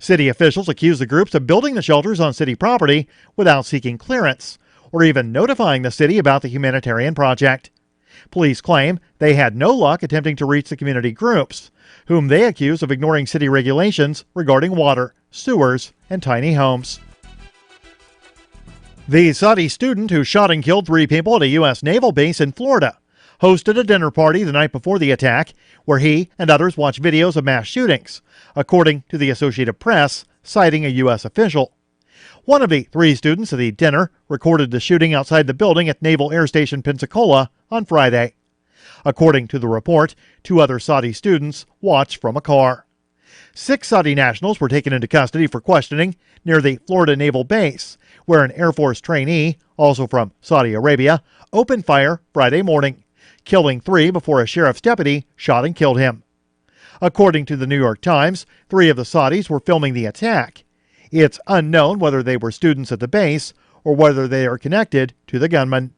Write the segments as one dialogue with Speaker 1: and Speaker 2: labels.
Speaker 1: City officials accuse the groups of building the shelters on city property without seeking clearance or even notifying the city about the humanitarian project. Police claim they had no luck attempting to reach the community groups, whom they accuse of ignoring city regulations regarding water, sewers, and tiny homes. The Saudi student who shot and killed 3 people at a U.S. naval base in Florida hosted a dinner party the night before the attack where he and others watched videos of mass shootings, according to the Associated Press, citing a U.S. official. One of the 3 students at the dinner recorded the shooting outside the building at Naval Air Station Pensacola on Friday. According to the report, 2 other Saudi students watched from a car. 6 Saudi nationals were taken into custody for questioning near the Florida Naval Base, where an Air Force trainee, also from Saudi Arabia, opened fire Friday morning, killing 3 before a sheriff's deputy shot and killed him. According to the New York Times, 3 of the Saudis were filming the attack. It's unknown whether they were students at the base or whether they are connected to the gunman.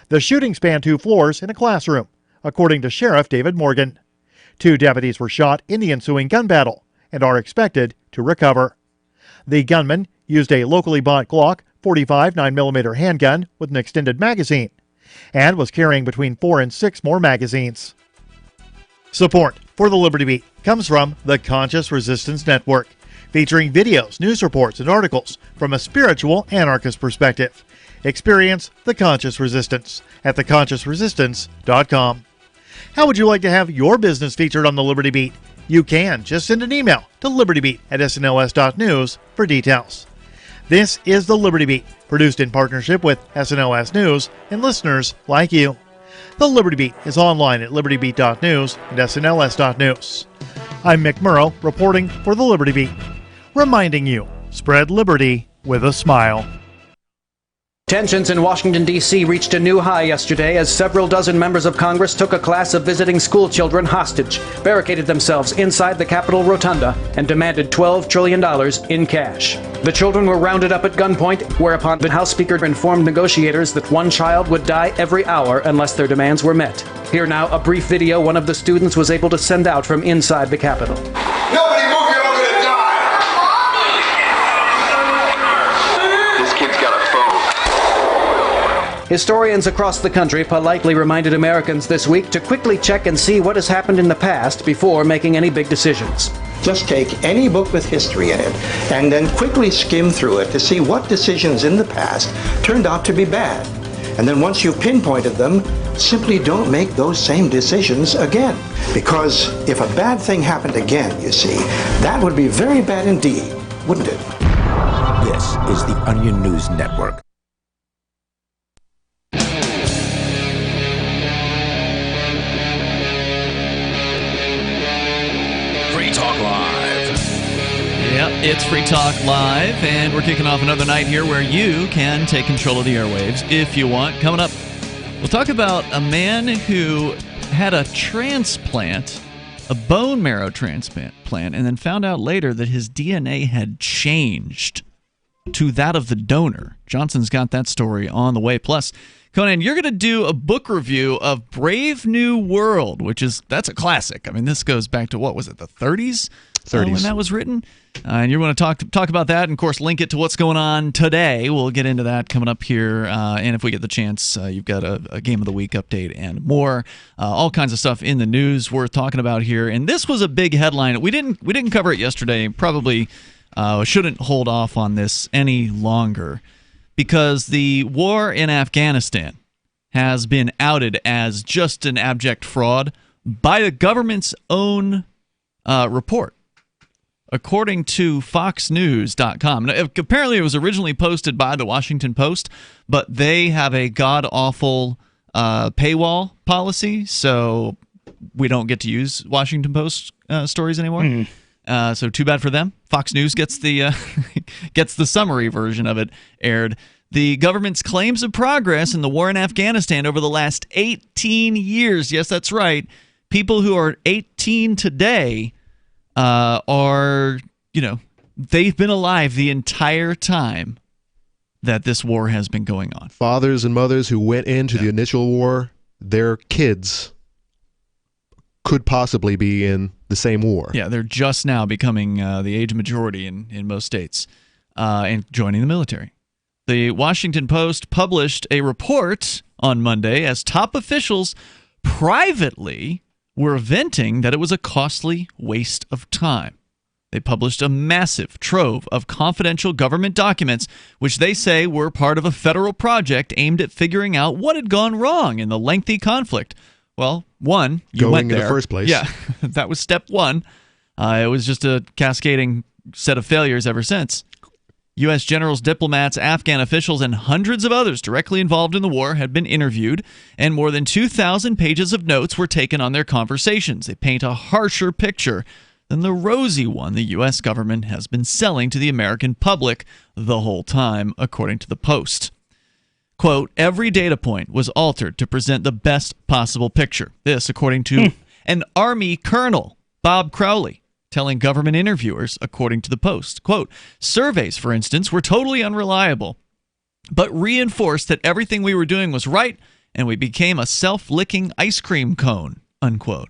Speaker 1: The shooting spanned 2 floors in a classroom, according to Sheriff David Morgan. 2 deputies were shot in the ensuing gun battle and are expected to recover. The gunman used a locally bought Glock 45 9mm handgun with an extended magazine and was carrying between 4 and 6 more magazines. Support for the Liberty Beat comes from the Conscious Resistance Network, featuring videos, news reports, and articles from a spiritual anarchist perspective. Experience the Conscious Resistance at theconsciousresistance.com. How would you like to have your business featured on the Liberty Beat? You can just send an email to libertybeat@snls.news for details. This is the Liberty Beat, produced in partnership with SNLS News and listeners like you. The Liberty Beat is online at libertybeat.news and snls.news. I'm Mick Murrow, reporting for the Liberty Beat, reminding you, spread liberty with a smile.
Speaker 2: Tensions in Washington, D.C. reached a new high yesterday as several dozen members of Congress took a class of visiting school children hostage, barricaded themselves inside the Capitol Rotunda, and demanded $12 trillion in cash. The children were rounded up at gunpoint, whereupon the House Speaker informed negotiators that one child would die every hour unless their demands were met. Here now, a brief video one of the students was able to send out from inside the Capitol.
Speaker 3: Nobody move, you're all gonna die! This kid's got a phone.
Speaker 2: Historians across the country politely reminded Americans this week to quickly check and see what has happened in the past before making any big decisions.
Speaker 4: Just take any book with history in it and then quickly skim through it to see what decisions in the past turned out to be bad. And then once you've pinpointed them, simply don't make those same decisions again. Because if a bad thing happened again, you see, that would be very bad indeed, wouldn't it?
Speaker 5: This is the Onion News Network.
Speaker 6: Free Talk Live.
Speaker 7: Yep, it's Free Talk Live, and we're kicking off another night here where you can take control of the airwaves if you want. Coming up, we'll talk about a man who had a transplant, a bone marrow transplant, and then found out later that his DNA had changed to that of the donor. Johnson's got that story on the way. Plus, Conan, you're going to do a book review of Brave New World, that's a classic. I mean, this goes back to, what was it, the 30s?
Speaker 8: 30s.
Speaker 7: When that was written. And you're going to talk about that, and of course link it to what's going on today. We'll get into that coming up here, and if we get the chance, you've got a Game of the Week update and more. All kinds of stuff in the news worth talking about here. And this was a big headline. We didn't cover it yesterday. Probably shouldn't hold off on this any longer, because the war in Afghanistan has been outed as just an abject fraud by the government's own report. According to FoxNews.com. Now, apparently it was originally posted by the Washington Post, but they have a god-awful paywall policy, so we don't get to use Washington Post stories anymore. So too bad for them. Fox News gets the gets the summary version of it aired. The government's claims of progress in the war in Afghanistan over the last 18 years. Yes, that's right. People who are 18 today are, they've been alive the entire time that this war has been going on.
Speaker 8: Fathers and mothers who went into the initial war, their kids could possibly be in the same war.
Speaker 7: Yeah, they're just now becoming the age majority in most states and joining the military. The Washington Post published a report on Monday as top officials privately were venting that it was a costly waste of time. They published a massive trove of confidential government documents, which they say were part of a federal project aimed at figuring out what had gone wrong in the lengthy conflict. Well, one, you went there.
Speaker 8: In the first place.
Speaker 7: Yeah, that was step one. It was just a cascading set of failures ever since. U.S. generals, diplomats, Afghan officials, and hundreds of others directly involved in the war had been interviewed, and more than 2,000 pages of notes were taken on their conversations. They paint a harsher picture than the rosy one the U.S. government has been selling to the American public the whole time, according to the Post. Quote, every data point was altered to present the best possible picture. This, according to an Army colonel, Bob Crowley, telling government interviewers, according to the Post. Quote, surveys, for instance, were totally unreliable, but reinforced that everything we were doing was right, and we became a self-licking ice cream cone, unquote.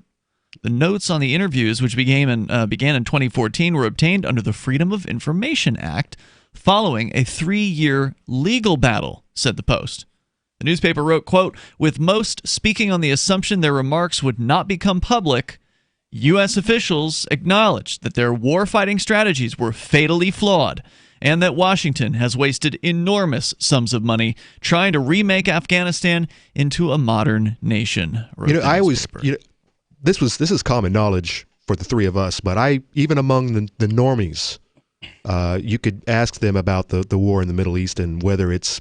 Speaker 7: The notes on the interviews, which began in 2014, were obtained under the Freedom of Information Act following a 3-year legal battle, said the Post. The newspaper wrote, quote, with most speaking on the assumption their remarks would not become public, U.S. officials acknowledged that their warfighting strategies were fatally flawed and that Washington has wasted enormous sums of money trying to remake Afghanistan into a modern nation.
Speaker 8: I always, this is common knowledge for the three of us, but even among the normies, you could ask them about the war in the Middle East and whether it's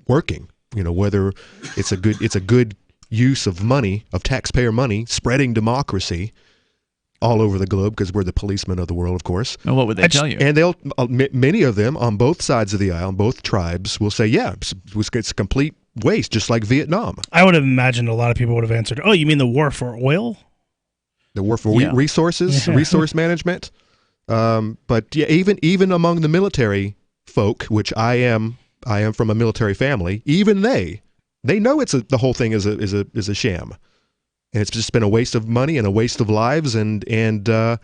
Speaker 8: working. Whether it's a good use of money, of taxpayer money, spreading democracy all over the globe, because we're the policemen of the world, of course.
Speaker 7: Well, what would they tell you?
Speaker 8: And many of them on both sides of the aisle, both tribes, will say, yeah, it's a complete waste, just like Vietnam.
Speaker 9: I would have imagined a lot of people would have answered, oh, you mean the war for oil?
Speaker 8: The war for resources, resource management. But yeah, even among the military folk, which I am from a military family, even they know the whole thing is a sham, and it's just been a waste of money and a waste of lives, and not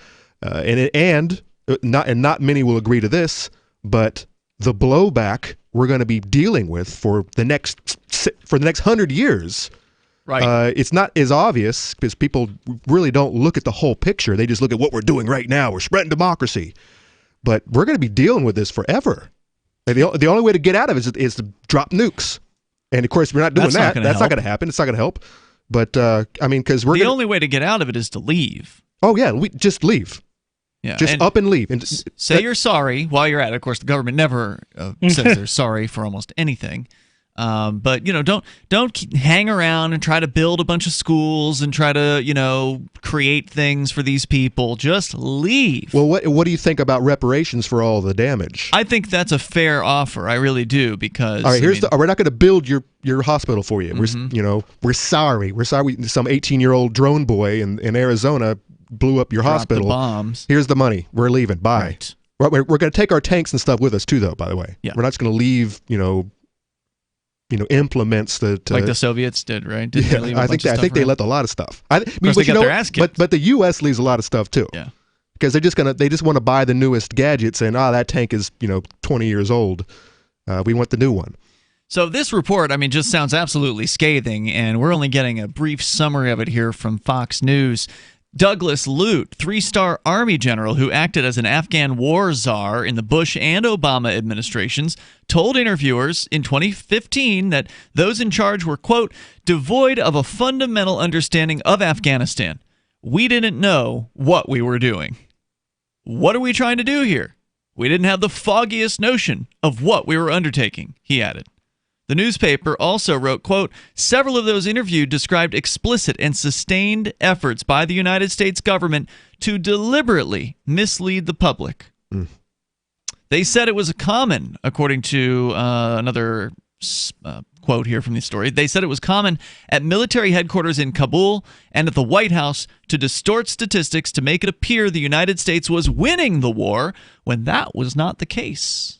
Speaker 8: many will agree to this, but the blowback we're going to be dealing with for the next 100 years.
Speaker 7: Right.
Speaker 8: It's not as obvious because people really don't look at the whole picture. They just look at what we're doing right now. We're spreading democracy, but we're going to be dealing with this forever. And the only way to get out of it is to drop nukes. And of course, we're not doing that. That's not going to happen. It's not going to help. But because
Speaker 7: the only way to get out of it is to leave.
Speaker 8: Oh yeah, we just leave.
Speaker 7: Yeah,
Speaker 8: just up and leave. And
Speaker 7: say you're sorry while you're at it. Of course, the government never says they're sorry for almost anything. But don't hang around and try to build a bunch of schools and try to create things for these people. Just leave.
Speaker 8: Well, what do you think about reparations for all the damage?
Speaker 7: I think that's a fair offer. I really do, because
Speaker 8: all right, we're not going to build your hospital for you. Mm-hmm. We're sorry. We're sorry. Some 18-year-old drone boy in Arizona blew up your hospital.
Speaker 7: The bombs.
Speaker 8: Here's the money. We're leaving. Bye.
Speaker 7: Right.
Speaker 8: We're going to take our tanks and stuff with us too, though. By the way,
Speaker 7: yeah.
Speaker 8: We're not just going to leave. Implements
Speaker 7: like the Soviets did, right?
Speaker 8: I think they left a lot of stuff.
Speaker 7: They got their ass kicked.
Speaker 8: But the U.S. leaves a lot of stuff too.
Speaker 7: Yeah,
Speaker 8: because they just want to buy the newest gadgets, and that tank is 20 years old. We want the new one.
Speaker 7: So this report, just sounds absolutely scathing, and we're only getting a brief summary of it here from Fox News. Douglas Lute, 3-star Army general who acted as an Afghan war czar in the Bush and Obama administrations, told interviewers in 2015 that those in charge were, quote, devoid of a fundamental understanding of Afghanistan. We didn't know what we were doing. What are we trying to do here? We didn't have the foggiest notion of what we were undertaking, he added. The newspaper also wrote, quote, several of those interviewed described explicit and sustained efforts by the United States government to deliberately mislead the public. They said it was common, according to another quote here from the story, they said it was common at military headquarters in Kabul and at the White House to distort statistics to make it appear the United States was winning the war when that was not the case.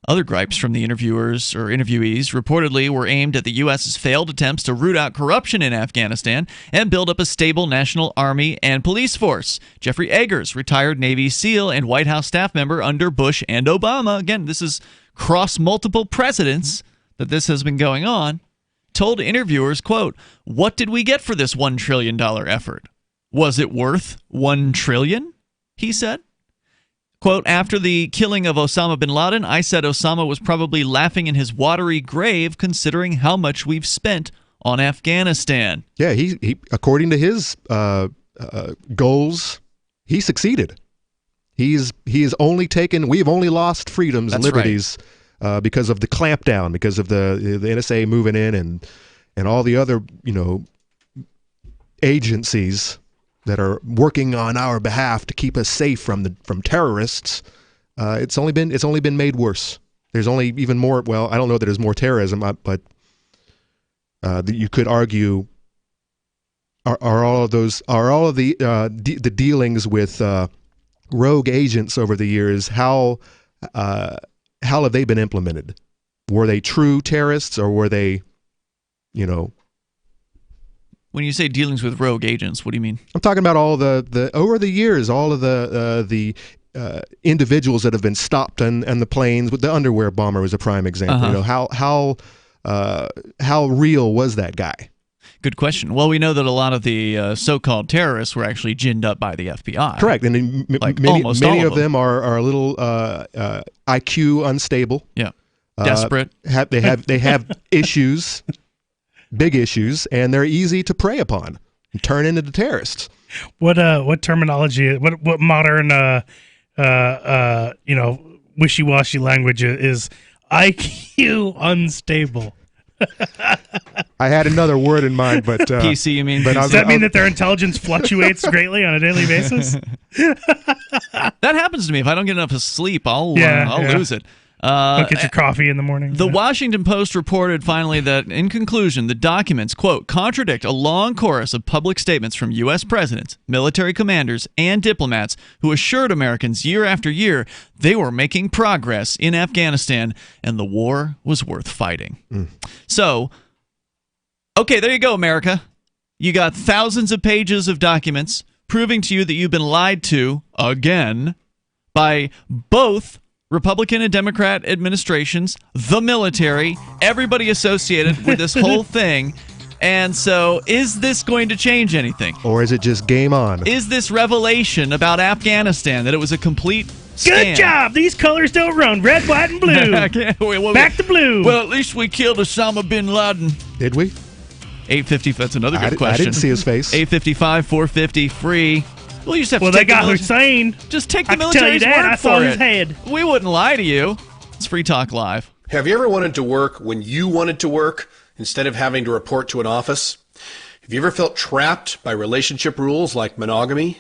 Speaker 7: Other gripes from the interviewers or interviewees reportedly were aimed at the U.S.'s failed attempts to root out corruption in Afghanistan and build up a stable national army and police force. Jeffrey Eggers, retired Navy SEAL and White House staff member under Bush and Obama, again, this is cross multiple presidents that this has been going on, told interviewers, quote, "What did we get for this $1 trillion effort? Was it worth $1 trillion?" he said. Quote, "After the killing of Osama bin Laden, I said Osama was probably laughing in his watery grave considering how much we've spent on Afghanistan."
Speaker 8: Yeah, he according to his goals, he succeeded. He is only taken. We've only lost freedoms and liberties because of the clampdown, because of the NSA moving in and all the other agencies that are working on our behalf to keep us safe from terrorists. It's only been made worse. There's only even more. Well, I don't know that there's more terrorism, but you could argue are all of the dealings with rogue agents over the years, how have they been implemented? Were they true terrorists, or were they,
Speaker 7: When you say dealings with rogue agents, what do you mean? I'm
Speaker 8: talking about all the over the years, all of the individuals that have been stopped and the planes. With the underwear bomber was a prime example. How real was that guy?
Speaker 7: Good question. Well, we know that a lot of the so-called terrorists were actually ginned up by the FBI.
Speaker 8: Correct, and many of them are a little IQ unstable.
Speaker 7: Yeah, desperate.
Speaker 8: They have issues, big issues, and they're easy to prey upon and turn into the terrorists.
Speaker 9: What terminology? What modern wishy-washy language is IQ unstable?
Speaker 8: I had another word in mind, but
Speaker 7: PC. You mean?
Speaker 9: Does that mean that their intelligence fluctuates greatly on a daily basis?
Speaker 7: That happens to me. If I don't get enough sleep, I'll lose it.
Speaker 9: Don't get your coffee in the morning.
Speaker 7: The Washington Post reported finally that, in conclusion, the documents, quote, contradict a long chorus of public statements from U.S. presidents, military commanders, and diplomats who assured Americans year after year they were making progress in Afghanistan and the war was worth fighting. So, okay, there you go, America. You got thousands of pages of documents proving to you that you've been lied to again by both Republican and Democrat administrations, the military, everybody associated with this whole thing. And so, is this going to change anything?
Speaker 8: Or is it just game on?
Speaker 7: Is this revelation about Afghanistan that it was a complete scam?
Speaker 9: Good job! These colors don't run. Red, white, and blue. Back to blue.
Speaker 7: Well, at least we killed Osama bin Laden.
Speaker 8: Did we?
Speaker 7: 850, that's another good question.
Speaker 8: I didn't see his face.
Speaker 7: 855, 450, free. Well, you just have to
Speaker 9: they got Hussein.
Speaker 7: Just take the military's word for it.
Speaker 9: I saw his head.
Speaker 7: We wouldn't lie to you. It's Free Talk Live.
Speaker 6: Have you ever wanted to work when you wanted to work instead of having to report to an office? Have you ever felt trapped by relationship rules like monogamy?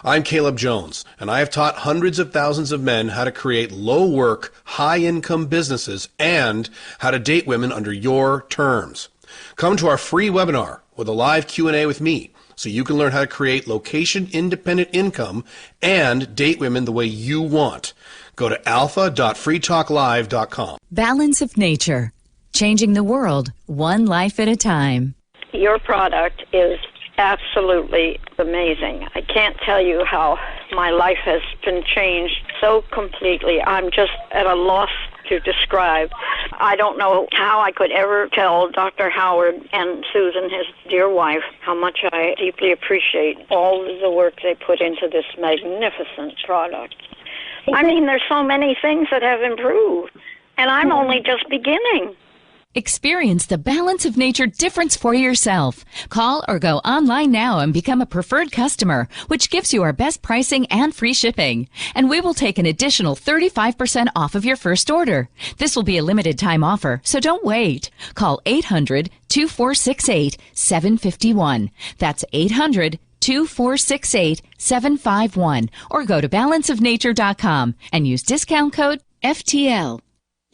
Speaker 6: I'm Caleb Jones, and I have taught hundreds of thousands of men how to create low-work, high-income businesses and how to date women under your terms. Come to our free webinar with a live Q&A with me, so you can learn how to create location-independent income and date women the way you want. Go to alpha.freetalklive.com.
Speaker 10: Balance of Nature. Changing the world, one life at a time.
Speaker 11: Your product is absolutely amazing. I can't tell you how my life has been changed so completely. I'm just at a loss to describe. I don't know how I could ever tell Dr. Howard and Susan, his dear wife, how much I deeply appreciate all the work they put into this magnificent product. I mean, there's so many things that have improved, and I'm only just beginning.
Speaker 10: Experience the Balance of Nature difference for yourself. Call or go online now and become a preferred customer, which gives you our best pricing and free shipping. And we will take an additional 35% off of your first order. This will be a limited time offer, so don't wait. Call 800-2468-751. That's 800-2468-751. Or go to balanceofnature.com and use discount code FTL.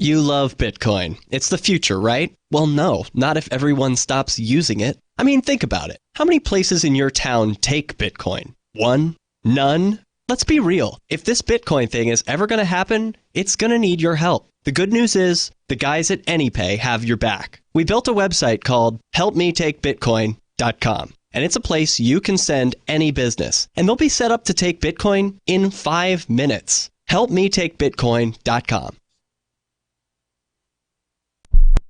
Speaker 12: You love Bitcoin. It's the future, right? Well, no, not if everyone stops using it. I mean, think about it. How many places in your town take Bitcoin? One? None? Let's be real. If this Bitcoin thing is ever going to happen, it's going to need your help. The good news is the guys at AnyPay have your back. We built a website called helpmetakebitcoin.com, and it's a place you can send any business, and they'll be set up to take Bitcoin in 5 minutes. helpmetakebitcoin.com.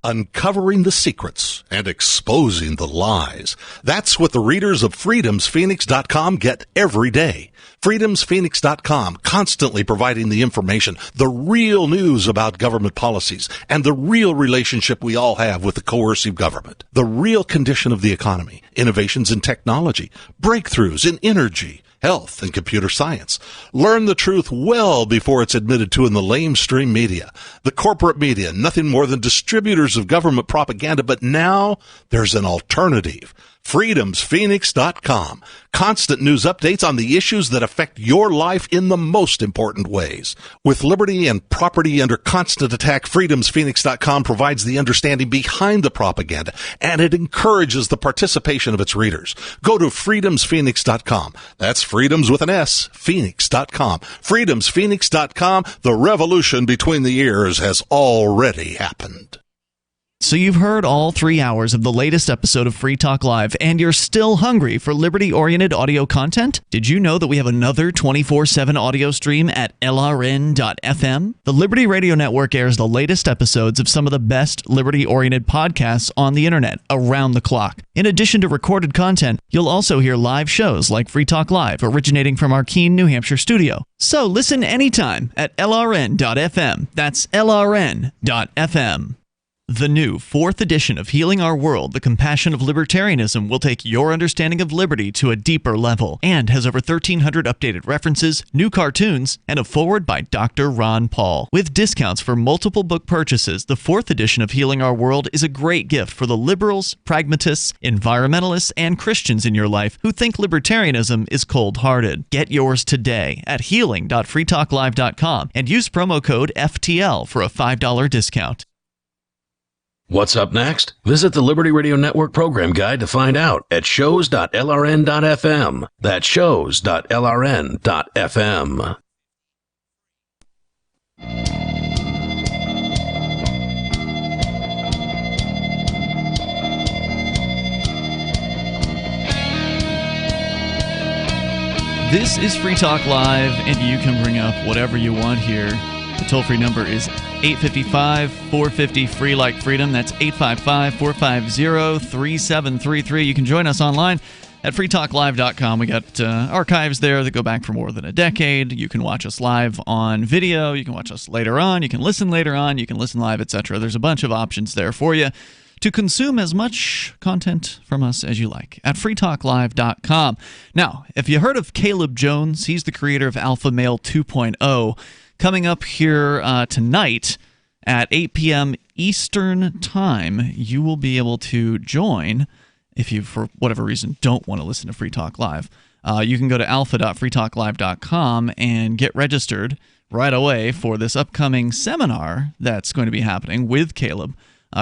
Speaker 13: Uncovering the secrets and exposing the lies. That's what the readers of freedomsphoenix.com get every day. freedomsphoenix.com, constantly providing the information, the real news about government policies, and the real relationship we all have with the coercive government. The real condition of the economy, innovations in technology, breakthroughs in energy, health, and computer science. Learn the truth well before it's admitted to in the lamestream media. The corporate media, nothing more than distributors of government propaganda, but now there's an alternative. freedomsphoenix.com. Constant news updates on the issues that affect your life in the most important ways. With liberty and property under constant attack, freedomsphoenix.com provides the understanding behind the propaganda, and it encourages the participation of its readers. Go to freedomsphoenix.com. That's freedoms with an S, phoenix.com. freedomsphoenix.com. The revolution between the ears has already happened.
Speaker 7: So you've heard all 3 hours of the latest episode of Free Talk Live, and you're still hungry for liberty-oriented audio content? Did you know that we have another 24/7 audio stream at LRN.FM? The Liberty Radio Network airs the latest episodes of some of the best liberty-oriented podcasts on the internet around the clock. In addition to recorded content, you'll also hear live shows like Free Talk Live, originating from our Keene, New Hampshire studio. So listen anytime at LRN.FM. That's LRN.FM. The new 4th edition of Healing Our World, The Compassion of Libertarianism, will take your understanding of liberty to a deeper level and has over 1,300 updated references, new cartoons, and a foreword by Dr. Ron Paul. With discounts for multiple book purchases, the 4th edition of Healing Our World is a great gift for the liberals, pragmatists, environmentalists, and Christians in your life who think libertarianism is cold-hearted. Get yours today at healing.freetalklive.com and use promo code FTL for a $5 discount.
Speaker 14: What's up next? Visit the Liberty Radio Network program guide to find out at shows.lrn.fm. That's shows.lrn.fm.
Speaker 7: This is Free Talk Live, and you can bring up whatever you want here. The toll-free number is 855-450-FREE like freedom. That's 855-450-3733. You can join us online at freetalklive.com. We got archives there that go back for more than a decade. You can watch us live on video. You can watch us later on. You can listen later on. You can listen live, etc. There's a bunch of options there for you to consume as much content from us as you like at freetalklive.com. Now, if you heard of Caleb Jones, he's the creator of Alpha Male 2.0. Coming up here tonight at 8 p.m. Eastern Time, you will be able to join if you, for whatever reason, don't want to listen to Free Talk Live. You can go to alpha.freetalklive.com and get registered right away for this upcoming seminar that's going to be happening with Caleb,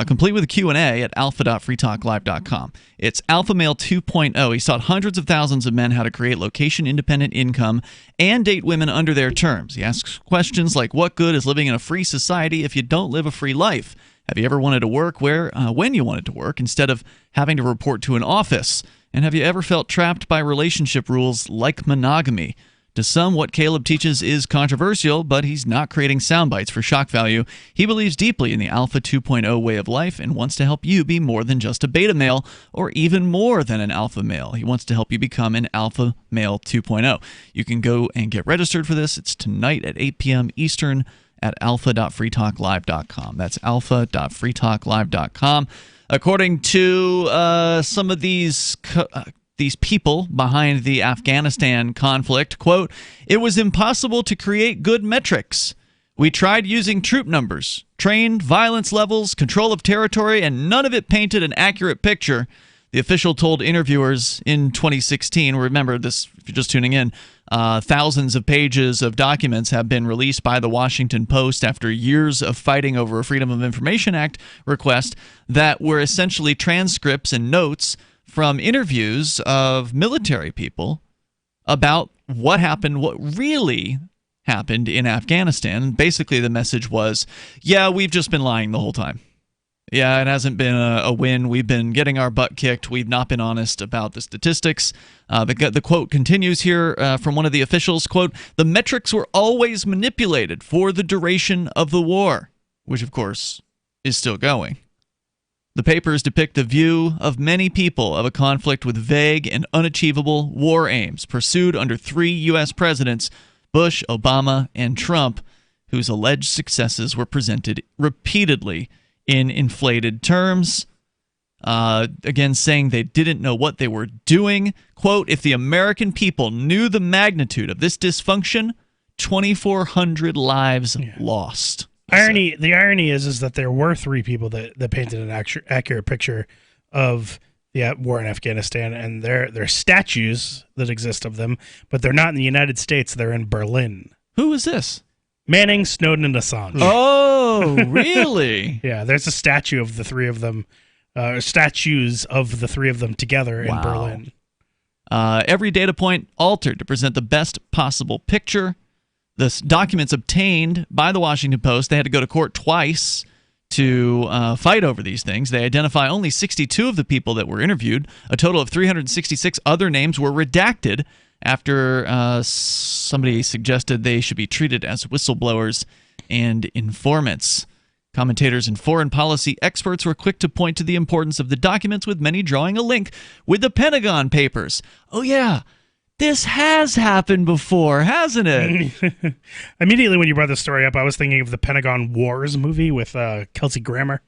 Speaker 7: complete with a Q&A at alpha.freetalklive.com. It's Alpha Male 2.0. He's taught hundreds of thousands of men how to create location-independent income and date women under their terms. He asks questions like, what good is living in a free society if you don't live a free life? Have you ever wanted to work when you wanted to work instead of having to report to an office? And have you ever felt trapped by relationship rules like monogamy? To some, what Caleb teaches is controversial, but he's not creating sound bites for shock value. He believes deeply in the Alpha 2.0 way of life and wants to help you be more than just a beta male or even more than an alpha male. He wants to help you become an Alpha Male 2.0. You can go and get registered for this. It's tonight at 8 p.m. Eastern at alpha.freetalklive.com. That's alpha.freetalklive.com. According to some of these people behind the Afghanistan conflict, quote, it was impossible to create good metrics. We tried using troop numbers, trained, violence levels, control of territory, and none of it painted an accurate picture. The official told interviewers in 2016, remember this if you're just tuning in, thousands of pages of documents have been released by the Washington Post after years of fighting over a Freedom of Information Act request that were essentially transcripts and notes from interviews of military people about what happened, what really happened in Afghanistan. Basically, the message was, yeah, we've just been lying the whole time. Yeah, it hasn't been a win. We've been getting our butt kicked. We've not been honest about the statistics. The quote continues here from one of the officials, quote, "The metrics were always manipulated for the duration of the war," which, of course, is still going. The papers depict the view of many people of a conflict with vague and unachievable war aims pursued under 3 U.S. presidents, Bush, Obama, and Trump, whose alleged successes were presented repeatedly in inflated terms. Again, saying they didn't know what they were doing. Quote, "If the American people knew the magnitude of this dysfunction, 2,400 lives lost."
Speaker 9: The irony is that there were 3 people that painted an accurate picture of the war in Afghanistan, and there are statues that exist of them, but they're not in the United States. They're in Berlin.
Speaker 7: Who is this?
Speaker 9: Manning, Snowden, and Assange.
Speaker 7: Oh, really?
Speaker 9: Yeah, there's a statue of the 3 of them, statues of the 3 of them together in Berlin.
Speaker 7: Every data point altered to present the best possible picture. The documents obtained by the Washington Post, they had to go to court twice to fight over these things. They identify only 62 of the people that were interviewed. A total of 366 other names were redacted after somebody suggested they should be treated as whistleblowers and informants. Commentators and foreign policy experts were quick to point to the importance of the documents, with many drawing a link with the Pentagon Papers. Oh, yeah. This has happened before, hasn't it?
Speaker 9: Immediately when you brought this story up, I was thinking of the Pentagon Wars movie with Kelsey Grammer.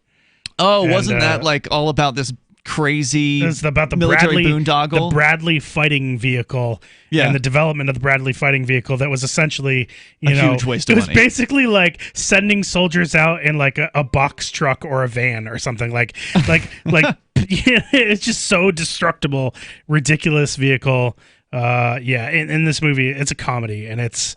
Speaker 7: Oh, wasn't that like all about this crazy
Speaker 9: about the
Speaker 7: military boondoggle?
Speaker 9: The Bradley fighting vehicle, and the development of the Bradley fighting vehicle that was essally,
Speaker 7: a huge waste of money.
Speaker 9: It was basically like sending soldiers out in like a box truck or a van or something like it's just so destructible, ridiculous vehicle. In this movie, it's a comedy, and it's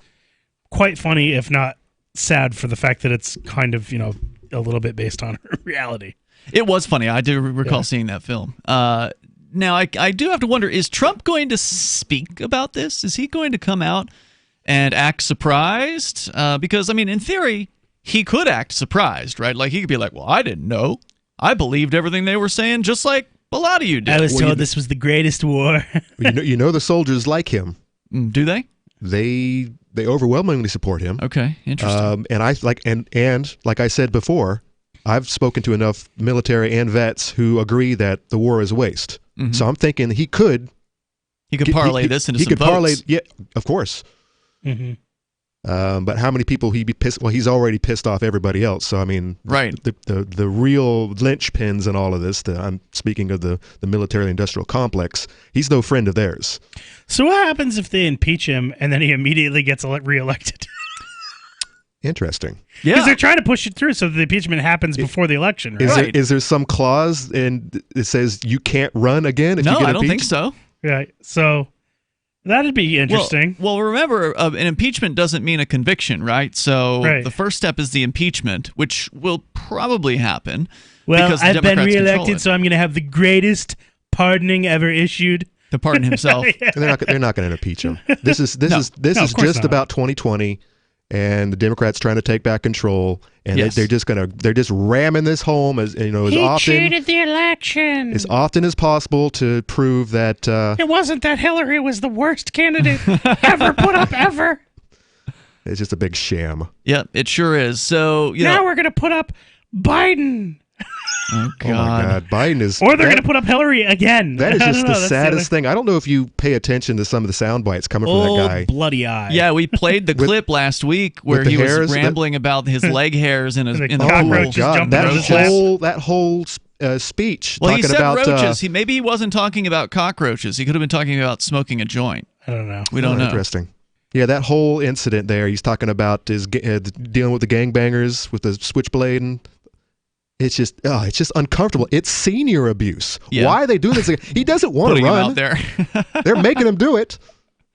Speaker 9: quite funny, if not sad, for the fact that it's kind of, a little bit based on reality.
Speaker 7: It was funny. I do recall seeing that film. Now, I do have to wonder, is Trump going to speak about this? Is he going to come out and act surprised? Because, I mean, in theory, he could act surprised, right? Like, he could be like, well, I didn't know. I believed everything they were saying, just like a lot of you did.
Speaker 9: I was told this was the greatest war.
Speaker 8: The soldiers like him.
Speaker 7: Do they?
Speaker 8: They overwhelmingly support him.
Speaker 7: Okay, interesting.
Speaker 8: And like I said before, I've spoken to enough military and vets who agree that the war is a waste. Mm-hmm. So I'm thinking he could
Speaker 7: parlay this into some votes.
Speaker 8: Yeah, of course.
Speaker 9: Mm-hmm.
Speaker 8: But how many people he'd be pissed? Well, he's already pissed off everybody else. So I mean,
Speaker 7: right.
Speaker 8: The real linchpins in all of this. I'm speaking of the military-industrial complex. He's no friend of theirs.
Speaker 9: So what happens if they impeach him and then he immediately gets reelected?
Speaker 8: Interesting.
Speaker 9: Yeah, because they're trying to push it through so that the impeachment happens before the election. Right?
Speaker 8: Is there some clause and it says you can't run again if you get impeached?
Speaker 7: No, I don't think so.
Speaker 9: Right. So that'd be interesting.
Speaker 7: Well, remember, an impeachment doesn't mean a conviction, right? So the first step is the impeachment, which will probably happen.
Speaker 9: Well,
Speaker 7: because
Speaker 9: I've been reelected, so I'm going to have the greatest pardoning ever issued.
Speaker 7: To pardon himself.
Speaker 8: Yeah. They're not going to impeach him. This is just about 2020. And the Democrats trying to take back control, and they're just ramming this home as
Speaker 9: he cheated the election
Speaker 8: as often as possible to prove that
Speaker 9: it wasn't that Hillary was the worst candidate ever put up ever.
Speaker 8: It's just a big sham.
Speaker 7: Yep, it sure is. So
Speaker 9: now we're gonna put up Biden.
Speaker 7: Oh God.
Speaker 8: Oh my God, Biden is.
Speaker 9: Or they're going to put up Hillary again.
Speaker 8: That is just the saddest thing. I don't know if you pay attention to some of the sound bites coming from that guy.
Speaker 9: Bloody eye.
Speaker 7: Yeah, we played the clip last week where he was rambling about his leg hairs in the
Speaker 9: cockroaches jumping
Speaker 8: that whole speech.
Speaker 7: Well,
Speaker 8: talking
Speaker 7: he said
Speaker 8: about,
Speaker 7: roaches. Maybe he wasn't talking about cockroaches. He could have been talking about smoking a joint.
Speaker 9: I don't know.
Speaker 7: We don't know.
Speaker 8: Interesting. Yeah, that whole incident there. He's talking about his dealing with the gangbangers with the switchblade and. It's just uncomfortable. It's senior abuse.
Speaker 7: Yeah.
Speaker 8: Why are they doing this? He doesn't want to run.
Speaker 7: Him out there.
Speaker 8: They're making him do it,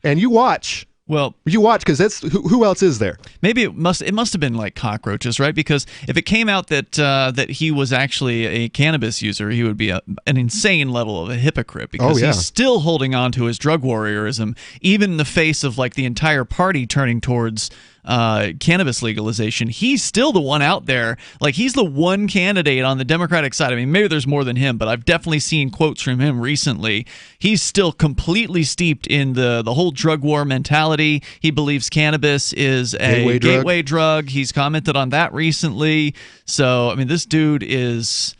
Speaker 8: and you watch.
Speaker 7: Well,
Speaker 8: you watch, because that's who else is there?
Speaker 7: Maybe it must have been like cockroaches, right? Because if it came out that he was actually a cannabis user, he would be an insane level of a hypocrite, because he's still holding on to his drug warriorism, even in the face of like the entire party turning towards cannabis legalization. He's still the one out there. Like, he's the one candidate on the Democratic side. I mean, maybe there's more than him, but I've definitely seen quotes from him recently. He's still completely steeped in the whole drug war mentality. He believes cannabis is a gateway drug. He's commented on that recently. So, I mean, this dude he's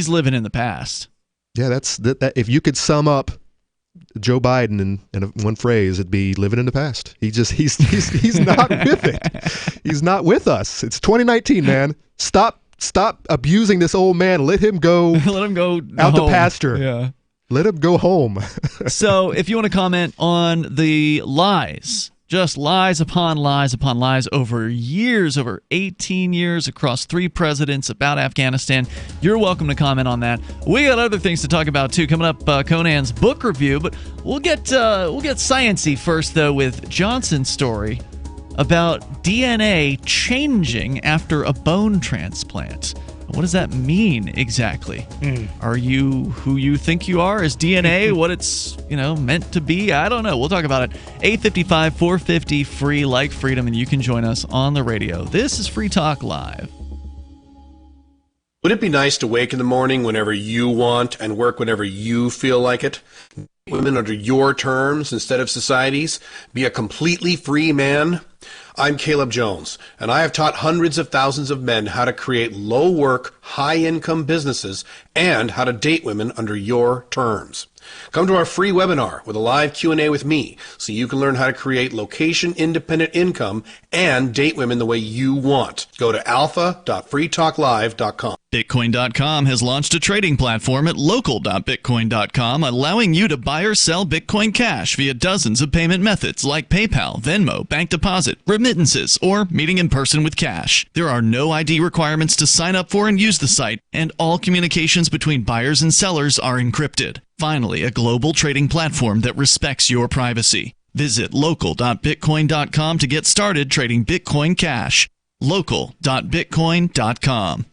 Speaker 7: living in the past.
Speaker 8: Yeah, that's that. If you could sum up Joe Biden in one phrase, it'd be living in the past. He's not with it. He's not with us. It's 2019, man. Stop abusing this old man. Let him go.
Speaker 7: Let him go
Speaker 8: out
Speaker 7: home.
Speaker 8: the pasture.
Speaker 7: Yeah.
Speaker 8: Let him go home.
Speaker 7: So, if you want to comment on the lies, just lies upon lies upon lies over years, over 18 years, across 3 presidents about Afghanistan, you're welcome to comment on that. We got other things to talk about too. Coming up, Conan's book review, but we'll get sciencey first though with Johnson's story about DNA changing after a bone transplant. What does that mean exactly? Are you who you think you are? Is DNA what it's meant to be? I don't know. We'll talk about it. 855-450 free like freedom, and you can join us on the radio. This is Free Talk Live.
Speaker 6: Would it be nice to wake in the morning whenever you want and work whenever you feel like it? Women under your terms instead of society's? Be a completely free man? I'm Caleb Jones, and I have taught hundreds of thousands of men how to create low-work, high-income businesses and how to date women under your terms. Come to our free webinar with a live Q&A with me so you can learn how to create location-independent income and date women the way you want. Go to alpha.freetalklive.com.
Speaker 7: Bitcoin.com has launched a trading platform at local.bitcoin.com, allowing you to buy or sell Bitcoin Cash via dozens of payment methods like PayPal, Venmo, bank deposit, remittances, or meeting in person with cash. There are no ID requirements to sign up for and use the site, and all communications between buyers and sellers are encrypted. Finally, a global trading platform that respects your privacy. Visit local.bitcoin.com to get started trading Bitcoin Cash. local.bitcoin.com.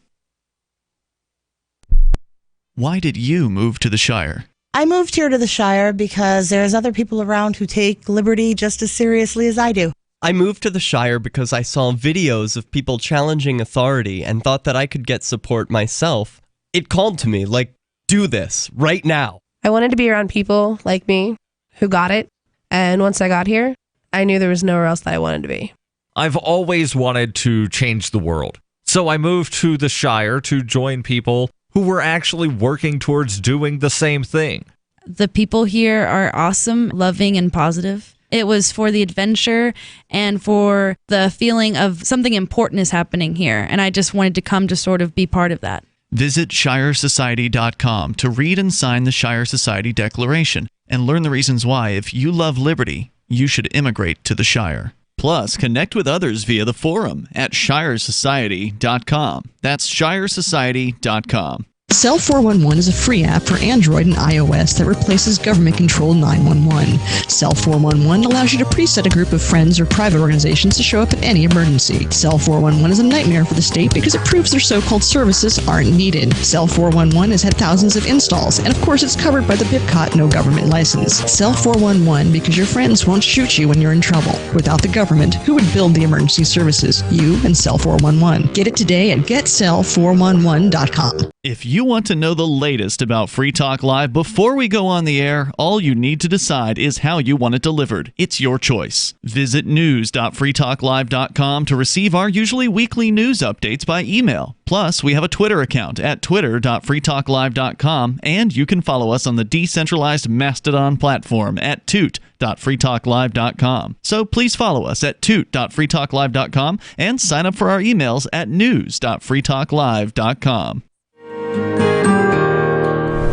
Speaker 7: Why did you move to the Shire?
Speaker 15: I moved here to the Shire because there's other people around who take liberty just as seriously as I do.
Speaker 12: I moved to the Shire because I saw videos of people challenging authority and thought that I could get support myself. It called to me, like, do this right now.
Speaker 16: I wanted to be around people like me who got it, and once I got here, I knew there was nowhere else that I wanted to be.
Speaker 17: I've always wanted to change the world, so I moved to the Shire to join people who were actually working towards doing the same thing.
Speaker 18: The people here are awesome, loving, and positive. It was for the adventure and for the feeling of something important is happening here, and I just wanted to come to sort of be part of that.
Speaker 7: Visit ShireSociety.com to read and sign the Shire Society Declaration and learn the reasons why, if you love liberty, you should immigrate to the Shire. Plus, connect with others via the forum at ShireSociety.com. That's ShireSociety.com.
Speaker 19: Cell 411 is a free app for Android and iOS that replaces government-controlled 911. Cell 411 allows you to preset a group of friends or private organizations to show up in any emergency. Cell 411 is a nightmare for the state because it proves their so-called services aren't needed. Cell 411 has had thousands of installs, and of course it's covered by the BIPCOT no government license. Cell 411 because your friends won't shoot you when you're in trouble. Without the government, who would build the emergency services? You and Cell 411. Get it today at getcell411.com.
Speaker 7: If you want to know the latest about Free Talk Live before we go on the air, all you need to decide is how you want it delivered. It's your choice. Visit news.freetalklive.com to receive our usually weekly news updates by email. Plus, we have a Twitter account at twitter.freetalklive.com, and you can follow us on the decentralized Mastodon platform at toot.freetalklive.com. So please follow us at toot.freetalklive.com and sign up for our emails at news.freetalklive.com.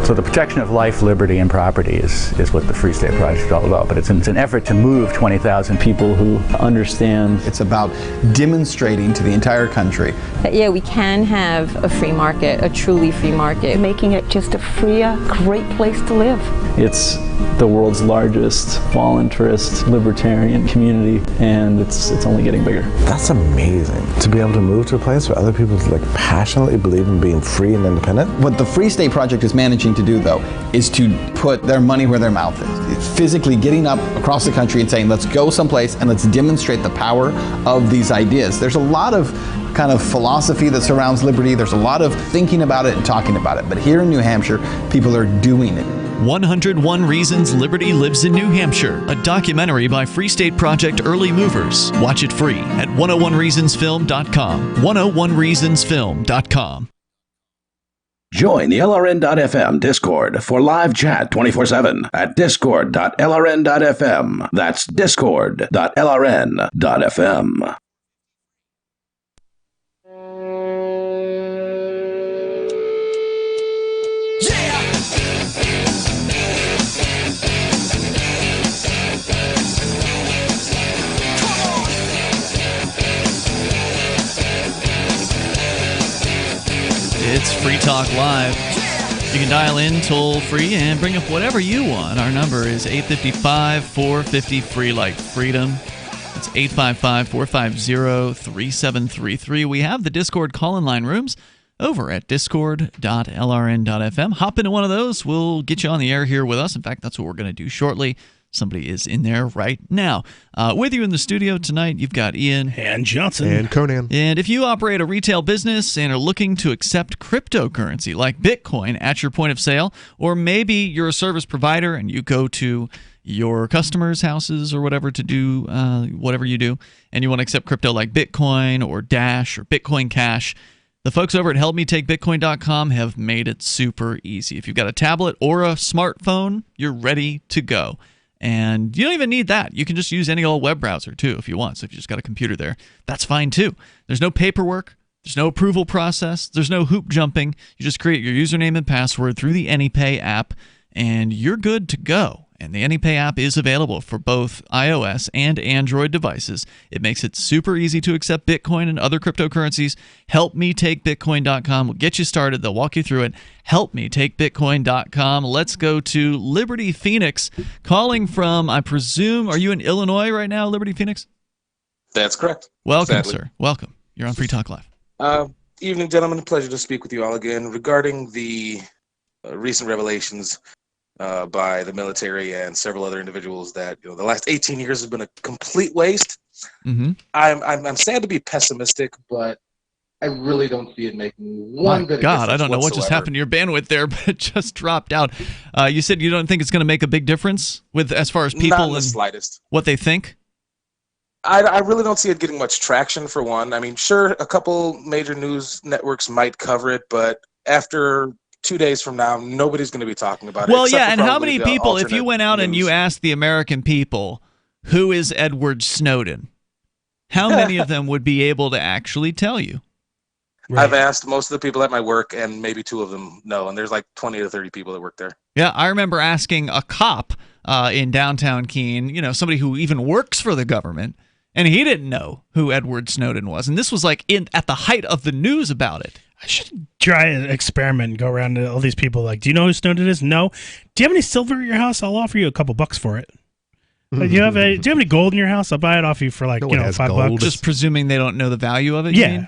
Speaker 20: So the protection of life, liberty, and property is what the Free State Project is all about. But it's an effort to move 20,000 people who understand.
Speaker 21: It's about demonstrating to the entire country
Speaker 22: that, yeah, we can have a free market, a truly free market. Making it just a freer, great place to live.
Speaker 20: It's the world's largest voluntarist libertarian community, and it's only getting bigger.
Speaker 23: That's amazing, to be able to move to a place where other people passionately believe in being free and independent.
Speaker 21: What the Free State Project is managing to do, though, is to put their money where their mouth is. It's physically getting up across the country and saying, let's go someplace and let's demonstrate the power of these ideas. There's a lot of kind of philosophy that surrounds liberty. There's a lot of thinking about it and talking about it. But here in New Hampshire, people are doing it.
Speaker 7: 101 Reasons Liberty Lives in New Hampshire, a documentary by Free State Project Early Movers. Watch it free at 101reasonsfilm.com. 101reasonsfilm.com.
Speaker 14: Join the LRN.FM Discord for live chat 24/7 at discord.lrn.fm. That's discord.lrn.fm.
Speaker 7: It's Free Talk Live. You can dial in toll free and bring up whatever you want. Our number is 855-450-FREE like freedom. It's 855-450-3733. We have the Discord call-in line rooms over at discord.lrn.fm. Hop into one of those. We'll get you on the air here with us. In fact, that's what we're going to do shortly. Somebody is in there right now. With you in the studio tonight, you've got Ian.
Speaker 9: And Johnson.
Speaker 8: And Conan.
Speaker 7: And if you operate a retail business and are looking to accept cryptocurrency like Bitcoin at your point of sale, or maybe you're a service provider and you go to your customers' houses or whatever to do whatever you do, and you want to accept crypto like Bitcoin or Dash or Bitcoin Cash, the folks over at helpmetakebitcoin.com have made it super easy. If you've got a tablet or a smartphone, you're ready to go. And you don't even need that. You can just use any old web browser, too, if you want. So if you just got a computer there, that's fine, too. There's no paperwork. There's no approval process. There's no hoop jumping. You just create your username and password through the AnyPay app, and you're good to go. And the AnyPay app is available for both iOS and Android devices. It makes it super easy to accept Bitcoin and other cryptocurrencies. HelpMeTakeBitcoin.com will get you started. They'll walk you through it. HelpMeTakeBitcoin.com. Let's go to Liberty Phoenix, calling from, I presume, are you in Illinois right now, Liberty Phoenix?
Speaker 24: That's correct.
Speaker 7: Welcome,
Speaker 24: sadly.
Speaker 7: sir. Welcome. You're on Free Talk Live.
Speaker 24: Evening, gentlemen. Pleasure to speak with you all again regarding the recent revelations by the military and several other individuals that the last 18 years has been a complete waste.
Speaker 7: Mm-hmm.
Speaker 24: I'm sad to be pessimistic, but I really don't see it making one bit of difference.
Speaker 7: God, I don't know what just happened to your bandwidth there, but it just dropped out. You said you don't think it's going to make a big difference with as far as people
Speaker 24: Not in the
Speaker 7: and
Speaker 24: slightest.
Speaker 7: what they think?
Speaker 24: I really don't see it getting much traction, for one. I mean, sure, a couple major news networks might cover it, but after 2 days from now, nobody's going to be talking about it.
Speaker 7: Well,
Speaker 24: except
Speaker 7: yeah,
Speaker 24: for
Speaker 7: and how
Speaker 24: probably
Speaker 7: many
Speaker 24: the
Speaker 7: people, if you
Speaker 24: alternate
Speaker 7: went out and you
Speaker 24: news.
Speaker 7: asked the American people, who is Edward Snowden, how many of them would be able to actually tell you?
Speaker 24: I've asked most of the people at my work, and maybe two of them know, and there's like 20 to 30 people that work there.
Speaker 7: Yeah, I remember asking a cop in downtown Keene, somebody who even works for the government, and he didn't know who Edward Snowden was. And this was like at the height of the news about it.
Speaker 9: I should try an experiment and go around to all these people like, do you know who Snowden is? No. Do you have any silver at your house? I'll offer you a couple bucks for it. Do you have any gold in your house? I'll buy it off you for like, $5.
Speaker 7: Just presuming they don't know the value of it, you
Speaker 9: Yeah.
Speaker 7: mean?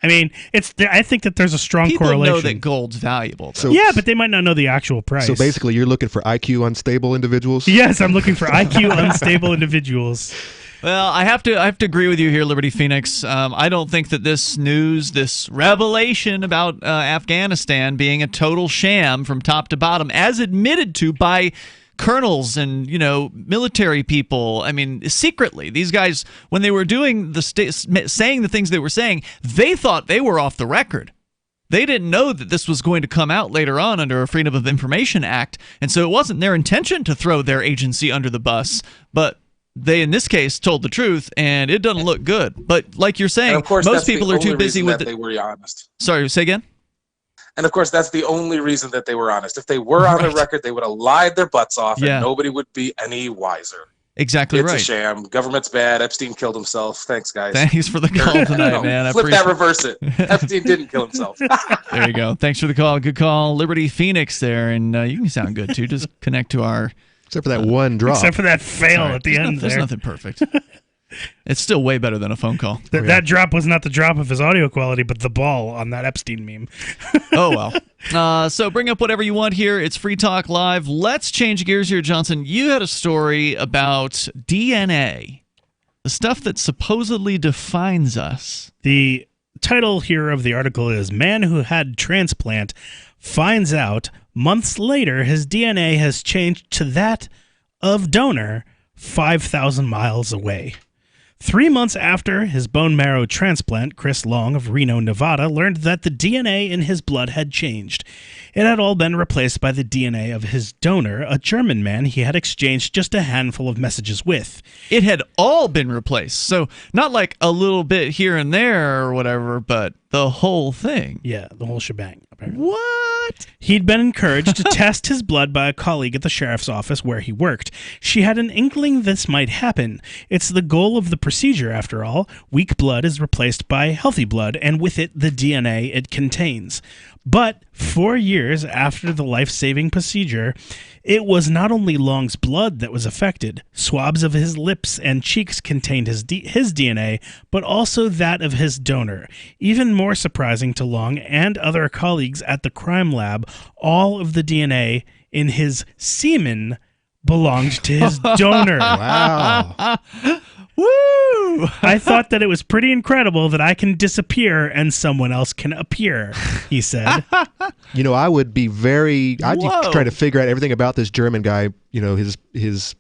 Speaker 9: I mean, I think that there's a strong
Speaker 7: People
Speaker 9: correlation.
Speaker 7: know that gold's valuable. though.
Speaker 9: Yeah, but they might not know the actual price.
Speaker 8: So basically, you're looking for IQ unstable individuals?
Speaker 9: Yes, I'm looking for IQ unstable individuals.
Speaker 7: Well, I have to agree with you here, Liberty Phoenix. I don't think that this news, this revelation about Afghanistan being a total sham from top to bottom, as admitted to by colonels and military people. I mean, secretly, these guys, when they were doing saying the things they were saying, they thought they were off the record. They didn't know that this was going to come out later on under a Freedom of Information Act, and so it wasn't their intention to throw their agency under the bus, but they, in this case, told the truth, and it doesn't look good. But like you're saying,
Speaker 24: And of course,
Speaker 7: most
Speaker 24: that's
Speaker 7: people
Speaker 24: the
Speaker 7: are too
Speaker 24: only
Speaker 7: busy
Speaker 24: reason
Speaker 7: with
Speaker 24: that they were honest.
Speaker 7: Sorry, say again?
Speaker 24: And of course, that's the only reason that they were honest. If they were on the record, they would have lied their butts off,
Speaker 7: Yeah.
Speaker 24: and nobody would be any wiser.
Speaker 7: Exactly
Speaker 24: It's
Speaker 7: right.
Speaker 24: a sham. Government's bad. Epstein killed himself. Thanks, guys.
Speaker 7: Thanks for the call tonight, man. I
Speaker 24: Flip that,
Speaker 7: appreciate-
Speaker 24: reverse it. Epstein didn't kill himself.
Speaker 7: There you go. Thanks for the call. Good call. Liberty Phoenix there. And you can sound good, too. Just connect to our...
Speaker 8: Except for that one drop.
Speaker 9: Except for that fail at the end
Speaker 7: There's
Speaker 9: there.
Speaker 7: nothing perfect. It's still way better than a phone call.
Speaker 9: That drop was not the drop of his audio quality, but the ball on that Epstein meme.
Speaker 7: Oh, well. So bring up whatever you want here. It's Free Talk Live. Let's change gears here, Johnson. You had a story about DNA, the stuff that supposedly defines us.
Speaker 9: The title here of the article is Man Who Had Transplant Finds Out Months Later His DNA Has Changed to That of Donor 5,000 miles away. 3 months after his bone marrow transplant, Chris Long of Reno, Nevada, learned that the DNA in his blood had changed. It had all been replaced by the DNA of his donor, a German man he had exchanged just a handful of messages with.
Speaker 7: It had all been replaced. So not like a little bit here and there or whatever, but the whole thing.
Speaker 9: Yeah, the whole shebang. Apparently.
Speaker 7: What?
Speaker 9: He'd been encouraged to test his blood by a colleague at the sheriff's office where he worked. She had an inkling this might happen. It's the goal of the procedure, after all. Weak blood is replaced by healthy blood, and with it, the DNA it contains. But 4 years after the life-saving procedure, it was not only Long's blood that was affected. Swabs of his lips and cheeks contained his DNA, but also that of his donor. Even more surprising to Long and other colleagues at the crime lab, all of the DNA in his semen belonged to his donor.
Speaker 8: Wow.
Speaker 7: Woo!
Speaker 9: I thought that it was pretty incredible that I can disappear and someone else can appear, he said.
Speaker 8: You know, I would be I'd
Speaker 7: Whoa.
Speaker 8: try to figure out everything about this German guy, you know, his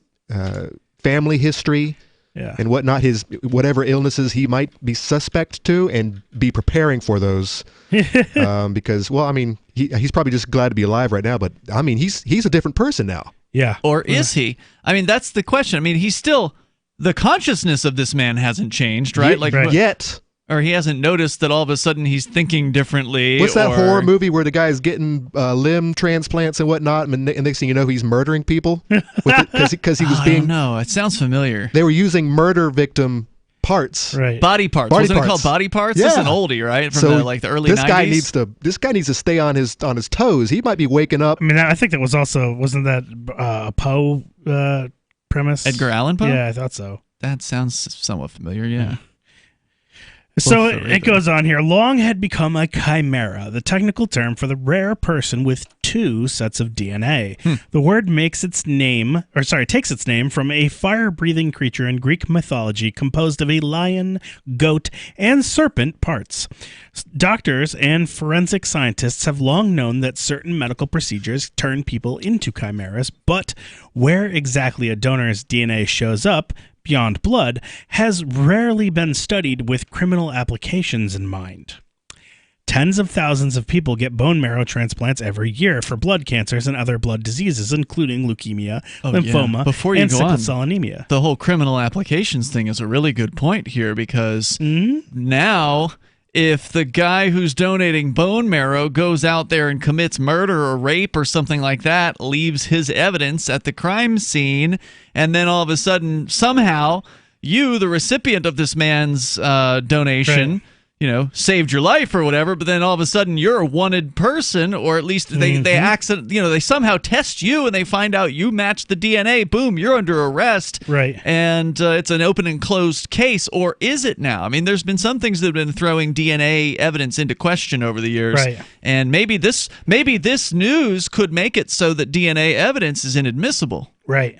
Speaker 8: family history
Speaker 9: Yeah.
Speaker 8: and whatnot, his whatever illnesses he might be suspect to, and be preparing for those. Because, well, I mean, he's probably just glad to be alive right now, but I mean, he's a different person now.
Speaker 9: Yeah.
Speaker 7: Or is he? I mean, that's the question. I mean, he's still... The consciousness of this man hasn't changed, right?
Speaker 8: Yet.
Speaker 7: Or he hasn't noticed that all of a sudden he's thinking differently.
Speaker 8: What's that
Speaker 7: or...
Speaker 8: horror movie where the guy's getting limb transplants and whatnot, and next thing you know, he's murdering people because he was
Speaker 7: I
Speaker 8: being.
Speaker 7: don't know. It sounds familiar.
Speaker 8: They were using murder victim parts,
Speaker 9: right?
Speaker 7: Body parts. Wasn't it called Body Parts?
Speaker 8: Yeah.
Speaker 7: This is an oldie, right? From the early 90s.
Speaker 8: This guy needs to stay on his toes. He might be waking up.
Speaker 9: I mean, I think that was also wasn't that a Poe premise?
Speaker 7: Edgar Allan Poe?
Speaker 9: Yeah, I thought so.
Speaker 7: That sounds somewhat familiar. Yeah.
Speaker 9: So it goes on here. Long had become a chimera, the technical term for the rare person with two sets of DNA. The word takes its name from a fire-breathing creature in Greek mythology composed of a lion, goat, and serpent parts. Doctors and forensic scientists have long known that certain medical procedures turn people into chimeras, but where exactly a donor's DNA shows up beyond blood has rarely been studied with criminal applications in mind. Tens of thousands of people get bone marrow transplants every year for blood cancers and other blood diseases, including leukemia, lymphoma,
Speaker 7: Before you
Speaker 9: and
Speaker 7: go
Speaker 9: sickle
Speaker 7: on,
Speaker 9: cell anemia.
Speaker 7: The whole criminal applications thing is a really good point here, because now if the guy who's donating bone marrow goes out there and commits murder or rape or something like that, leaves his evidence at the crime scene, and then all of a sudden, somehow, you, the recipient of this man's donation, saved your life or whatever, but then all of a sudden you're a wanted person, or at least they somehow test you and they find out you match the DNA. Boom, you're under arrest.
Speaker 9: Right.
Speaker 7: And it's an open and closed case, or is it now? I mean, there's been some things that have been throwing DNA evidence into question over the years.
Speaker 9: Right.
Speaker 7: And maybe this news could make it so that DNA evidence is inadmissible.
Speaker 9: Right.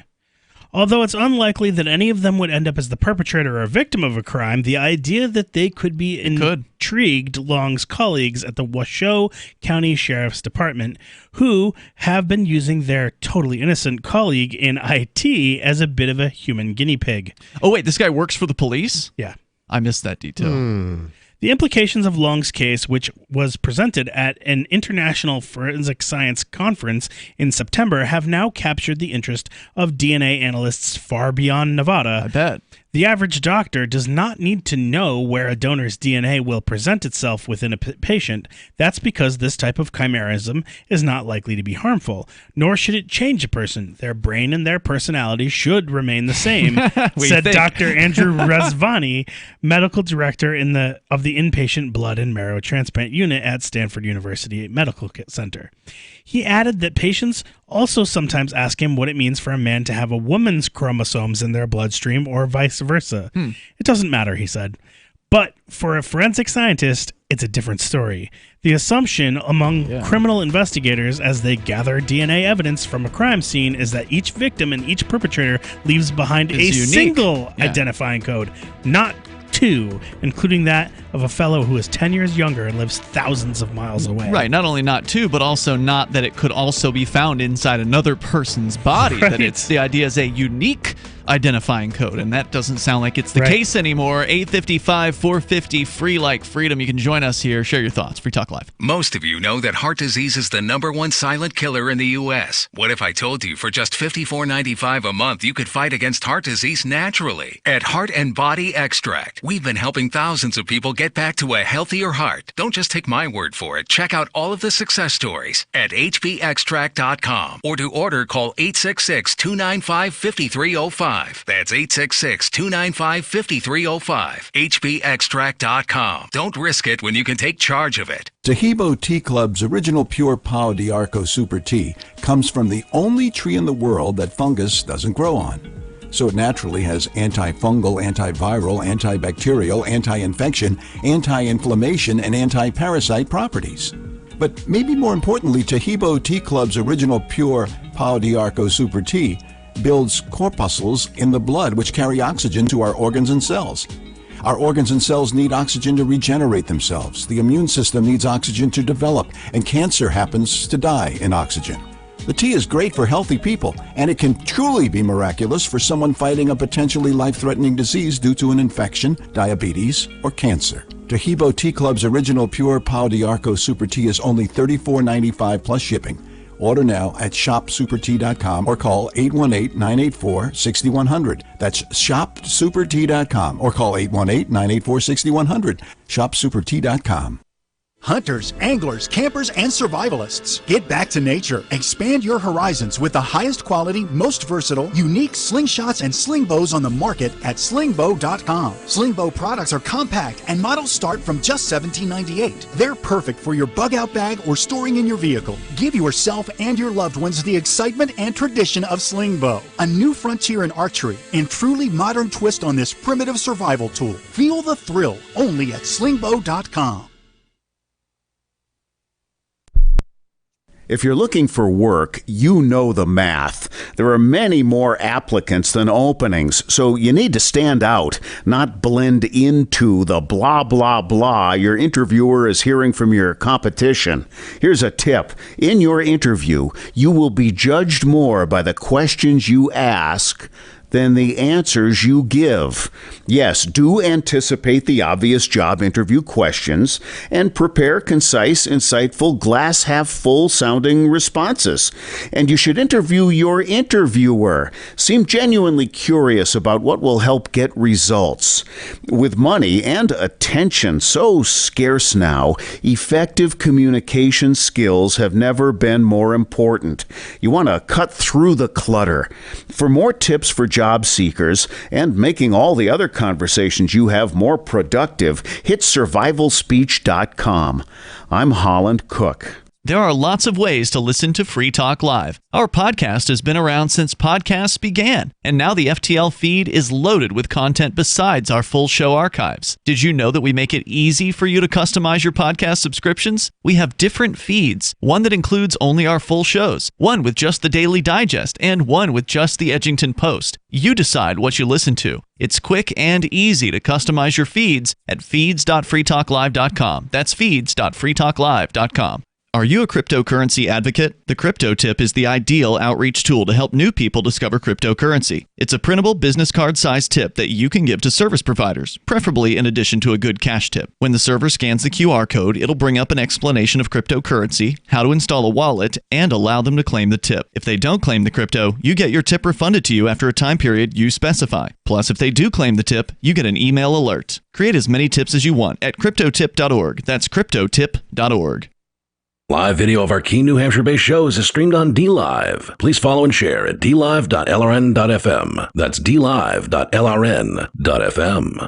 Speaker 9: Although it's unlikely that any of them would end up as the perpetrator or victim of a crime, the idea that they could be intrigued Long's colleagues at the Washoe County Sheriff's Department, who have been using their totally innocent colleague in IT as a bit of a human guinea pig.
Speaker 7: Oh, wait, this guy works for the police?
Speaker 9: Yeah.
Speaker 7: I missed that detail.
Speaker 9: The implications of Long's case, which was presented at an international forensic science conference in September, have now captured the interest of DNA analysts far beyond Nevada.
Speaker 7: I bet.
Speaker 9: The average doctor does not need to know where a donor's DNA will present itself within a patient. That's because this type of chimerism is not likely to be harmful, nor should it change a person. Their brain and their personality should remain the same, said Dr. Andrew Rezvani, medical director of the inpatient blood and marrow transplant unit at Stanford University Medical Center. He added that patients also sometimes ask him what it means for a man to have a woman's chromosomes in their bloodstream or vice versa. It doesn't matter, he said. But for a forensic scientist, it's a different story. The assumption among criminal investigators as they gather DNA evidence from a crime scene is that each victim and each perpetrator leaves behind a single identifying code, not two, including that of a fellow who is 10 years younger and lives thousands of miles away.
Speaker 7: Right, not only not two, but also not that it could also be found inside another person's body. Right. That it's the idea is a unique identifying code, and that doesn't sound like it's the case anymore. 855-450 free like freedom. You can join us here. Share your thoughts. Free Talk Live.
Speaker 1: Most of you know that heart disease is the #1 silent killer in the U.S. What if I told you for just $54.95 a month you could fight against heart disease naturally? At Heart and Body Extract, we've been helping thousands of people get back to a healthier heart. Don't just take my word for it. Check out all of the success stories at hbextract.com, or to order, call 866-295-5305. That's 866-295-5305. hbextract.com. Don't risk it when you can take charge of it.
Speaker 2: Tahibo Tea Club's original pure Pau d'Arco Super Tea comes from the only tree in the world that fungus doesn't grow on. So it naturally has antifungal, antiviral, antibacterial, anti-infection, anti-inflammation, and anti-parasite properties. But maybe more importantly, Tahibo Tea Club's original pure Pau d'Arco Super Tea builds corpuscles in the blood which carry oxygen to our organs and cells. Our organs and cells need oxygen to regenerate themselves. The immune system needs oxygen to develop, and cancer happens to die in oxygen. The tea is great for healthy people, and it can truly be miraculous for someone fighting a potentially life-threatening disease due to an infection, diabetes, or cancer. Tahibo Tea Club's original pure Pau d'Arco Super Tea is only $34.95 plus shipping. Order now at shopsupertea.com or call 818-984-6100. That's shopsupertea.com or call 818-984-6100. shopsupertea.com.
Speaker 3: Hunters, anglers, campers, and survivalists. Get back to nature. Expand your horizons with the highest quality, most versatile, unique slingshots and sling bows on the market at slingbow.com. Sling bow products are compact and models start from just $17.98. They're perfect for your bug out bag or storing in your vehicle. Give yourself and your loved ones the excitement and tradition of sling bow. A new frontier in archery and truly modern twist on this primitive survival tool. Feel the thrill only at slingbow.com.
Speaker 4: If you're looking for work, you know the math. There are many more applicants than openings, so you need to stand out, not blend into the blah, blah, blah your interviewer is hearing from your competition. Here's a tip. In your interview, you will be judged more by the questions you ask than the answers you give. Yes, do anticipate the obvious job interview questions and prepare concise, insightful, glass-half-full sounding responses. And you should interview your interviewer. Seem genuinely curious about what will help get results. With money and attention so scarce now, effective communication skills have never been more important. You want to cut through the clutter. For more tips for job seekers and making all the other conversations you have more productive, hit survivalspeech.com. I'm Holland Cook.
Speaker 7: There are lots of ways to listen to Free Talk Live. Our podcast has been around since podcasts began, and now the FTL feed is loaded with content besides our full show archives. Did you know that we make it easy for you to customize your podcast subscriptions? We have different feeds, one that includes only our full shows, one with just the Daily Digest, and one with just the Edgington Post. You decide what you listen to. It's quick and easy to customize your feeds at feeds.freetalklive.com. That's feeds.freetalklive.com. Are you a cryptocurrency advocate? The Crypto Tip is the ideal outreach tool to help new people discover cryptocurrency. It's a printable business card-sized tip that you can give to service providers, preferably in addition to a good cash tip. When the server scans the QR code, it'll bring up an explanation of cryptocurrency, how to install a wallet, and allow them to claim the tip. If they don't claim the crypto, you get your tip refunded to you after a time period you specify. Plus, if they do claim the tip, you get an email alert. Create as many tips as you want at cryptotip.org. That's cryptotip.org.
Speaker 14: Live video of our key New Hampshire-based shows is streamed on DLive. Please follow and share at dlive.lrn.fm. That's dlive.lrn.fm.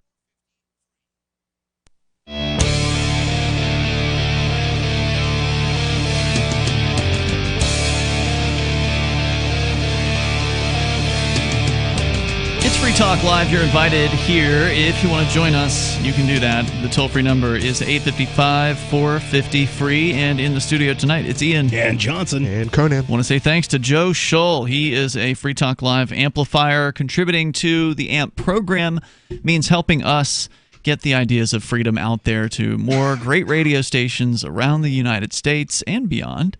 Speaker 7: It's Free Talk Live. You're invited here. If you want to join us, you can do that. The toll-free number is 855-450-FREE. And in the studio tonight, it's Ian.
Speaker 9: And Johnson.
Speaker 8: And Conan.
Speaker 7: I want to say thanks to Joe Scholl. He is a Free Talk Live amplifier. Contributing to the AMP program means helping us get the ideas of freedom out there to more great radio stations around the United States and beyond,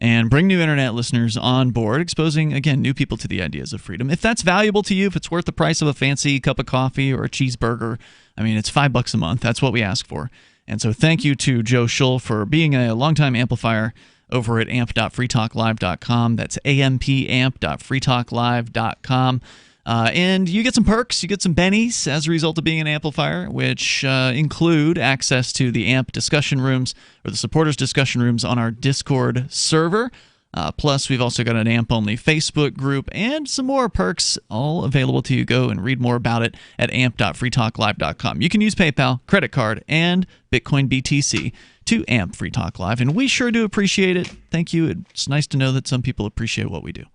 Speaker 7: and bring new internet listeners on board, exposing, again, new people to the ideas of freedom. If that's valuable to you, if it's worth the price of a fancy cup of coffee or a cheeseburger, I mean, it's $5 a month. That's what we ask for. And so thank you to Joe Scholl for being a longtime amplifier over at amp.freetalklive.com. That's ampamp.freetalklive.com. And you get some perks, you get some bennies as a result of being an amplifier, which include access to the AMP discussion rooms or the supporters discussion rooms on our Discord server. Plus, we've also got an AMP-only Facebook group and some more perks all available to you. Go and read more about it at amp.freetalklive.com. You can use PayPal, credit card, and Bitcoin BTC to AMP Free Talk Live, and we sure do appreciate it. Thank you. It's nice to know that some people appreciate what we do.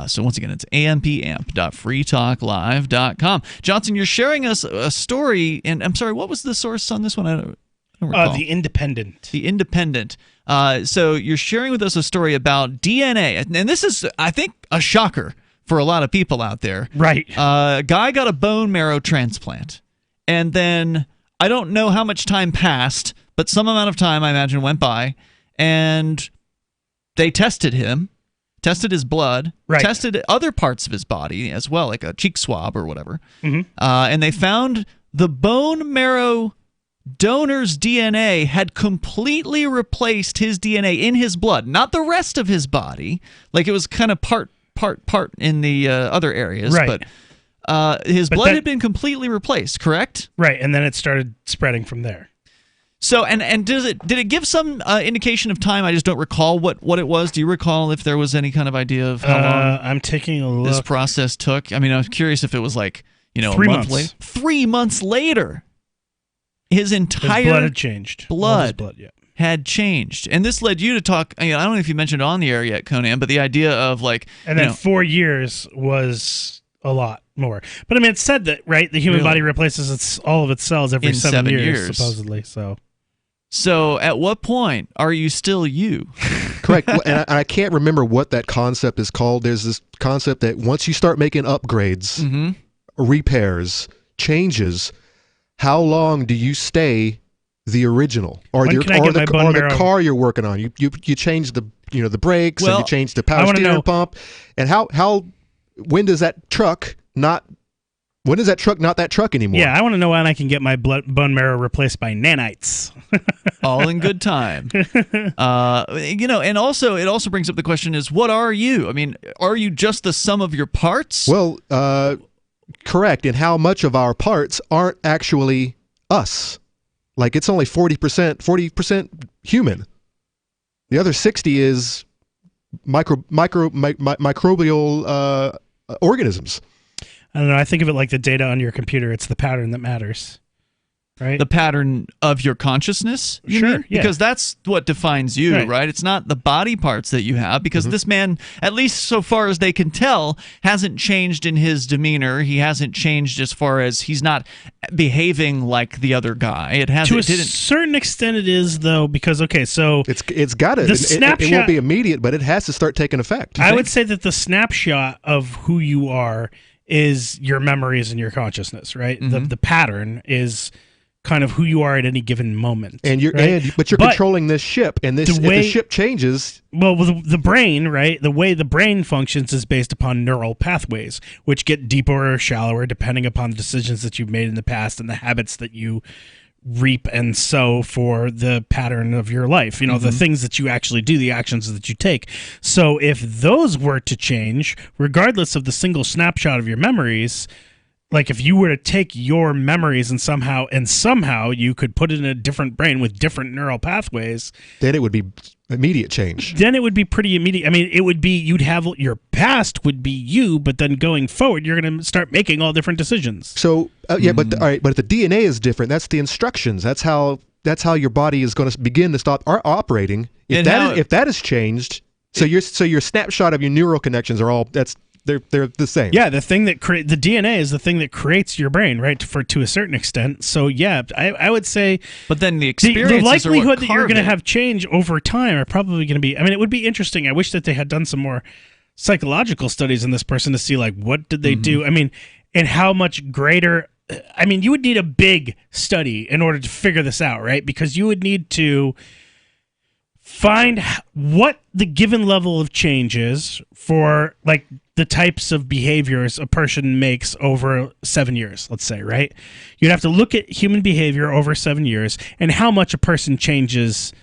Speaker 7: So once again, it's ampamp.freetalklive.com. Johnson, you're sharing us a story, and I'm sorry, what was the source on this one? I don't recall.
Speaker 9: The Independent.
Speaker 7: The Independent. So you're sharing with us a story about DNA, and this is, I think, a shocker for a lot of people out there.
Speaker 9: Right.
Speaker 7: A guy got a bone marrow transplant, and then I don't know how much time passed, but some amount of time, I imagine, went by, and they tested him. Tested his blood, tested other parts of his body as well, like a cheek swab or whatever.
Speaker 9: Mm-hmm.
Speaker 7: And they found the bone marrow donor's DNA had completely replaced his DNA in his blood, not the rest of his body. Like it was kind of part in the other areas.
Speaker 9: Right.
Speaker 7: But his blood had been completely replaced, correct?
Speaker 9: Right, and then it started spreading from there.
Speaker 7: So, and did it give some indication of time? I just don't recall what it was. Do you recall if there was any kind of idea of how long
Speaker 9: I'm taking a look.
Speaker 7: This process took? I mean, I was curious if it was like,
Speaker 9: 3
Speaker 7: a month
Speaker 9: months.
Speaker 7: later. 3 months later, his entire
Speaker 9: blood had changed. All his blood, yeah.
Speaker 7: Had changed. And this led you to talk, I don't know if you mentioned it on the air yet, Conan, but the idea of like...
Speaker 9: And then 4 years was a lot more. But I mean, it's said that, right, the human body replaces all of its cells every 7 years, supposedly,
Speaker 7: So at what point are you still you?
Speaker 8: Correct. And I can't remember what that concept is called. There's this concept that once you start making upgrades, repairs, changes, how long do you stay the original or the car you're working on? You change the the brakes and you change the power steering pump. And when does that truck not that truck anymore?
Speaker 9: Yeah, I want to know when I can get my bone marrow replaced by nanites.
Speaker 7: All in good time. And also it also brings up the question is, what are you? I mean, are you just the sum of your parts?
Speaker 8: Well, correct. And how much of our parts aren't actually us? Like it's only 40% human. The other 60 is microbial organisms.
Speaker 9: I don't know. I think of it like the data on your computer. It's the pattern that matters, right?
Speaker 7: The pattern of your consciousness, you mean?
Speaker 9: Yeah.
Speaker 7: Because that's what defines you, right? It's not the body parts that you have, because this man, at least so far as they can tell, hasn't changed in his demeanor. He hasn't changed as far as he's not behaving like the other guy. It hasn't.
Speaker 9: To a certain extent, it is though, because so
Speaker 8: it's got to. It won't be immediate, but it has to start taking effect.
Speaker 9: I would say that the snapshot of who you are is your memories and your consciousness, right? The pattern is kind of who you are at any given moment.
Speaker 8: And you're
Speaker 9: right?
Speaker 8: but you're controlling this ship, and if the ship changes.
Speaker 9: Well, the brain, right? The way the brain functions is based upon neural pathways, which get deeper or shallower depending upon the decisions that you've made in the past and the habits that you reap and sow for the pattern of your life. The things that you actually do, the actions that you take. So if those were to change, regardless of the single snapshot of your memories, like if you were to take your memories and somehow you could put it in a different brain with different neural pathways,
Speaker 8: then it would be immediate change.
Speaker 9: Then it would be pretty immediate. I mean, it would be, you'd have, your past would be you, but then going forward, you're going to start making all different decisions.
Speaker 8: So, but if the DNA is different, that's the instructions. That's how your body is going to begin to stop operating. If that is changed, so your snapshot of your neural connections are all, they're the same.
Speaker 9: Yeah, the thing that the DNA is the thing that creates your brain, right? To a certain extent. So yeah, I would say.
Speaker 7: But then the experiences
Speaker 9: the likelihood
Speaker 7: that
Speaker 9: you're going to have change over time are probably going to be. I mean, it would be interesting. I wish that they had done some more psychological studies on this person to see like what did they do. I mean, and how much greater. I mean, you would need a big study in order to figure this out, right? Because you would need to find what the given level of change is for like the types of behaviors a person makes over 7 years, let's say, right? You'd have to look at human behavior over 7 years and how much a person changes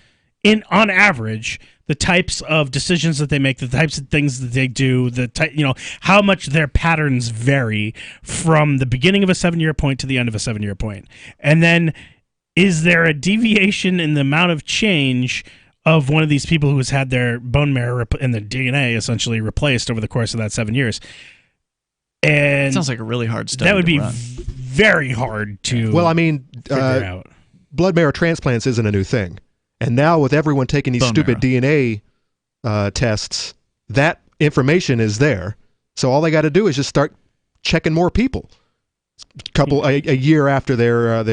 Speaker 9: on average, the types of decisions that they make, the types of things that they do, how much their patterns vary from the beginning of a 7-year point to the end of a 7-year point. And then is there a deviation in the amount of change of one of these people who has had their bone marrow and their DNA essentially replaced over the course of that 7 years? And
Speaker 7: it sounds like a really hard study.
Speaker 9: That would be
Speaker 7: run.
Speaker 9: very hard to.
Speaker 8: Well, I mean,
Speaker 9: figure out.
Speaker 8: Blood marrow transplants isn't a new thing, and now with everyone taking these stupid DNA tests, that information is there. So all they got to do is just start checking more people. A year after their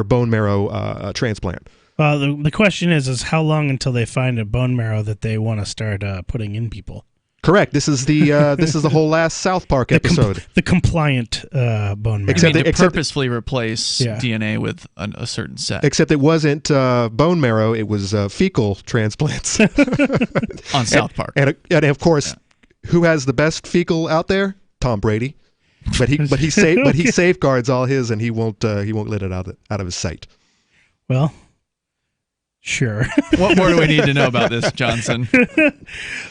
Speaker 8: bone marrow transplant.
Speaker 9: Well, the question is how long until they find a bone marrow that they want to start putting in people?
Speaker 8: Correct. This is the whole last South Park episode.
Speaker 9: The compliant bone marrow.
Speaker 7: To purposefully replace DNA with a certain set.
Speaker 8: Except it wasn't bone marrow; it was fecal transplants
Speaker 7: on South Park.
Speaker 8: And of course, who has the best fecal out there? Tom Brady. But he safeguards all his, and he won't let it out of his sight.
Speaker 9: Well. Sure.
Speaker 7: What more do we need to know about this, Johnson?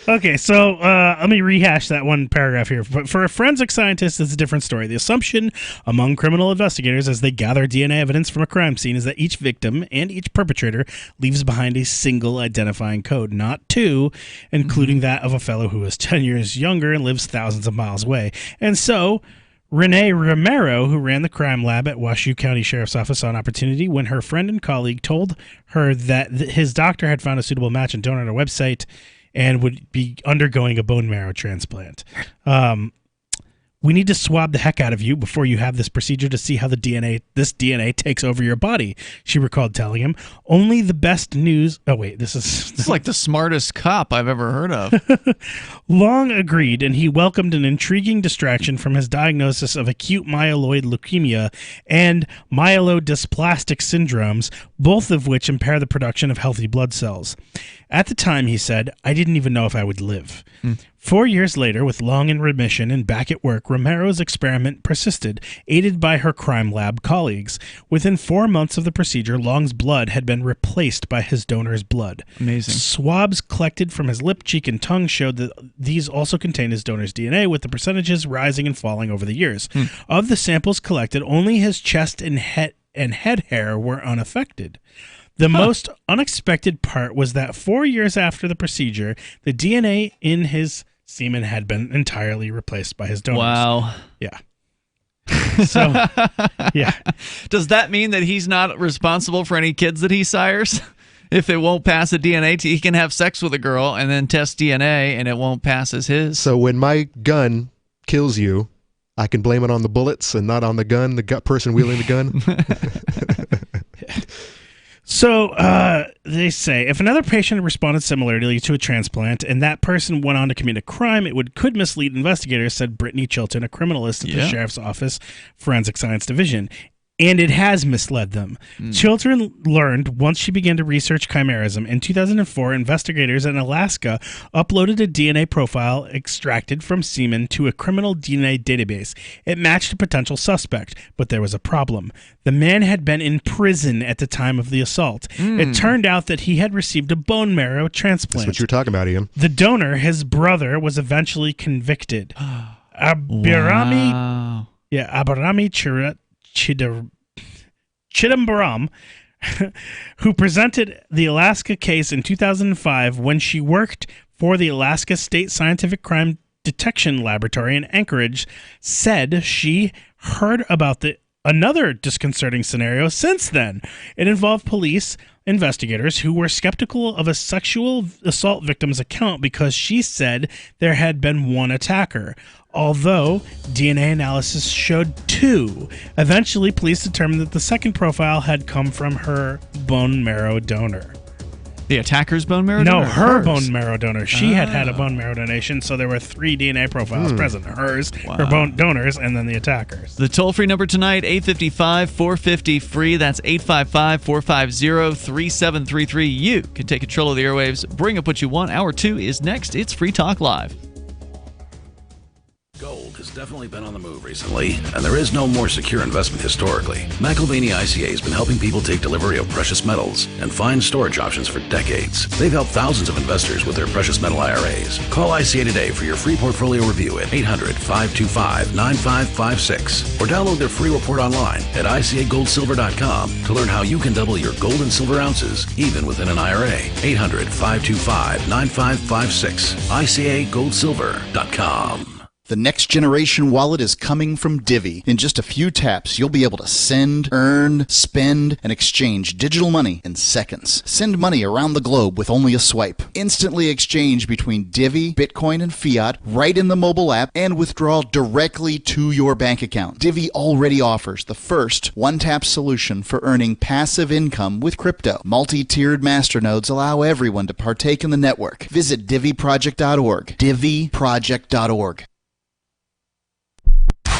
Speaker 9: Okay, so let me rehash that one paragraph here. For a forensic scientist, it's a different story. The assumption among criminal investigators as they gather DNA evidence from a crime scene is that each victim and each perpetrator leaves behind a single identifying code, not two, including that of a fellow who is 10 years younger and lives thousands of miles away. And so Renee Romero, who ran the crime lab at Washoe County Sheriff's Office, saw an opportunity when her friend and colleague told her that his doctor had found a suitable match and donor on her website and would be undergoing a bone marrow transplant. We need to swab the heck out of you before you have this procedure to see how this DNA takes over your body, she recalled telling him. Only the best news... Oh, wait, this is
Speaker 7: like the smartest cop I've ever heard of.
Speaker 9: Long agreed, and he welcomed an intriguing distraction from his diagnosis of acute myeloid leukemia and myelodysplastic syndromes, both of which impair the production of healthy blood cells. At the time, he said, I didn't even know if I would live. 4 years later, with Long in remission and back at work, Romero's experiment persisted, aided by her crime lab colleagues. Within 4 months of the procedure, Long's blood had been replaced by his donor's blood.
Speaker 7: Amazing.
Speaker 9: Swabs collected from his lip, cheek, and tongue showed that these also contained his donor's DNA, with the percentages rising and falling over the years. Of the samples collected, only his chest and head hair were unaffected. The most unexpected part was that 4 years after the procedure, the DNA in his semen had been entirely replaced by his donors.
Speaker 7: Wow.
Speaker 9: Yeah. So, yeah.
Speaker 7: Does that mean that he's not responsible for any kids that he sires? If it won't pass a DNA, he can have sex with a girl and then test DNA and it won't pass as his.
Speaker 8: So when my gun kills you, I can blame it on the bullets and not on the gun, the person wielding the gun?
Speaker 9: So they say if another patient responded similarly to a transplant and that person went on to commit a crime, it could mislead investigators, said Brittany Chilton, a criminalist at the Sheriff's Office Forensic Science Division. And it has misled them. Children learned once she began to research chimerism. In 2004, investigators in Alaska uploaded a DNA profile extracted from semen to a criminal DNA database. It matched a potential suspect, but there was a problem. The man had been in prison at the time of the assault. It turned out that he had received a bone marrow transplant.
Speaker 8: That's what you're talking about, Ian.
Speaker 9: The donor, his brother, was eventually convicted. Abhirami Chidambaram, who presented the Alaska case in 2005 when she worked for the Alaska State Scientific Crime Detection Laboratory in Anchorage, said she heard about another disconcerting scenario since then. It involved police investigators who were skeptical of a sexual assault victim's account because she said there had been one attacker, although DNA analysis showed two. Eventually, police determined that the second profile had come from her bone marrow donor.
Speaker 7: The attacker's bone marrow donor?
Speaker 9: No, her bone marrow donor. She had a bone marrow donation, so there were 3 DNA profiles present. Hers, her bone donors, and then the attackers.
Speaker 7: The toll-free number tonight, 855-450-FREE. That's 855-450-3733. You can take control of the airwaves. Bring up what you want. Hour 2 is next. It's Free Talk Live.
Speaker 14: Gold has definitely been on the move recently, and there is no more secure investment historically. McIlvaney ICA has been helping people take delivery of precious metals and find storage options for decades. They've helped thousands of investors with their precious metal IRAs. Call ICA today for your free portfolio review at 800-525-9556 or download their free report online at ICAGoldSilver.com to learn how you can double your gold and silver ounces even within an IRA. 800-525-9556. ICAGoldSilver.com.
Speaker 3: The next generation wallet is coming from Divvy. In just a few taps, you'll be able to send, earn, spend, and exchange digital money in seconds. Send money around the globe with only a swipe. Instantly exchange between Divvy, Bitcoin, and fiat right in the mobile app and withdraw directly to your bank account. Divvy already offers the first one-tap solution for earning passive income with crypto. Multi-tiered masternodes allow everyone to partake in the network. Visit DivvyProject.org. DivvyProject.org.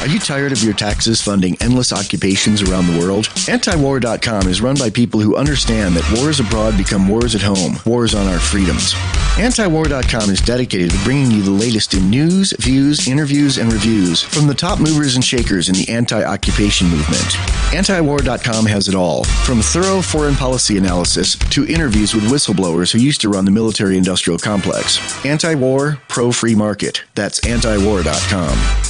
Speaker 5: Are you tired of your taxes funding endless occupations around the world? Antiwar.com is run by people who understand that wars abroad become wars at home, wars on our freedoms. Antiwar.com is dedicated to bringing you the latest in news, views, interviews, and reviews from the top movers and shakers in the anti-occupation movement. Antiwar.com has it all, from thorough foreign policy analysis to interviews with whistleblowers who used to run the military-industrial complex. Anti-war, pro-free market. That's antiwar.com.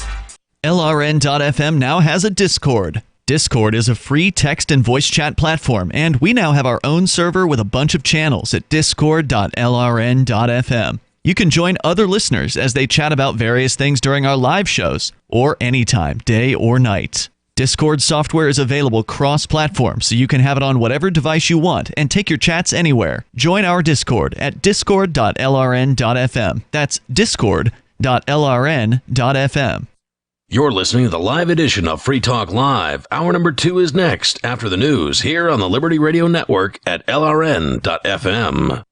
Speaker 7: LRN.FM now has a Discord. Discord is a free text and voice chat platform, and we now have our own server with a bunch of channels at discord.lrn.fm. You can join other listeners as they chat about various things during our live shows, or anytime, day or night. Discord software is available cross-platform, so you can have it on whatever device you want and take your chats anywhere. Join our Discord at discord.lrn.fm. That's discord.lrn.fm.
Speaker 14: You're listening to the live edition of Free Talk Live. Hour number 2 is next after the news here on the Liberty Radio Network at LRN.FM.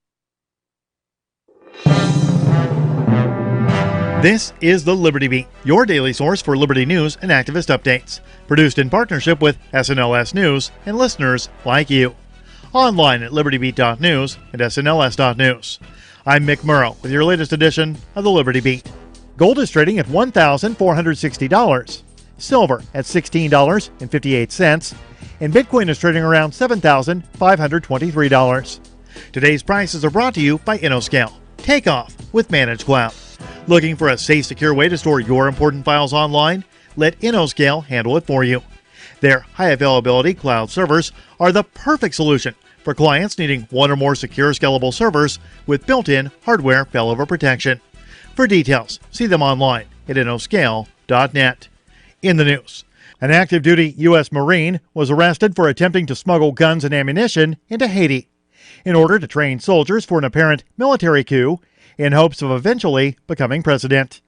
Speaker 10: This is the Liberty Beat, your daily source for Liberty news and activist updates. Produced in partnership with SNLS News and listeners like you. Online at libertybeat.news and snls.news. I'm Mick Murrow with your latest edition of the Liberty Beat. Gold is trading at $1,460, silver at $16.58, and Bitcoin is trading around $7,523. Today's prices are brought to you by InnoScale. Take off with Managed Cloud. Looking for a safe, secure way to store your important files online? Let InnoScale handle it for you. Their high availability cloud servers are the perfect solution for clients needing one or more secure, scalable servers with built-in hardware failover protection. For details, see them online at innoscale.net. In the news, an active-duty U.S. Marine was arrested for attempting to smuggle guns and ammunition into Haiti in order to train soldiers for an apparent military coup in hopes of eventually becoming president.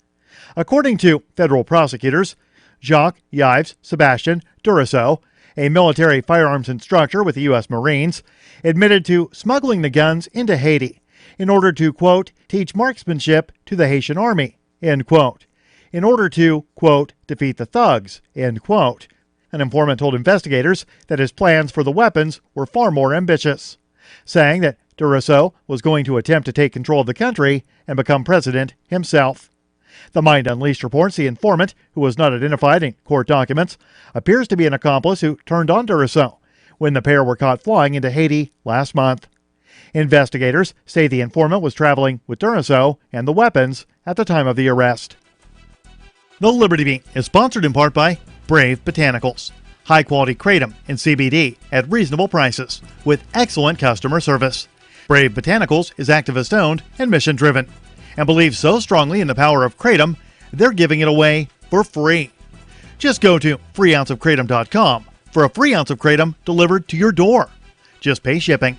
Speaker 10: According to federal prosecutors, Jacques-Yves Sebastien Duriceau, a military firearms instructor with the U.S. Marines, admitted to smuggling the guns into Haiti in order to, quote, teach marksmanship to the Haitian army, end quote, in order to, quote, defeat the thugs, end quote. an informant told investigators that his plans for the weapons were far more ambitious, saying that Duraso was going to attempt to take control of the country and become president himself. The Mind Unleashed reports the informant, who was not identified in court documents, appears to be an accomplice who turned on Duraso when the pair were caught flying into Haiti last month. Investigators say the informant was traveling with Duraso and the weapons at the time of the arrest. The Liberty Beat is sponsored in part by Brave Botanicals. High-quality kratom and CBD at reasonable prices with excellent customer service. Brave Botanicals is activist-owned and mission-driven and believes so strongly in the power of kratom, they're giving it away for free. Just go to freeounceofkratom.com for a free ounce of kratom delivered to your door. Just pay shipping.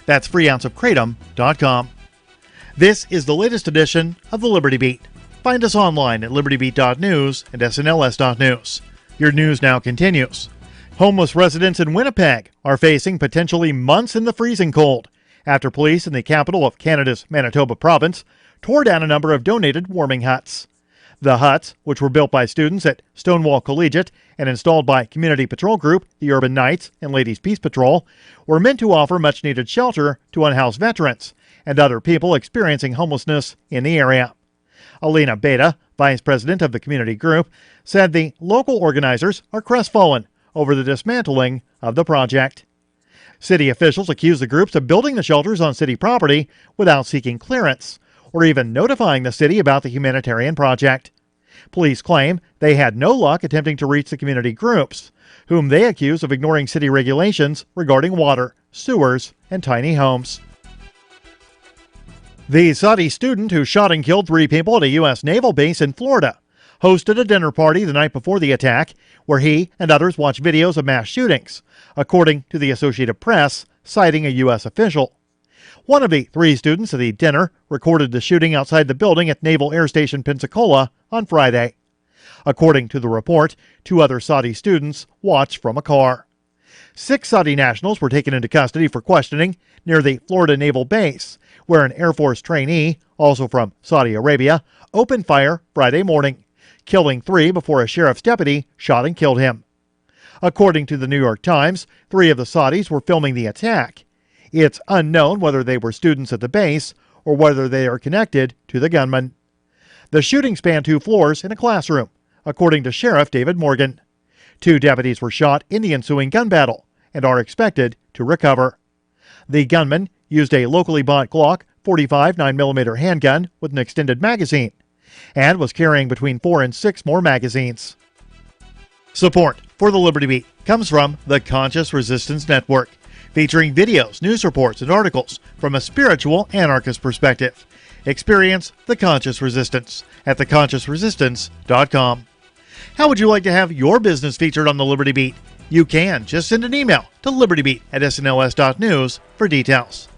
Speaker 10: That's freeounceofkratom.com. This is the latest edition of the Liberty Beat. Find us online at libertybeat.news and snls.news. Your news now continues. Homeless residents in Winnipeg are facing potentially months in the freezing cold after police in the capital of Canada's Manitoba province tore down a number of donated warming huts. The huts, which were built by students at Stonewall Collegiate and installed by community patrol group the Urban Knights and Ladies Peace Patrol, were meant to offer much-needed shelter to unhoused veterans and other people experiencing homelessness in the area. Alina Beta, vice president of the community group, said the local organizers are crestfallen over the dismantling of the project. City officials accuse the groups of building the shelters on city property without seeking clearance or even notifying the city about the humanitarian project. Police claim they had no luck attempting to reach the community groups, whom they accuse of ignoring city regulations regarding water, sewers, and tiny homes. The Saudi student who shot and killed 3 people at a U.S. naval base in Florida hosted a dinner party the night before the attack where he and others watched videos of mass shootings, according to the Associated Press, citing a U.S. official. One of the 3 students at the dinner recorded the shooting outside the building at Naval Air Station Pensacola on Friday. According to the report, 2 other Saudi students watched from a car. 6 Saudi nationals were taken into custody for questioning near the Florida Naval Base, where an Air Force trainee, also from Saudi Arabia, opened fire Friday morning, killing 3 before a sheriff's deputy shot and killed him. According to the New York Times, 3 of the Saudis were filming the attack. It's unknown whether they were students at the base or whether they are connected to the gunman. The shooting spanned 2 floors in a classroom, according to Sheriff David Morgan. 2 deputies were shot in the ensuing gun battle and are expected to recover. The gunman used a locally bought Glock 45 9mm handgun with an extended magazine and was carrying between 4 and 6 more magazines. Support for the Liberty Beat comes from the Conscious Resistance Network, featuring videos, news reports, and articles from a spiritual anarchist perspective. Experience the Conscious Resistance at theconsciousresistance.com. How would you like to have your business featured on the Liberty Beat? You can. Just send an email to libertybeat@snls.news for details.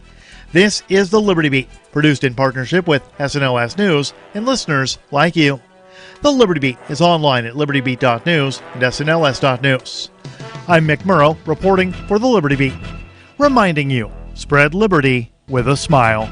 Speaker 10: This is the Liberty Beat, produced in partnership with SNLS News and listeners like you. The Liberty Beat is online at libertybeat.news and snls.news. I'm Mick Murrow, reporting for the Liberty Beat, reminding you, spread liberty with a smile.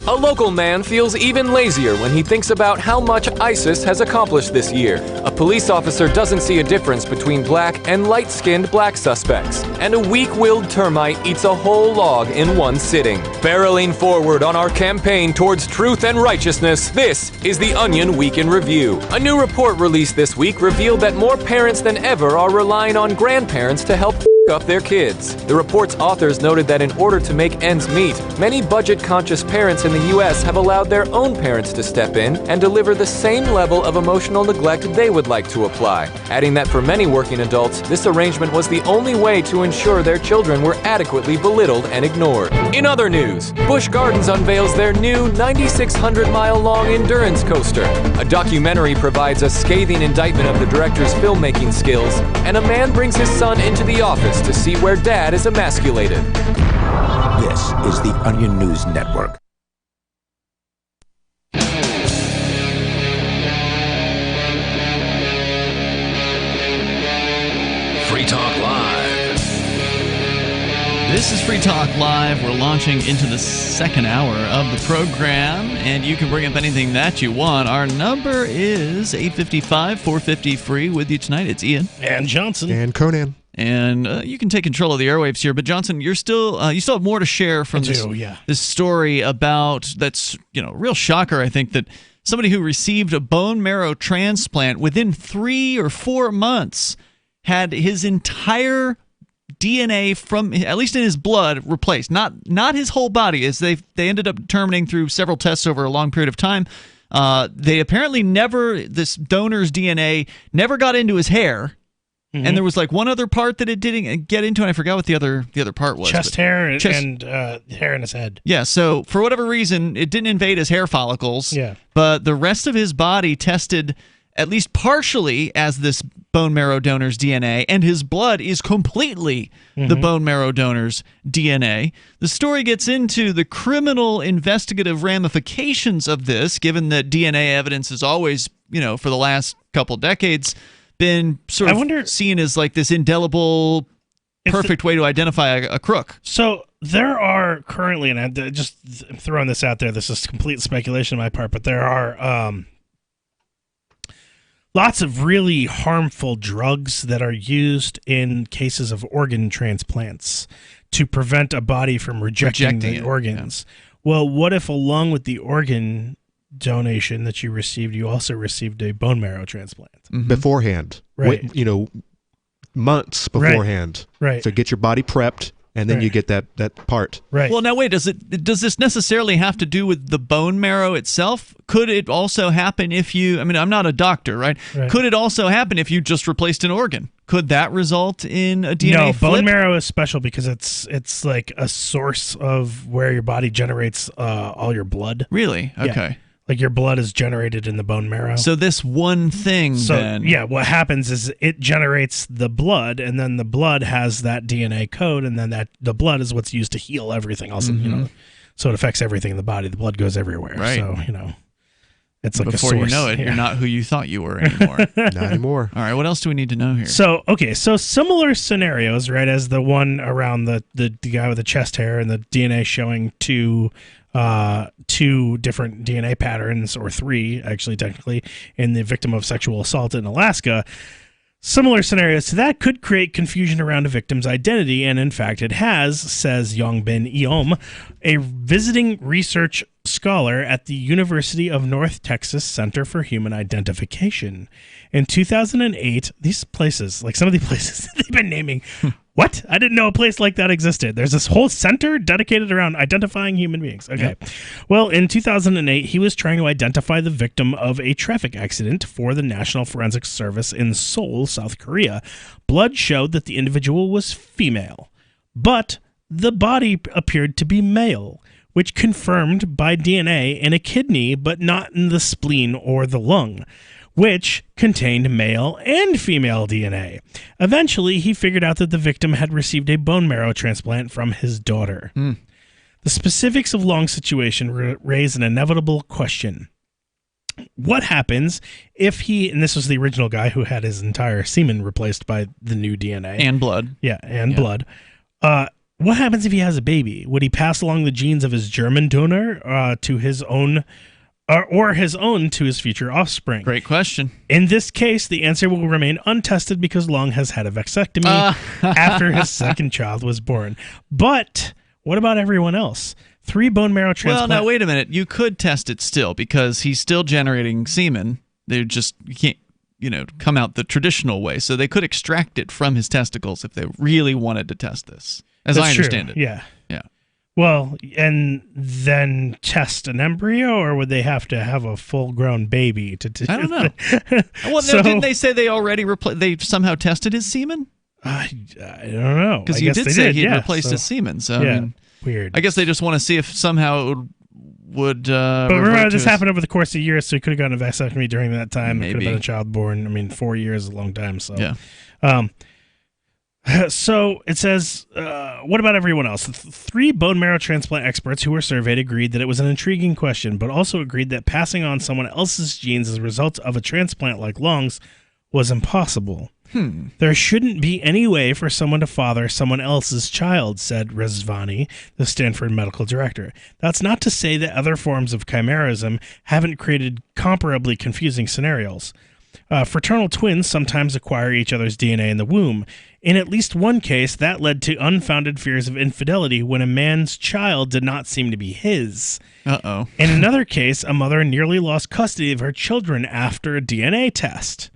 Speaker 6: A local man feels even lazier when he thinks about how much ISIS has accomplished this year. A police officer doesn't see a difference between black and light-skinned black suspects. And a weak-willed termite eats a whole log in one sitting. Barreling forward on our campaign towards truth and righteousness, this is the Onion Week in Review. A new report released this week revealed that more parents than ever are relying on grandparents to help up their kids. The report's authors noted that in order to make ends meet, many budget-conscious parents in the U.S. have allowed their own parents to step in and deliver the same level of emotional neglect they would like to apply, adding that for many working adults, this arrangement was the only way to ensure their children were adequately belittled and ignored. In other news, Busch Gardens unveils their new 9,600-mile-long endurance coaster. A documentary provides a scathing indictment of the director's filmmaking skills, and a man brings his son into the office to see where dad is emasculated.
Speaker 11: This is the Onion News Network.
Speaker 14: Free Talk Live.
Speaker 7: This is Free Talk Live. We're launching into the second hour of the program, and you can bring up anything that you want. Our number is 855-450-FREE. With you tonight, it's Ian.
Speaker 9: And Johnson.
Speaker 8: And Conan.
Speaker 7: And you can take control of the airwaves here. But Johnson, you still have more to share from this story about that's real shocker. I think that somebody who received a bone marrow transplant within 3 or 4 months had his entire DNA from, at least in his blood, replaced. Not his whole body, as they ended up determining through several tests over a long period of time. They apparently this donor's DNA never got into his hair. Mm-hmm. And there was like one other part that it didn't get into, and I forgot what the other part was.
Speaker 9: Chest hair and hair in his head.
Speaker 7: Yeah, so for whatever reason, it didn't invade his hair follicles.
Speaker 9: Yeah.
Speaker 7: But the rest of his body tested at least partially as this bone marrow donor's DNA, and his blood is completely the bone marrow donor's DNA. The story gets into the criminal investigative ramifications of this, given that DNA evidence is always, for the last couple decades, been sort of seen as like this indelible, perfect way to identify a crook.
Speaker 9: So there are currently, and I'm just throwing this out there, this is complete speculation on my part, but there are lots of really harmful drugs that are used in cases of organ transplants to prevent a body from rejecting the organs. Yeah. Well, what if along with the organ donation that you received, you also received a bone marrow transplant?
Speaker 8: Mm-hmm. Beforehand.
Speaker 9: Right.
Speaker 8: Months beforehand.
Speaker 9: Right.
Speaker 8: So get your body prepped, and then you get that part.
Speaker 9: Right.
Speaker 7: Well, now wait, does this necessarily have to do with the bone marrow itself? Could it also happen if you, I'm not a doctor, right? Could it also happen if you just replaced an organ? Could that result in a DNA flip?
Speaker 9: Bone marrow is special because it's like a source of where your body generates all your blood.
Speaker 7: Really? Okay.
Speaker 9: Yeah. Like your blood is generated in the bone marrow.
Speaker 7: So this one thing then...
Speaker 9: Yeah, what happens is it generates the blood, and then the blood has that DNA code, and then the blood is what's used to heal everything else. So it affects everything in the body. The blood goes everywhere.
Speaker 7: Right.
Speaker 9: So, it's like
Speaker 7: before
Speaker 9: a source.
Speaker 7: You know it, you're not who you thought you were anymore.
Speaker 8: Not anymore.
Speaker 7: All right, what else do we need to know here?
Speaker 9: So similar scenarios, right, as the one around the guy with the chest hair and the DNA showing two different DNA patterns, or 3 actually technically, in the victim of sexual assault in Alaska. Similar scenarios to that could create confusion around a victim's identity, and in fact it has, says Yongbin Eom, a visiting research scholar at the University of North Texas Center for Human Identification. In 2008, these places, like some of the places they've been naming, what? I didn't know a place like that existed. There's this whole center dedicated around identifying human beings. Okay. Yep. Well, in 2008, he was trying to identify the victim of a traffic accident for the National Forensic Service in Seoul, South Korea. Blood showed that the individual was female, but the body appeared to be male, which confirmed by DNA in a kidney, but not in the spleen or the lung, which contained male and female DNA. Eventually, he figured out that the victim had received a bone marrow transplant from his daughter. The specifics of Long's situation raise an inevitable question. What happens if he, and this was the original guy who had his entire semen replaced by the new DNA.
Speaker 7: And blood.
Speaker 9: Yeah, and blood. What happens if he has a baby? Would he pass along the genes of his German donor to his own, or his own to his future offspring?
Speaker 7: Great question.
Speaker 9: In this case, the answer will remain untested because Long has had a vasectomy after his second child was born. But what about everyone else? 3 bone marrow transplants.
Speaker 7: Well, now wait a minute. You could test it still because he's still generating semen. You can't, come out the traditional way. So they could extract it from his testicles if they really wanted to test this. As I understand it.
Speaker 9: Yeah.
Speaker 7: Yeah.
Speaker 9: Well, and then test an embryo, or would they have to have a full-grown baby to?
Speaker 7: I don't know. Well, didn't they say they already they somehow tested his semen?
Speaker 9: I don't know.
Speaker 7: Because you did say he replaced his semen. So
Speaker 9: yeah,
Speaker 7: I mean,
Speaker 9: weird.
Speaker 7: I guess they just want to see if somehow it would.
Speaker 9: But remember, this happened over the course of years, so he could have gotten a vasectomy during that time.
Speaker 7: Maybe.
Speaker 9: Could have been a child born. 4 years is a long time. So
Speaker 7: yeah.
Speaker 9: So it says, what about everyone else? 3 bone marrow transplant experts who were surveyed agreed that it was an intriguing question, but also agreed that passing on someone else's genes as a result of a transplant like Long's was impossible. There shouldn't be any way for someone to father someone else's child, said Rezvani, the Stanford medical director. That's not to say that other forms of chimerism haven't created comparably confusing scenarios. Fraternal twins sometimes acquire each other's DNA in the womb. In at least one case, that led to unfounded fears of infidelity when a man's child did not seem to be his.
Speaker 7: Uh-oh.
Speaker 9: In another case, a mother nearly lost custody of her children after a DNA test.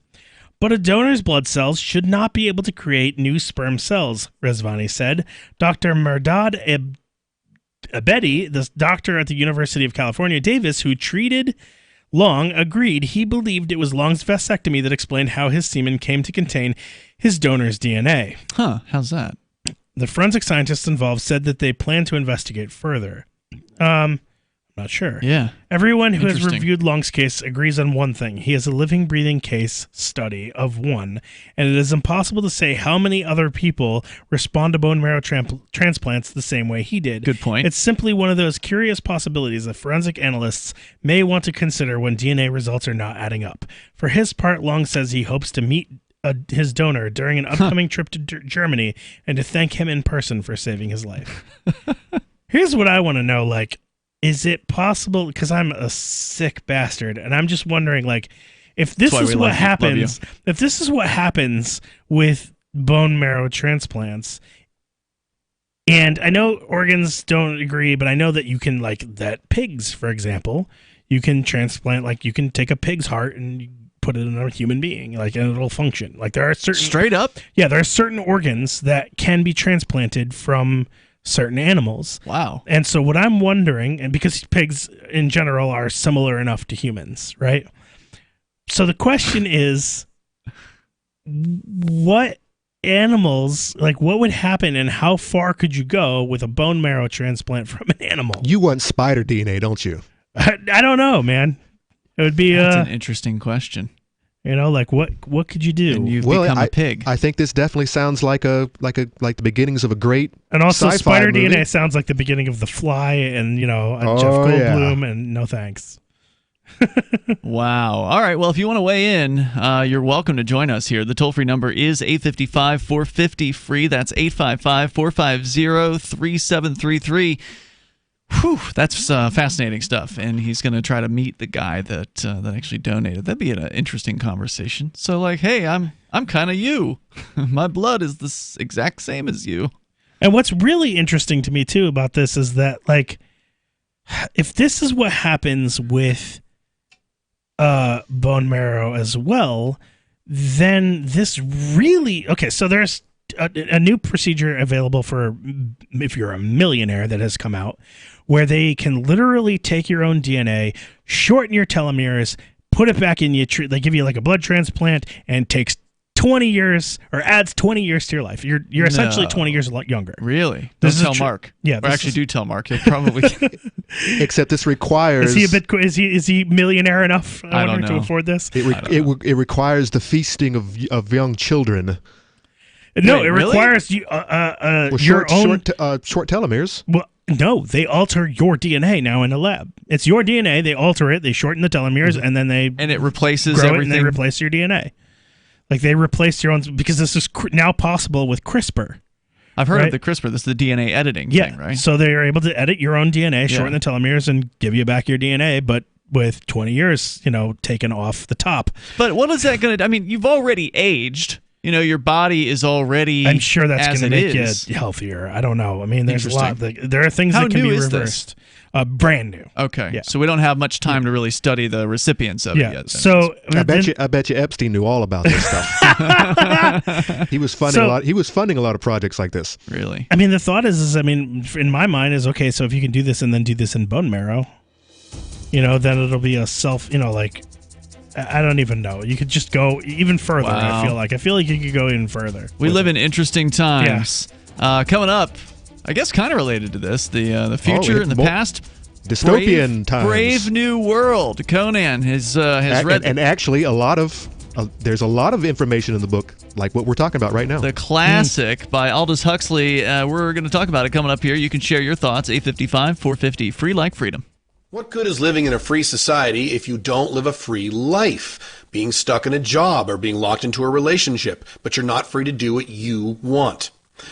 Speaker 9: But a donor's blood cells should not be able to create new sperm cells, Rezvani said. Dr. Mehrdad Abedi, the doctor at the University of California, Davis, who treated Long, agreed he believed it was Long's vasectomy that explained how his semen came to contain his donor's DNA.
Speaker 7: Huh, how's that?
Speaker 9: The forensic scientists involved said that they plan to investigate further. Not sure.
Speaker 7: Yeah.
Speaker 9: Everyone who has reviewed Long's case agrees on one thing. He is a living, breathing case study of one, and it is impossible to say how many other people respond to bone marrow transplants the same way he did.
Speaker 7: Good point.
Speaker 9: It's simply one of those curious possibilities that forensic analysts may want to consider when DNA results are not adding up. For his part, Long says he hopes to meet his donor during an upcoming trip to Germany and to thank him in person for saving his life. Here's what I want to know, is it possible, because I'm a sick bastard, and I'm just wondering, if this is what happens, if this is what happens with bone marrow transplants, and I know organs don't agree, but I know that you can, that pigs, for example, you can transplant, you can take a pig's heart and put it in a human being, and it'll function. There are certain...
Speaker 7: Straight up?
Speaker 9: Yeah, there are certain organs that can be transplanted from certain animals.
Speaker 7: Wow.
Speaker 9: And so what I'm wondering, and because pigs in general are similar enough to humans, right? So the question is, what animals, what would happen and how far could you go with a bone marrow transplant from an animal?
Speaker 8: You want spider DNA, don't you?
Speaker 9: I don't know, man. It would be
Speaker 7: That's an interesting question.
Speaker 9: What could you do?
Speaker 7: And you've become a pig.
Speaker 8: I think this definitely sounds like the beginnings of a great
Speaker 9: and also
Speaker 8: sci-fi
Speaker 9: spider
Speaker 8: movie.
Speaker 9: DNA sounds like the beginning of The Fly and Jeff Goldblum and no thanks.
Speaker 7: Wow. All right. Well, if you want to weigh in, you're welcome to join us here. The toll-free number is 855-450-FREE. That's 855-450-3733. Whew, that's fascinating stuff, and he's going to try to meet the guy that actually donated. That'd be an interesting conversation. So, hey, I'm kind of you. My blood is the exact same as you.
Speaker 9: And what's really interesting to me too about this is that, if this is what happens with bone marrow as well, then this really So there's a new procedure available for if you're a millionaire that has come out, where they can literally take your own DNA, shorten your telomeres, put it back in you. They give you a blood transplant and takes 20 years or adds 20 years to your life. You're essentially 20 years younger.
Speaker 7: Really? Don't tell Mark.
Speaker 9: Yeah.
Speaker 7: Or actually do tell Mark. He'll probably.
Speaker 8: Except this requires.
Speaker 9: Is he millionaire enough?
Speaker 7: I don't know.
Speaker 9: To afford this.
Speaker 8: It requires the feasting of young children.
Speaker 9: No, it requires you your own
Speaker 8: short telomeres.
Speaker 9: Well, no, they alter your DNA now in the lab. It's your DNA. They alter it. They shorten the telomeres, and then it
Speaker 7: replaces
Speaker 9: grow
Speaker 7: everything.
Speaker 9: It and they replace your DNA. They replace your own, because this is now possible with CRISPR.
Speaker 7: I've heard of the CRISPR. This is the DNA editing thing, right?
Speaker 9: So they are able to edit your own DNA, shorten the telomeres, and give you back your DNA, but with 20 years, taken off the top.
Speaker 7: But what is that going to? I mean, you've already aged. Your body is already.
Speaker 9: I'm sure that's
Speaker 7: going to
Speaker 9: make you healthier. I don't know. I mean, there's a lot. There are things that can be reversed. Brand new.
Speaker 7: Okay.
Speaker 9: Yeah.
Speaker 7: So we don't have much time to really study the recipients of it yet.
Speaker 9: So
Speaker 8: I bet you Epstein knew all about this stuff. He was funding a lot. He was funding a lot of projects like this.
Speaker 7: Really.
Speaker 9: I mean, the thought is in my mind is, okay, so if you can do this and then do this in bone marrow, then it'll be a I don't even know. You could just go even further.
Speaker 7: Wow.
Speaker 9: I feel like you could go even further.
Speaker 7: We live in interesting times. Yeah. Coming up, I guess kind of related to this, the future and the past.
Speaker 8: Dystopian times.
Speaker 7: Brave New World. Conan has read.
Speaker 8: And actually, there's a lot of information in the book, like what we're talking about right now.
Speaker 7: The classic by Aldous Huxley. We're going to talk about it coming up here. You can share your thoughts. 855-450-FREE like freedom.
Speaker 12: What good is living in a free society if you don't live a free life? being stuck in a job or being locked into a relationship, but you're not free to do what you want.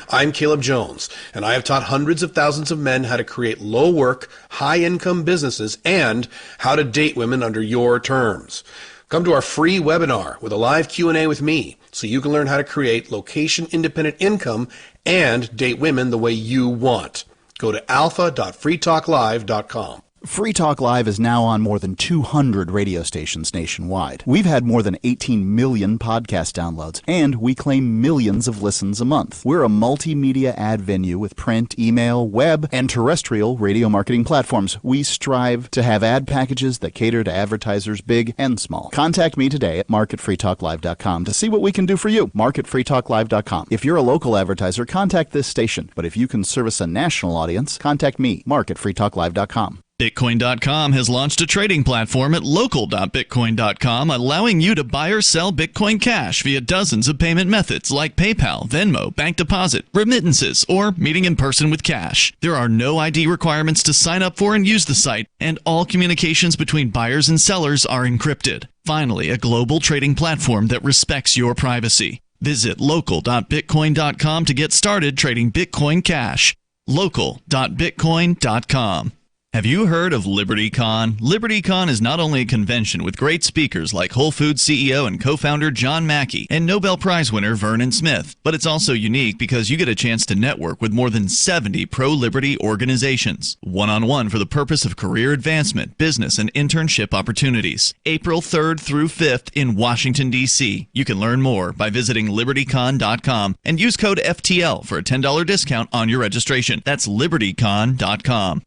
Speaker 12: I'm Caleb Jones, and I have taught hundreds of thousands of men how to create low-work, high-income businesses and how to date women under your terms. Come to our free webinar with a live Q&A with me so you can learn how to create location-independent income and date women the way you want. Go to alpha.freetalklive.com.
Speaker 13: Free Talk Live is now on more than 200 radio stations nationwide. We've had more than 18 million podcast downloads, and we claim millions of listens a month. We're a multimedia ad venue with print, email, web, and terrestrial radio marketing platforms. We strive to have ad packages that cater to advertisers big and small. Contact me today at marketfreetalklive.com to see what we can do for you. Marketfreetalklive.com. If you're a local advertiser, contact this station. But if you can service a national audience, contact me, marketfreetalklive.com.
Speaker 7: Bitcoin.com has launched a trading platform at local.bitcoin.com, allowing you to buy or sell Bitcoin Cash via dozens of payment methods like PayPal, Venmo, bank deposit, remittances, or meeting in person with cash. There are no ID requirements to sign up for and use the site, and all communications between buyers and sellers are encrypted. Finally, a global trading platform that respects your privacy. Visit local.bitcoin.com to get started trading Bitcoin Cash. Local.bitcoin.com. Have you heard of LibertyCon? LibertyCon is not only a convention with great speakers like Whole Foods CEO and co-founder John Mackey and Nobel Prize winner Vernon Smith, but it's also unique because you get a chance to network with more than 70 pro-liberty organizations, one-on-one for the purpose of career advancement, business, and internship opportunities. April 3rd through 5th in Washington, D.C. You can learn more by visiting LibertyCon.com and use code FTL for a $10 discount on your registration. That's LibertyCon.com.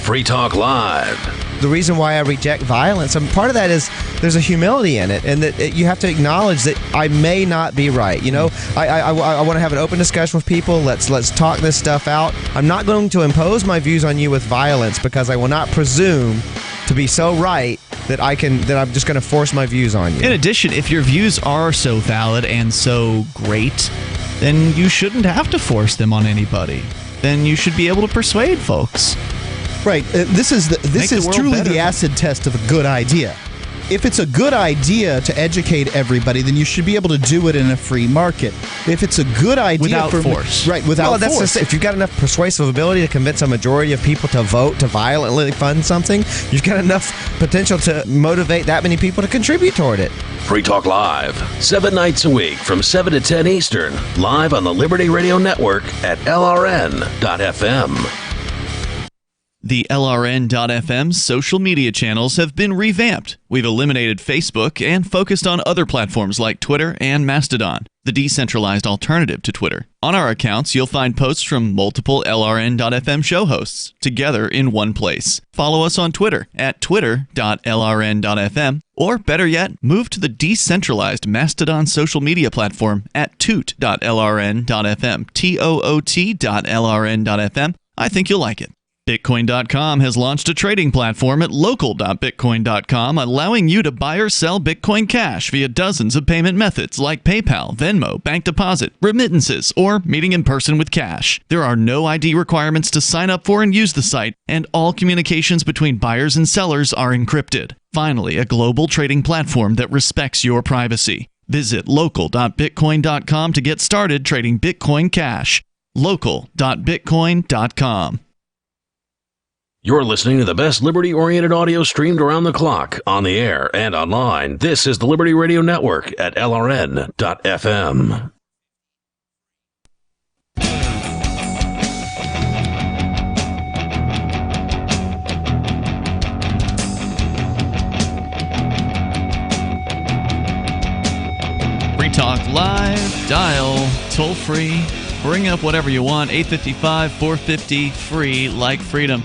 Speaker 14: Free Talk Live.
Speaker 15: The reason why I reject violence, and part of that is there's a humility in it, and that you have to acknowledge that I may not be right. You know, I want to have an open discussion with people. Let's talk this stuff out. I'm not going to impose my views on you with violence because I will not presume to be so right that I'm just going to force my views on you.
Speaker 7: In addition, if your views are so valid and so great, then you shouldn't have to force them on anybody. Then you should be able to persuade folks.
Speaker 16: Right. This is truly the acid test of a good idea. If it's a good idea to educate everybody, then you should be able to do it in a free market. If it's a good idea
Speaker 7: without force,
Speaker 16: right? Without force.
Speaker 15: If you've got enough persuasive ability to convince a majority of people to vote to violently fund something, you've got enough potential to motivate that many people to contribute toward it.
Speaker 14: Free Talk Live, 7 nights a week from 7 to 10 Eastern, live on the Liberty Radio Network at LRN.FM.
Speaker 7: The LRN.FM social media channels have been revamped. We've eliminated Facebook and focused on other platforms like Twitter and Mastodon, the decentralized alternative to Twitter. On our accounts, you'll find posts from multiple LRN.FM show hosts together in one place. Follow us on Twitter at twitter.lrn.fm, or better yet, move to the decentralized Mastodon social media platform at toot.lrn.fm, toot.lrn.fm. I think you'll like it. Bitcoin.com has launched a trading platform at local.bitcoin.com, allowing you to buy or sell Bitcoin Cash via dozens of payment methods like PayPal, Venmo, bank deposit, remittances, or meeting in person with cash. There are no ID requirements to sign up for and use the site, and all communications between buyers and sellers are encrypted. Finally, a global trading platform that respects your privacy. Visit local.bitcoin.com to get started trading Bitcoin Cash. Local.bitcoin.com.
Speaker 14: You're listening to the best liberty-oriented audio streamed around the clock, on the air and online. This is the Liberty Radio Network at LRN.FM.
Speaker 7: Free Talk Live, dial, toll free, bring up whatever you want, 855-450-FREE, like freedom.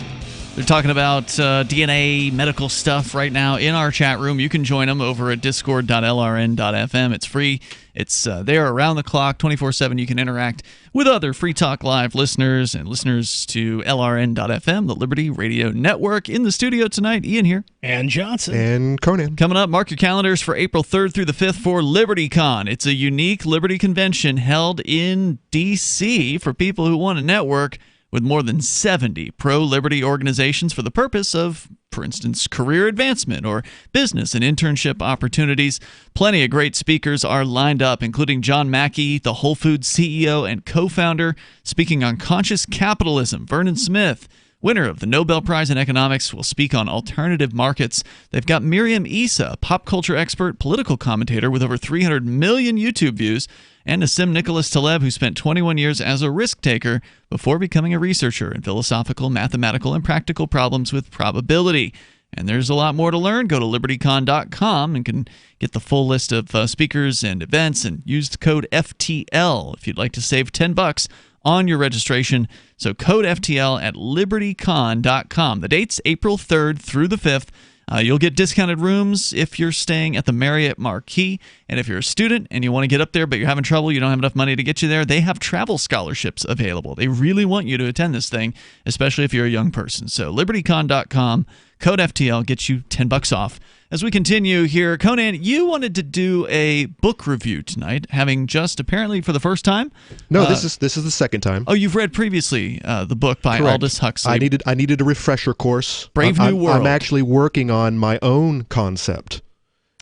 Speaker 7: They're talking about DNA medical stuff right now in our chat room. You can join them over at discord.lrn.fm. It's free. It's there around the clock, 24/7. You can interact with other Free Talk Live listeners and listeners to LRN.FM, the Liberty Radio Network. In the studio tonight, Ian here.
Speaker 9: And Johnson.
Speaker 8: And Conan.
Speaker 7: Coming up, mark your calendars for April 3rd through the 5th for LibertyCon. It's a unique Liberty convention held in D.C. for people who want to network with more than 70 pro-liberty organizations for the purpose of, for instance, career advancement or business and internship opportunities. Plenty of great speakers are lined up, including John Mackey, the Whole Foods CEO and co-founder, speaking on conscious capitalism. Vernon Smith, winner of the Nobel Prize in Economics, will speak on alternative markets. They've got Miriam Issa, pop culture expert, political commentator with over 300 million YouTube views, and Nassim Nicholas Taleb, who spent 21 years as a risk taker before becoming a researcher in philosophical, mathematical, and practical problems with probability. And there's a lot more to learn. Go to libertycon.com and can get the full list of speakers and events, and use the code FTL if you'd like to save $10 on your registration. So code FTL at libertycon.com. The date's April 3rd through the 5th. You'll get discounted rooms if you're staying at the Marriott Marquis. And if you're a student and you want to get up there but you're having trouble, you don't have enough money to get you there, they have travel scholarships available. They really want you to attend this thing, especially if you're a young person. So libertycon.com, code FTL gets you $10 off. As we continue here, Conan, you wanted to do a book review tonight, having just apparently for the first time.
Speaker 8: No, this is the second time.
Speaker 7: Oh, you've read previously the book by
Speaker 8: Correct.
Speaker 7: Aldous Huxley.
Speaker 8: I needed a refresher course.
Speaker 7: Brave New World.
Speaker 8: I'm actually working on my own concept,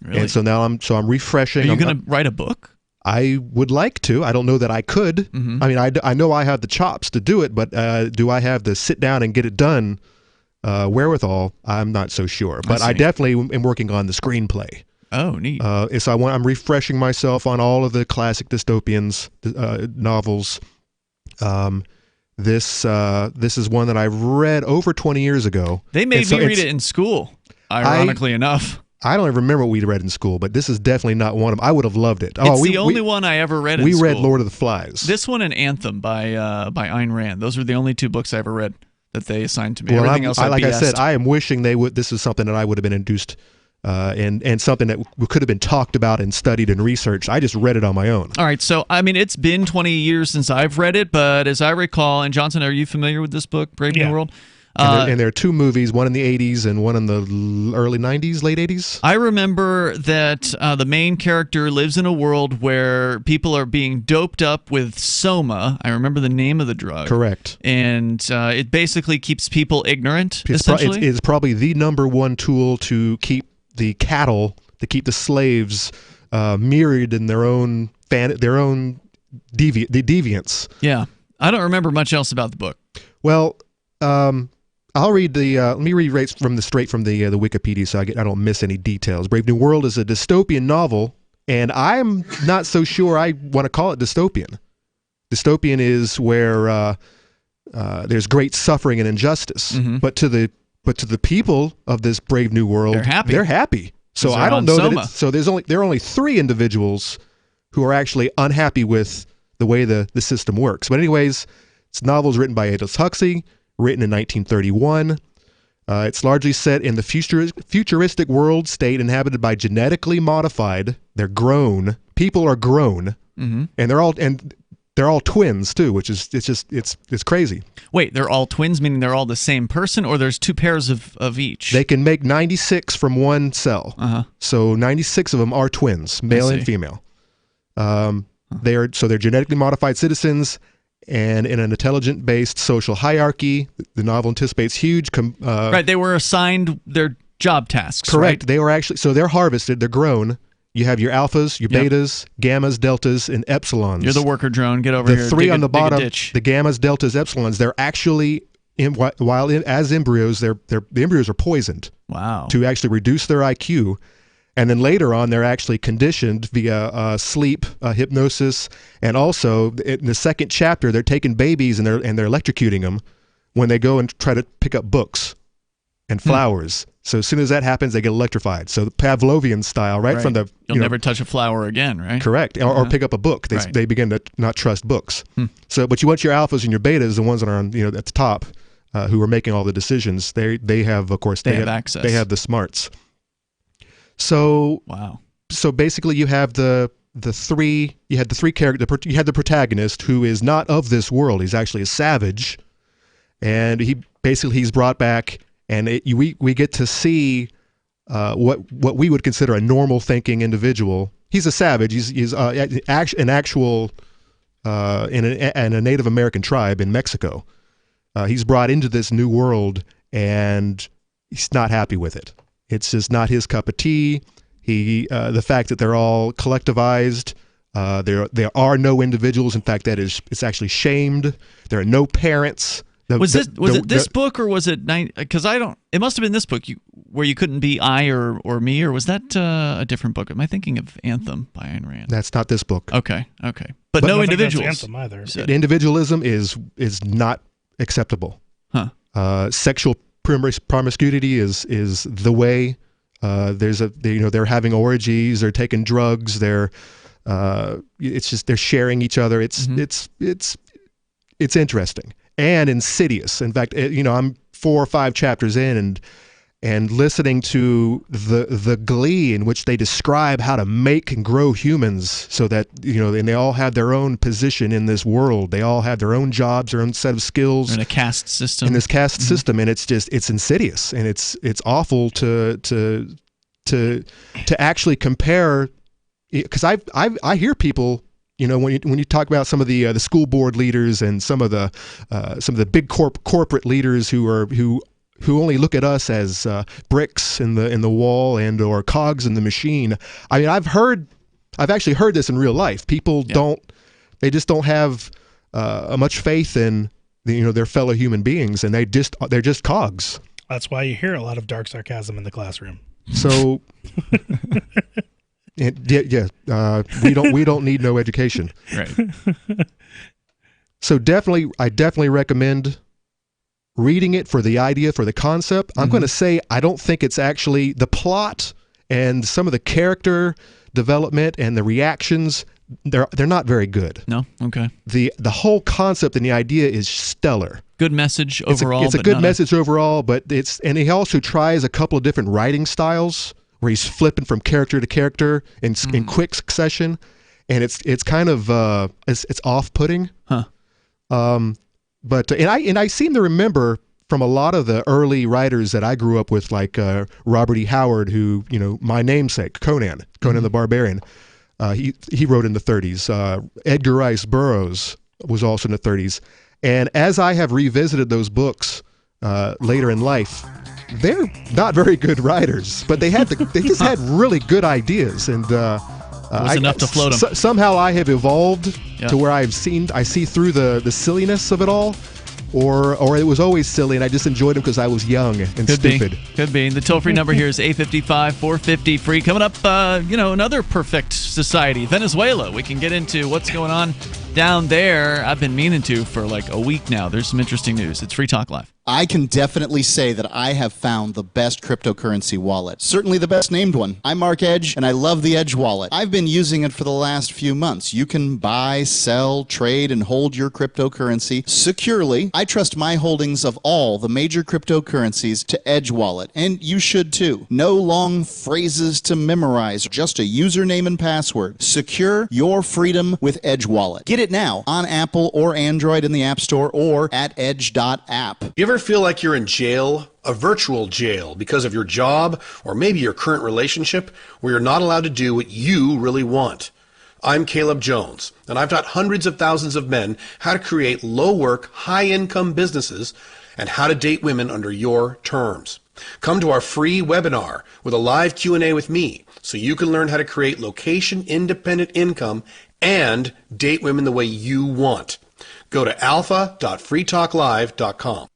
Speaker 7: Really?
Speaker 8: and so now I'm refreshing.
Speaker 7: Are you going to write a book?
Speaker 8: I would like to. I don't know that I could.
Speaker 7: Mm-hmm.
Speaker 8: I mean, I know I have the chops to do it, but do I have the sit down and get it done wherewithal? I'm not so sure. But I definitely am working on the screenplay.
Speaker 7: Oh, neat.
Speaker 8: So I'm refreshing myself on all of the classic dystopians novels. This is one that I read over 20 years ago.
Speaker 7: They made me read it in school, ironically enough.
Speaker 8: I don't even remember what we read in school, but this is definitely not one of them. I would have loved it.
Speaker 7: It's the only one I ever read in school.
Speaker 8: We read Lord of the Flies.
Speaker 7: This one and Anthem by Ayn Rand. Those were the only two books I ever read that they assigned to me.
Speaker 8: Well,
Speaker 7: Everything else
Speaker 8: like I
Speaker 7: BS'd.
Speaker 8: said, I am wishing they would. This is something that I would have been induced, and something that could have been talked about and studied and researched. I just read it on my own.
Speaker 7: All right, so I mean, it's been 20 years since I've read it, but as I recall, and Johnson, are you familiar with this book, Brave New World?
Speaker 8: And there are two movies, one in the 80s and one in the early 90s, late 80s.
Speaker 7: I remember that the main character lives in a world where people are being doped up with soma. I remember the name of the drug.
Speaker 8: Correct.
Speaker 7: And it basically keeps people ignorant, essentially.
Speaker 8: It's probably the number one tool to keep the cattle, to keep the slaves mirrored in their own deviance.
Speaker 7: Yeah. I don't remember much else about the book.
Speaker 8: Well, I'll read let me read straight from the Wikipedia so I don't miss any details. Brave New World is a dystopian novel, and I'm not so sure I want to call it dystopian. Dystopian is where there's great suffering and injustice, but to the people of this Brave New World, they're happy. So I don't know that. So there are only 3 individuals who are actually unhappy with the way the system works. But anyways, it's novels written by Aldous Huxley, written in 1931. It's largely set in the futuristic world state inhabited by genetically modified. They're grown. People are grown, and they're all twins too, which is it's crazy.
Speaker 7: Wait, they're all twins, meaning they're all the same person, or there's 2 pairs of each?
Speaker 8: They can make 96 from one cell. So 96 of them are twins, male and female. They're genetically modified citizens. And in an intelligent-based social hierarchy, the novel anticipates huge...
Speaker 7: right, they were assigned their job tasks,
Speaker 8: Correct.
Speaker 7: Right?
Speaker 8: They were actually... So they're harvested, they're grown. You have your alphas, your betas, gammas, deltas, and epsilons.
Speaker 7: You're the worker drone. Get over here.
Speaker 8: The 3 on the bottom, the gammas, deltas, epsilons, they're actually... as embryos, the embryos are poisoned.
Speaker 7: Wow.
Speaker 8: To actually reduce their IQ. And then later on, they're actually conditioned via sleep, hypnosis, and also in the second chapter, they're taking babies and they're electrocuting them when they go and try to pick up books and flowers. So as soon as that happens, they get electrified. So the Pavlovian style, right from the
Speaker 7: you'll never touch a flower again, right?
Speaker 8: Correct, or pick up a book. They begin to not trust books. So, but you want your alphas and your betas, the ones that are on at the top, who are making all the decisions. They have, of course,
Speaker 7: they have access.
Speaker 8: They have the smarts. So
Speaker 7: wow.
Speaker 8: So basically, you have the 3 characters. You had the protagonist who is not of this world. He's actually a savage, and he's brought back, and we get to see what we would consider a normal thinking individual. He's a savage. He's an actual in a Native American tribe in Mexico. he's brought into this new world, and he's not happy with it. It's just not his cup of tea. The fact that they're all collectivized, there are no individuals. In fact, it's actually shamed. There are no parents.
Speaker 7: Was it this book, or was it? Because it must have been this book where you couldn't be I or me, or was that a different book? Am I thinking of Anthem by Ayn Rand?
Speaker 8: That's not this book.
Speaker 7: Okay, but no individuals.
Speaker 9: Anthem either.
Speaker 8: Individualism is not acceptable. Sexual promiscuity is the way. They're having orgies, they're taking drugs, they're sharing each other. It's interesting and insidious. In fact, I'm 4 or 5 chapters in, and listening to the glee in which they describe how to make and grow humans, so that and they all have their own position in this world. They all have their own jobs, their own set of skills.
Speaker 7: In a caste system.
Speaker 8: In this caste system, and it's insidious, and it's awful to actually compare, because I hear people, when you talk about some of the school board leaders and some of the big corporate leaders who only look at us as bricks in the wall and or cogs in the machine. I mean, I've actually heard this in real life. People they just don't have much faith in their fellow human beings, and they're just cogs.
Speaker 9: That's why you hear a lot of dark sarcasm in the classroom.
Speaker 8: So, we don't need no education.
Speaker 7: Right.
Speaker 8: So I definitely recommend reading it for the idea, for the concept. I'm going to say I don't think it's actually the plot and some of the character development and the reactions. They're not very good.
Speaker 7: No. Okay.
Speaker 8: The whole concept and the idea is stellar.
Speaker 7: Good message overall.
Speaker 8: It's a good message overall, but and he also tries a couple of different writing styles where he's flipping from character to character in quick succession, and it's kind of it's off-putting. But I seem to remember from a lot of the early writers that I grew up with, like Robert E. Howard, who my namesake, Conan the Barbarian. He wrote in the 30s. Edgar Rice Burroughs was also in the 30s. And as I have revisited those books later in life, they're not very good writers, but they just had really good ideas, and
Speaker 7: was enough to float them.
Speaker 8: Somehow I have evolved to where I see through the silliness of it all. Or it was always silly, and I just enjoyed them because I was young and stupid.
Speaker 7: Could be. The toll-free number here is 855-450-FREE. Coming up, another perfect society, Venezuela. We can get into what's going on down there. I've been meaning to for like a week now. There's some interesting news. It's Free Talk Live.
Speaker 13: I can definitely say that I have found the best cryptocurrency wallet. Certainly the best named one. I'm Mark Edge, and I love the Edge wallet. I've been using it for the last few months. You can buy, sell, trade, and hold your cryptocurrency securely. I trust my holdings of all the major cryptocurrencies to Edge Wallet, and you should too. No long phrases to memorize, just a username and password. Secure your freedom with Edge Wallet. Get it now on Apple or Android in the App Store or at edge.app.
Speaker 12: You ever feel like you're in jail, a virtual jail, because of your job or maybe your current relationship where you're not allowed to do what you really want? I'm Caleb Jones, and I've taught hundreds of thousands of men how to create low-work, high-income businesses and how to date women under your terms. Come to our free webinar with a live Q&A with me so you can learn how to create location-independent income and date women the way you want. Go to alpha.freetalklive.com.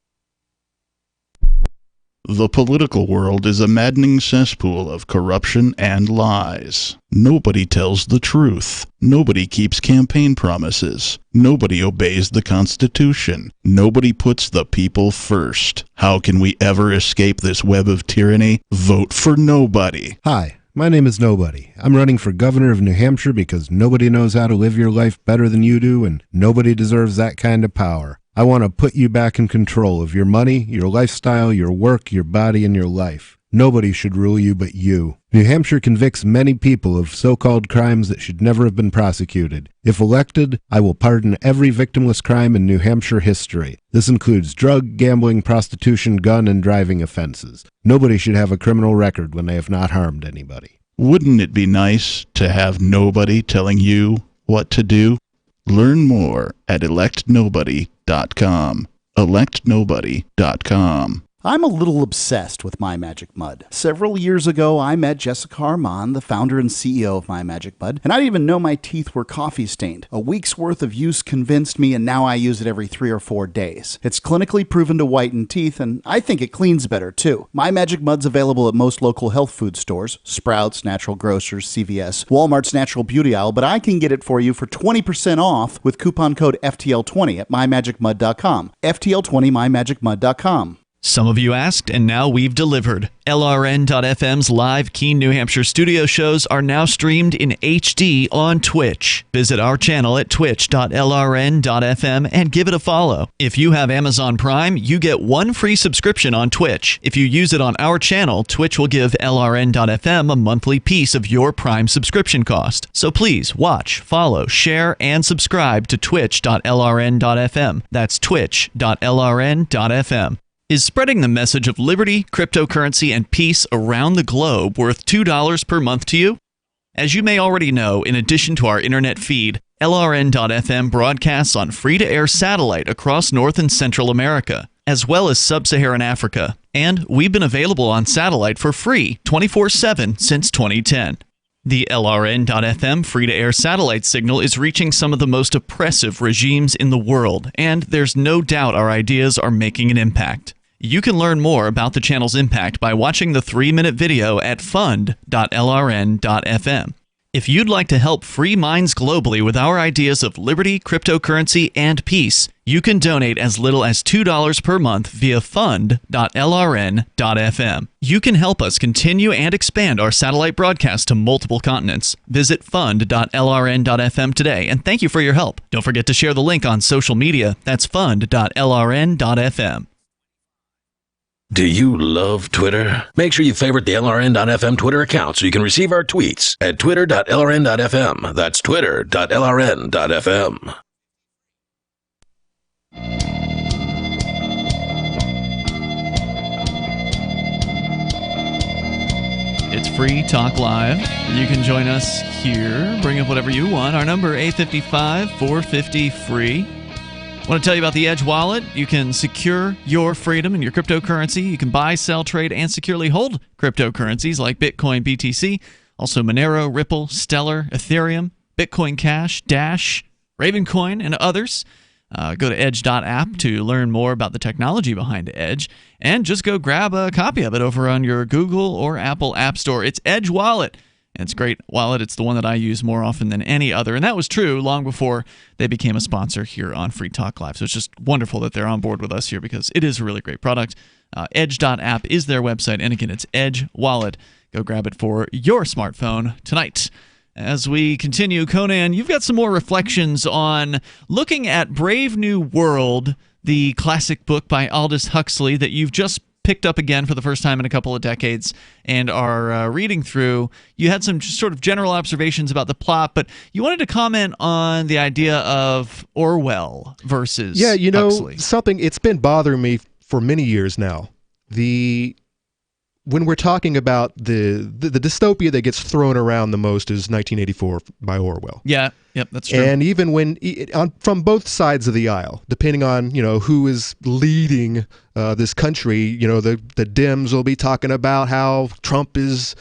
Speaker 17: The political world is a maddening cesspool of corruption and lies. Nobody tells the truth. Nobody keeps campaign promises. Nobody obeys the Constitution. Nobody puts the people first. How can we ever escape this web of tyranny? Vote for nobody.
Speaker 18: Hi, my name is Nobody. I'm running for governor of New Hampshire because nobody knows how to live your life better than you do, and nobody deserves that kind of power. I want to put you back in control of your money, your lifestyle, your work, your body, and your life. Nobody should rule you but you. New Hampshire convicts many people of so-called crimes that should never have been prosecuted. If elected, I will pardon every victimless crime in New Hampshire history. This includes drug, gambling, prostitution, gun, and driving offenses. Nobody should have a criminal record when they have not harmed anybody.
Speaker 17: Wouldn't it be nice to have nobody telling you what to do? Learn more at electnobody.com. electnobody.com.
Speaker 13: I'm a little obsessed with My Magic Mud. Several years ago, I met Jessica Armand, the founder and CEO of My Magic Mud, and I didn't even know my teeth were coffee stained. A week's worth of use convinced me, and now I use it every 3 or 4 days. It's clinically proven to whiten teeth, and I think it cleans better too. My Magic Mud's available at most local health food stores, Sprouts, Natural Grocers, CVS, Walmart's Natural Beauty Aisle, but I can get it for you for 20% off with coupon code FTL20 at mymagicmud.com. FTL20 mymagicmud.com.
Speaker 7: Some of you asked, and now we've delivered. LRN.FM's live Keene, New Hampshire studio shows are now streamed in HD on Twitch. Visit our channel at twitch.lrn.fm and give it a follow. If you have Amazon Prime, you get 1 free subscription on Twitch. If you use it on our channel, Twitch will give LRN.FM a monthly piece of your Prime subscription cost. So please watch, follow, share, and subscribe to twitch.lrn.fm. That's twitch.lrn.fm. Is spreading the message of liberty, cryptocurrency, and peace around the globe worth $2 per month to you? As you may already know, in addition to our internet feed, LRN.FM broadcasts on free-to-air satellite across North and Central America, as well as Sub-Saharan Africa. And we've been available on satellite for free 24/7 since 2010. The LRN.FM free-to-air satellite signal is reaching some of the most oppressive regimes in the world, and there's no doubt our ideas are making an impact. You can learn more about the channel's impact by watching the 3-minute video at fund.lrn.fm. If you'd like to help free minds globally with our ideas of liberty, cryptocurrency, and peace, you can donate as little as $2 per month via fund.lrn.fm. You can help us continue and expand our satellite broadcast to multiple continents. Visit fund.lrn.fm today, and thank you for your help. Don't forget to share the link on social media. That's fund.lrn.fm.
Speaker 14: Do you love Twitter? Make sure you favorite the LRN.FM Twitter account so you can receive our tweets at twitter.lrn.fm. That's twitter.lrn.fm.
Speaker 7: It's Free Talk Live. You can join us here. Bring up whatever you want. Our number, 855-450-FREE. I want to tell you about the Edge wallet. You can secure your freedom and your cryptocurrency. You can buy, sell, trade, and securely hold cryptocurrencies like Bitcoin, BTC, also Monero, Ripple, Stellar, Ethereum, Bitcoin Cash, Dash, Ravencoin, and others. Go to edge.app to learn more about the technology behind Edge, and just go grab a copy of it over on your Google or Apple App Store. It's Edge Wallet. And it's a great wallet. It's the one that I use more often than any other. And that was true long before they became a sponsor here on Free Talk Live. So it's just wonderful that they're on board with us here because it is a really great product. Edge.app is their website. And again, it's Edge Wallet. Go grab it for your smartphone tonight. As we continue, Conan, you've got some more reflections on looking at Brave New World, the classic book by Aldous Huxley that you've just picked up again for the first time in a couple of decades and are reading through. You had some sort of general observations about the plot, but you wanted to comment on the idea of Orwell versus Huxley.
Speaker 8: Something, it's been bothering me for many years now. When we're talking about the dystopia that gets thrown around the most is 1984 by Orwell.
Speaker 7: Yeah, yep, that's true.
Speaker 8: And even when from both sides of the aisle, depending on who is leading this country, the Dems will be talking about how Trump is,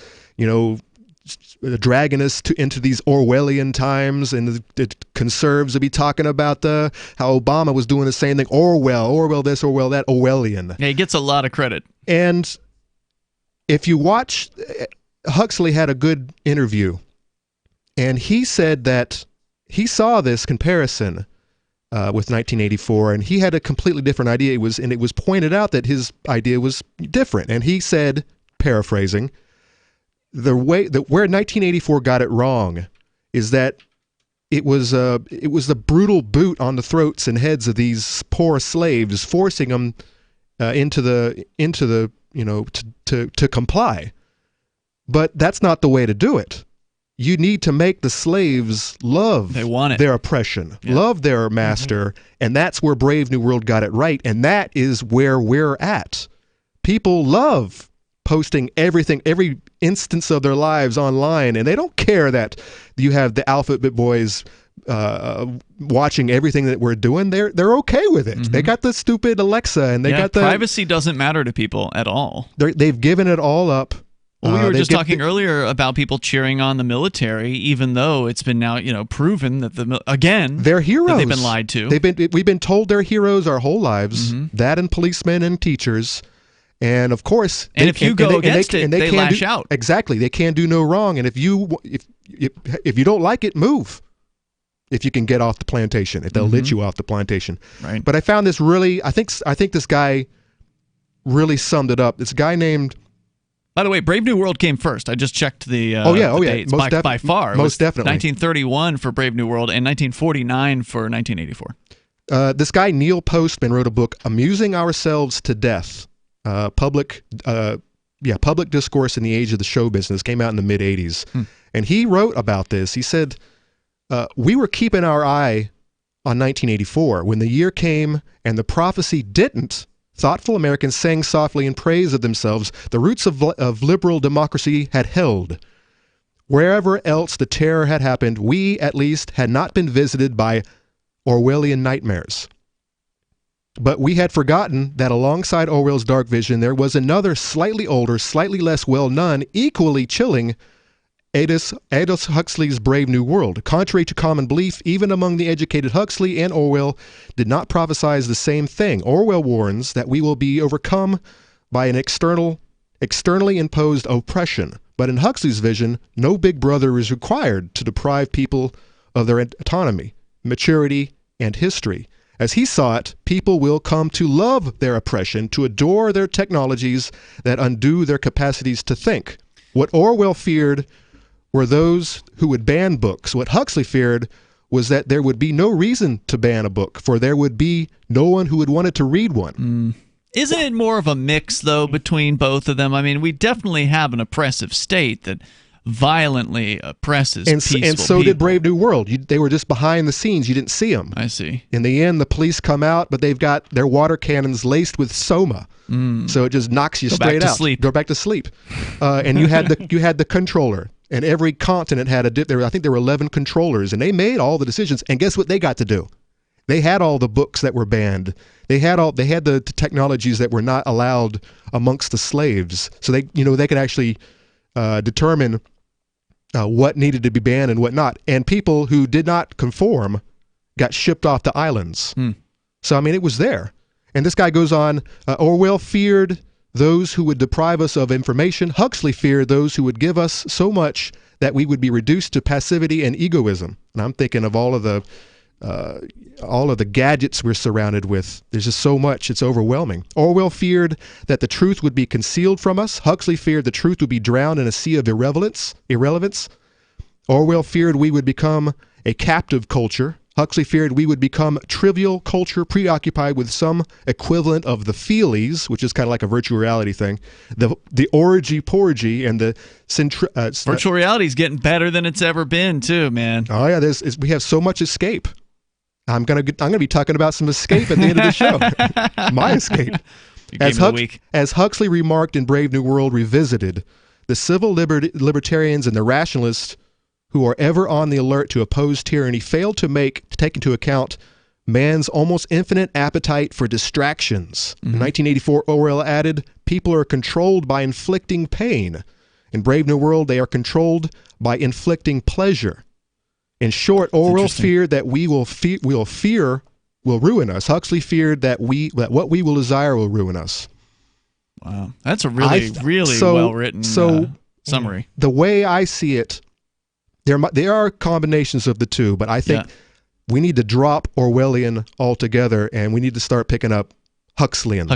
Speaker 8: dragging us into these Orwellian times, and the conservatives will be talking about how Obama was doing the same thing. Orwell this, Orwell that, Orwellian.
Speaker 7: Yeah, he gets a lot of credit.
Speaker 8: And if you watch, Huxley had a good interview, and he said that he saw this comparison with 1984, and he had a completely different idea. It was pointed out that his idea was different, and he said, paraphrasing, where 1984 got it wrong is that it was the brutal boot on the throats and heads of these poor slaves, forcing them to comply. But that's not the way to do it. You need to make the slaves love their oppression, love their master, and that's where Brave New World got it right, and that is where we're at. People love posting everything, every instance of their lives online, and they don't care that you have the Alphabet Boys watching everything that we're doing, they're okay with it. They got the stupid Alexa, and they got the
Speaker 7: privacy doesn't matter to people at all.
Speaker 8: They've given it all up.
Speaker 7: Well, we were just talking earlier about people cheering on the military, even though it's been now proven that they're heroes. That they've been lied to.
Speaker 8: We've been told they're heroes our whole lives. That and policemen and teachers. And of course,
Speaker 7: if you go against it, they lash out.
Speaker 8: Exactly, they can do no wrong. And if you don't like it, move. If you can get off the plantation, if they'll let you off the plantation.
Speaker 7: Right.
Speaker 8: But I found this really. I think this guy really summed it up. This guy named.
Speaker 7: By the way, Brave New World came first. I just checked the dates. By far,
Speaker 8: most definitely.
Speaker 7: 1931 for Brave New World and 1949 for 1984.
Speaker 8: This guy Neil Postman wrote a book, "Amusing Ourselves to Death." Public discourse in the age of the show business, came out in the mid 80s. And he wrote about this. He said, we were keeping our eye on 1984 when the year came and the prophecy didn't. Thoughtful Americans sang softly in praise of themselves. The roots of liberal democracy had held. Wherever else the terror had happened, we at least had not been visited by Orwellian nightmares. But we had forgotten that alongside Orwell's dark vision, there was another slightly older, slightly less well-known, equally chilling Aldous Huxley's Brave New World. Contrary to common belief, even among the educated, Huxley and Orwell did not prophesize the same thing. Orwell warns that we will be overcome by an externally imposed oppression. But in Huxley's vision, no big brother is required to deprive people of their autonomy, maturity, and history. As he saw it, people will come to love their oppression, to adore their technologies that undo their capacities to think. What Orwell feared were those who would ban books. What Huxley feared was that there would be no reason to ban a book, for there would be no one who would wanted to read one.
Speaker 7: Isn't it more of a mix, though, between both of them? I mean, we definitely have an oppressive state that violently oppresses peaceful
Speaker 8: and so
Speaker 7: people.
Speaker 8: did Brave New World. They were just behind the scenes. You didn't see them.
Speaker 7: I see.
Speaker 8: In the end, the police come out, but they've got their water cannons laced with soma, so it just knocks you straight out. Go back to sleep. And you had the controller, and every continent had I think there were 11 controllers, and they made all the decisions. And guess what they got to do? They had all the books that were banned. They had the technologies that were not allowed amongst the slaves. So they could actually determine what needed to be banned and what not. And people who did not conform got shipped off the islands. So, I mean, it was there. And this guy goes on, Orwell feared those who would deprive us of information. Huxley feared those who would give us so much that we would be reduced to passivity and egoism. And I'm thinking of all of the gadgets we're surrounded with. There's just so much. It's overwhelming. Orwell feared that the truth would be concealed from us. Huxley feared the truth would be drowned in a sea of irrelevance. Orwell feared we would become a captive culture. Huxley feared we would become trivial culture preoccupied with some equivalent of the feelies, which is kind of like a virtual reality thing, the orgy-porgy, and the
Speaker 7: virtual reality is getting better than it's ever been, too, man.
Speaker 8: Oh yeah, we have so much escape. I'm gonna be talking about some escape at the end of the show. My escape. As Huxley remarked in Brave New World Revisited, the civil libertarians and the rationalists who are ever on the alert to oppose tyranny fail to take into account man's almost infinite appetite for distractions. In 1984, Orwell added, people are controlled by inflicting pain. In Brave New World, they are controlled by inflicting pleasure. In short, Orwell feared that will ruin us. Huxley feared that what we will desire will ruin us.
Speaker 7: Wow. That's a really well-written summary.
Speaker 8: The way I see it, there are combinations of the two, but I think we need to drop Orwellian altogether, and we need to start picking up Huxleyan.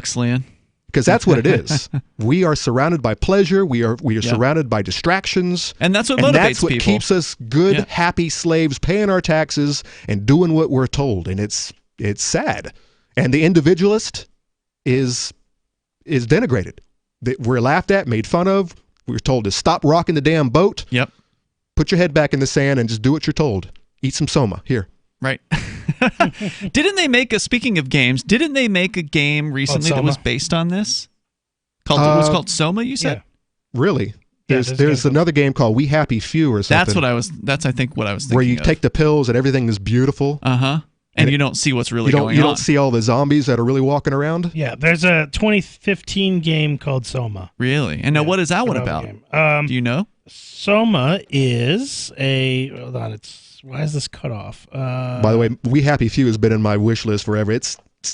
Speaker 8: Because that's what it is. We are surrounded by pleasure. We are surrounded by distractions.
Speaker 7: And that's what motivates
Speaker 8: that's what
Speaker 7: people.
Speaker 8: Keeps us good, happy slaves paying our taxes and doing what we're told. And it's sad. And the individualist is denigrated. We're laughed at, made fun of. We're told to stop rocking the damn boat.
Speaker 7: Yep.
Speaker 8: Put your head back in the sand and just do what you're told. Eat some soma. Here.
Speaker 7: Right. Speaking of games, didn't they make a game recently that was based on this? It was called Soma, you said?
Speaker 8: Yeah. Really? There's another game called We Happy Few or something.
Speaker 7: That's I think what I was thinking.
Speaker 8: Where you
Speaker 7: of.
Speaker 8: take the pills and everything is beautiful.
Speaker 7: And you don't see what's really going on.
Speaker 8: You don't see all the zombies that are really walking around.
Speaker 9: Yeah, there's a 2015 game called Soma.
Speaker 7: Really? And now what is that one about? Do you know?
Speaker 9: Soma is a... Hold on, why is this cut off?
Speaker 8: By the way, We Happy Few has been in my wish list forever.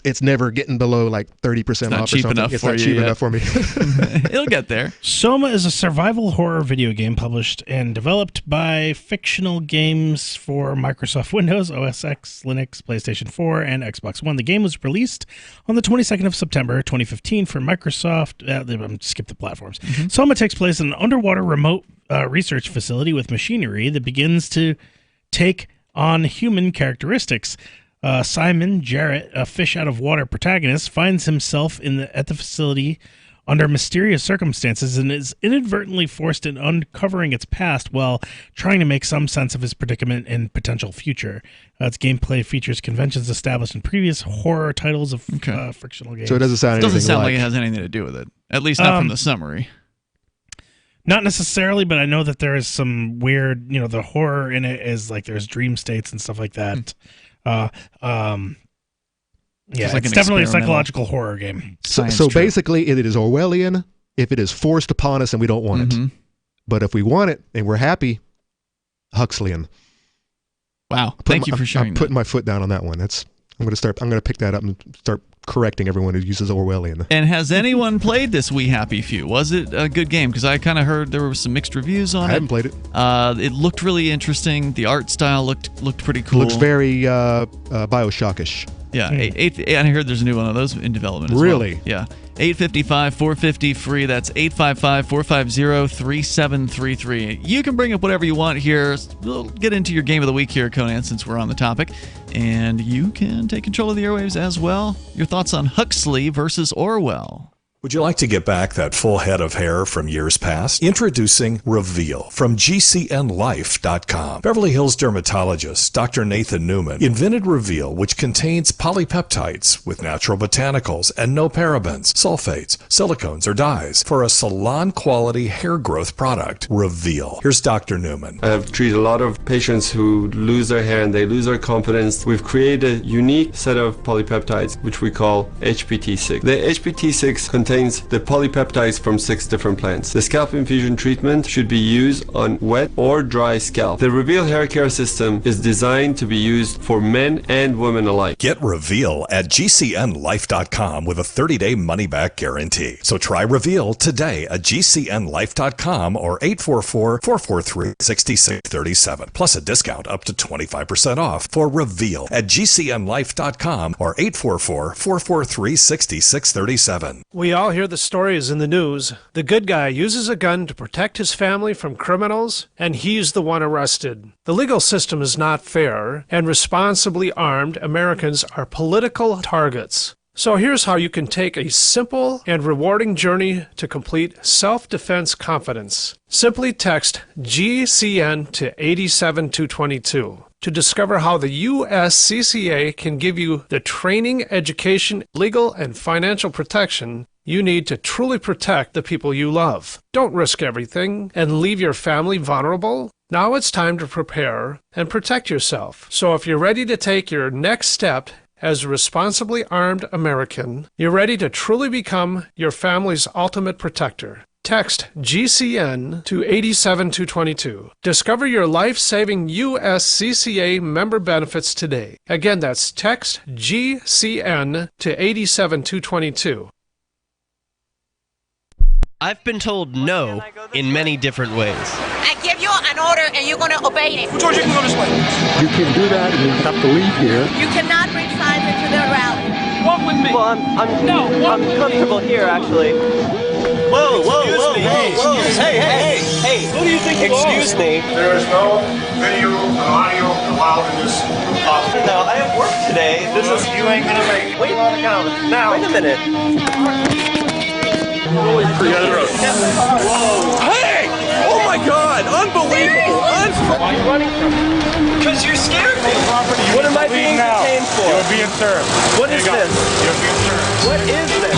Speaker 8: It's never getting below like 30% off or something. It's not cheap enough for me.
Speaker 7: It'll get there.
Speaker 9: Soma is a survival horror video game published and developed by Fictional Games for Microsoft Windows, OS X, Linux, PlayStation 4, and Xbox One. The game was released on the 22nd of September 2015 for Microsoft. Skip the platforms. Soma takes place in an underwater remote research facility with machinery that begins to take on human characteristics. Simon Jarrett, a fish-out-of-water protagonist, finds himself at the facility under mysterious circumstances and is inadvertently forced in uncovering its past while trying to make some sense of his predicament and potential future. Its gameplay features conventions established in previous horror titles of fictional games.
Speaker 8: So it doesn't sound
Speaker 7: like it has anything to do with it, at least not from the summary.
Speaker 9: Not necessarily, but I know that there is some weird, the horror in it is like there's dream states and stuff like that. It's definitely a psychological horror game.
Speaker 8: So basically, it is Orwellian if it is forced upon us and we don't want it. But if we want it and we're happy, Huxleyan.
Speaker 7: Wow! Thank you for sharing.
Speaker 8: I'm putting my foot down on that one. I'm going to pick that up and start correcting everyone who uses Orwellian.
Speaker 7: And has anyone played this We Happy Few? Was it a good game? Because I kind of heard there were some mixed reviews on it.
Speaker 8: I haven't played it.
Speaker 7: It looked really interesting. The art style looked pretty cool.
Speaker 8: Looks very Bioshock-ish.
Speaker 7: Yeah, I heard there's a new one of those in development as
Speaker 8: really?
Speaker 7: Well. Yeah. 855-450 free. That's 855-450-3733. You can bring up whatever you want here. We'll get into your game of the week here, Conan, since we're on the topic. And you can take control of the airwaves as well. Your thoughts on Huxley versus Orwell.
Speaker 19: Would you like to get back that full head of hair from years past? Introducing Reveal from GCNLife.com. Beverly Hills dermatologist Dr. Nathan Newman invented Reveal, which contains polypeptides with natural botanicals and no parabens, sulfates, silicones, or dyes for a salon-quality hair growth product. Reveal. Here's Dr. Newman.
Speaker 20: I have treated a lot of patients who lose their hair and they lose their confidence. We've created a unique set of polypeptides, which we call HPT6. The HPT6 contains the polypeptides from 6 different plants. The scalp infusion treatment should be used on wet or dry scalp. The Reveal hair care system is designed to be used for men and women alike.
Speaker 19: Get Reveal at GCNLife.com with a 30-day money-back guarantee. So try Reveal today at GCNLife.com or 844-443-6637. Plus a discount up to 25% off for Reveal at GCNLife.com or 844-443-6637.
Speaker 22: We all hear the stories in the news. The good guy uses a gun to protect his family from criminals, and he's the one arrested. The legal system is not fair, and responsibly armed Americans are political targets. So here's how you can take a simple and rewarding journey to complete self-defense confidence. Simply text GCN to 87222. To discover how the USCCA can give you the training, education, legal, and financial protection you need to truly protect the people you love. Don't risk everything and leave your family vulnerable. Now it's time to prepare and protect yourself. So if you're ready to take your next step as a responsibly armed American, you're ready to truly become your family's ultimate protector. Text GCN to 87222. Discover your life-saving USCCA member benefits today. Again, that's text GCN to 87222.
Speaker 23: I've been told no in many different ways.
Speaker 25: I give you an order and you're going to obey it.
Speaker 23: George, you can go this way.
Speaker 26: You can do that and you have to leave here.
Speaker 25: You cannot bring signs into the rally.
Speaker 23: Walk with me. Well, I'm comfortable here, actually. Whoa, whoa, whoa, whoa. Hey. Who do you think you are? Excuse me.
Speaker 27: There is no video or audio allowed in this office.
Speaker 23: No, I have work today. This is...
Speaker 27: You ain't gonna make it.
Speaker 23: Wait now. Wait a minute. Hey! Oh my God! Unbelievable! Why are you running from me? Because you scared me. What am I being detained for?
Speaker 27: You're being served.
Speaker 23: What is this?
Speaker 27: You're being served.
Speaker 23: What is this?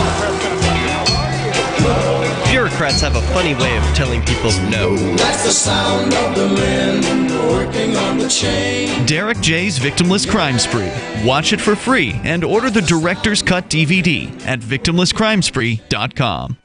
Speaker 1: Bureaucrats have a funny way of telling people no.
Speaker 2: That's the sound of the men working on the chain.
Speaker 7: Derek J's Victimless Crime Spree. Watch it for free and order the Director's Cut DVD at victimlesscrimespree.com.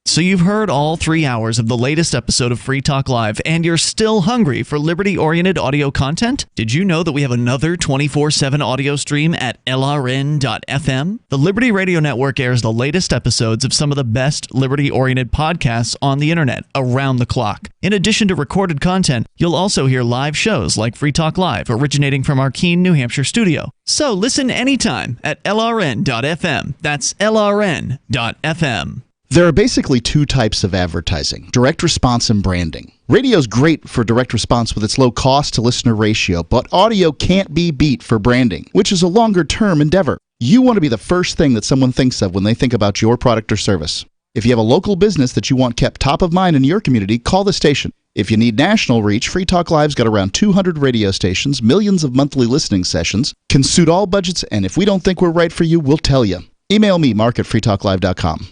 Speaker 7: So you've heard all 3 hours of the latest episode of Free Talk Live, and you're still hungry for liberty-oriented audio content? Did you know that we have another 24/7 audio stream at LRN.FM? The Liberty Radio Network airs the latest episodes of some of the best liberty-oriented podcasts on the internet around the clock. In addition to recorded content, you'll also hear live shows like Free Talk Live, originating from our Keene, New Hampshire studio. So listen anytime at LRN.FM. That's LRN.FM.
Speaker 13: There are basically two types of advertising: direct response and branding. Radio's great for direct response with its low cost to listener ratio, but audio can't be beat for branding, which is a longer term endeavor. You want to be the first thing that someone thinks of when they think about your product or service. If you have a local business that you want kept top of mind in your community, call the station. If you need national reach, Free Talk Live's got around 200 radio stations, millions of monthly listening sessions, can suit all budgets, and if we don't think we're right for you, we'll tell you. Email me, mark@freetalklive.com.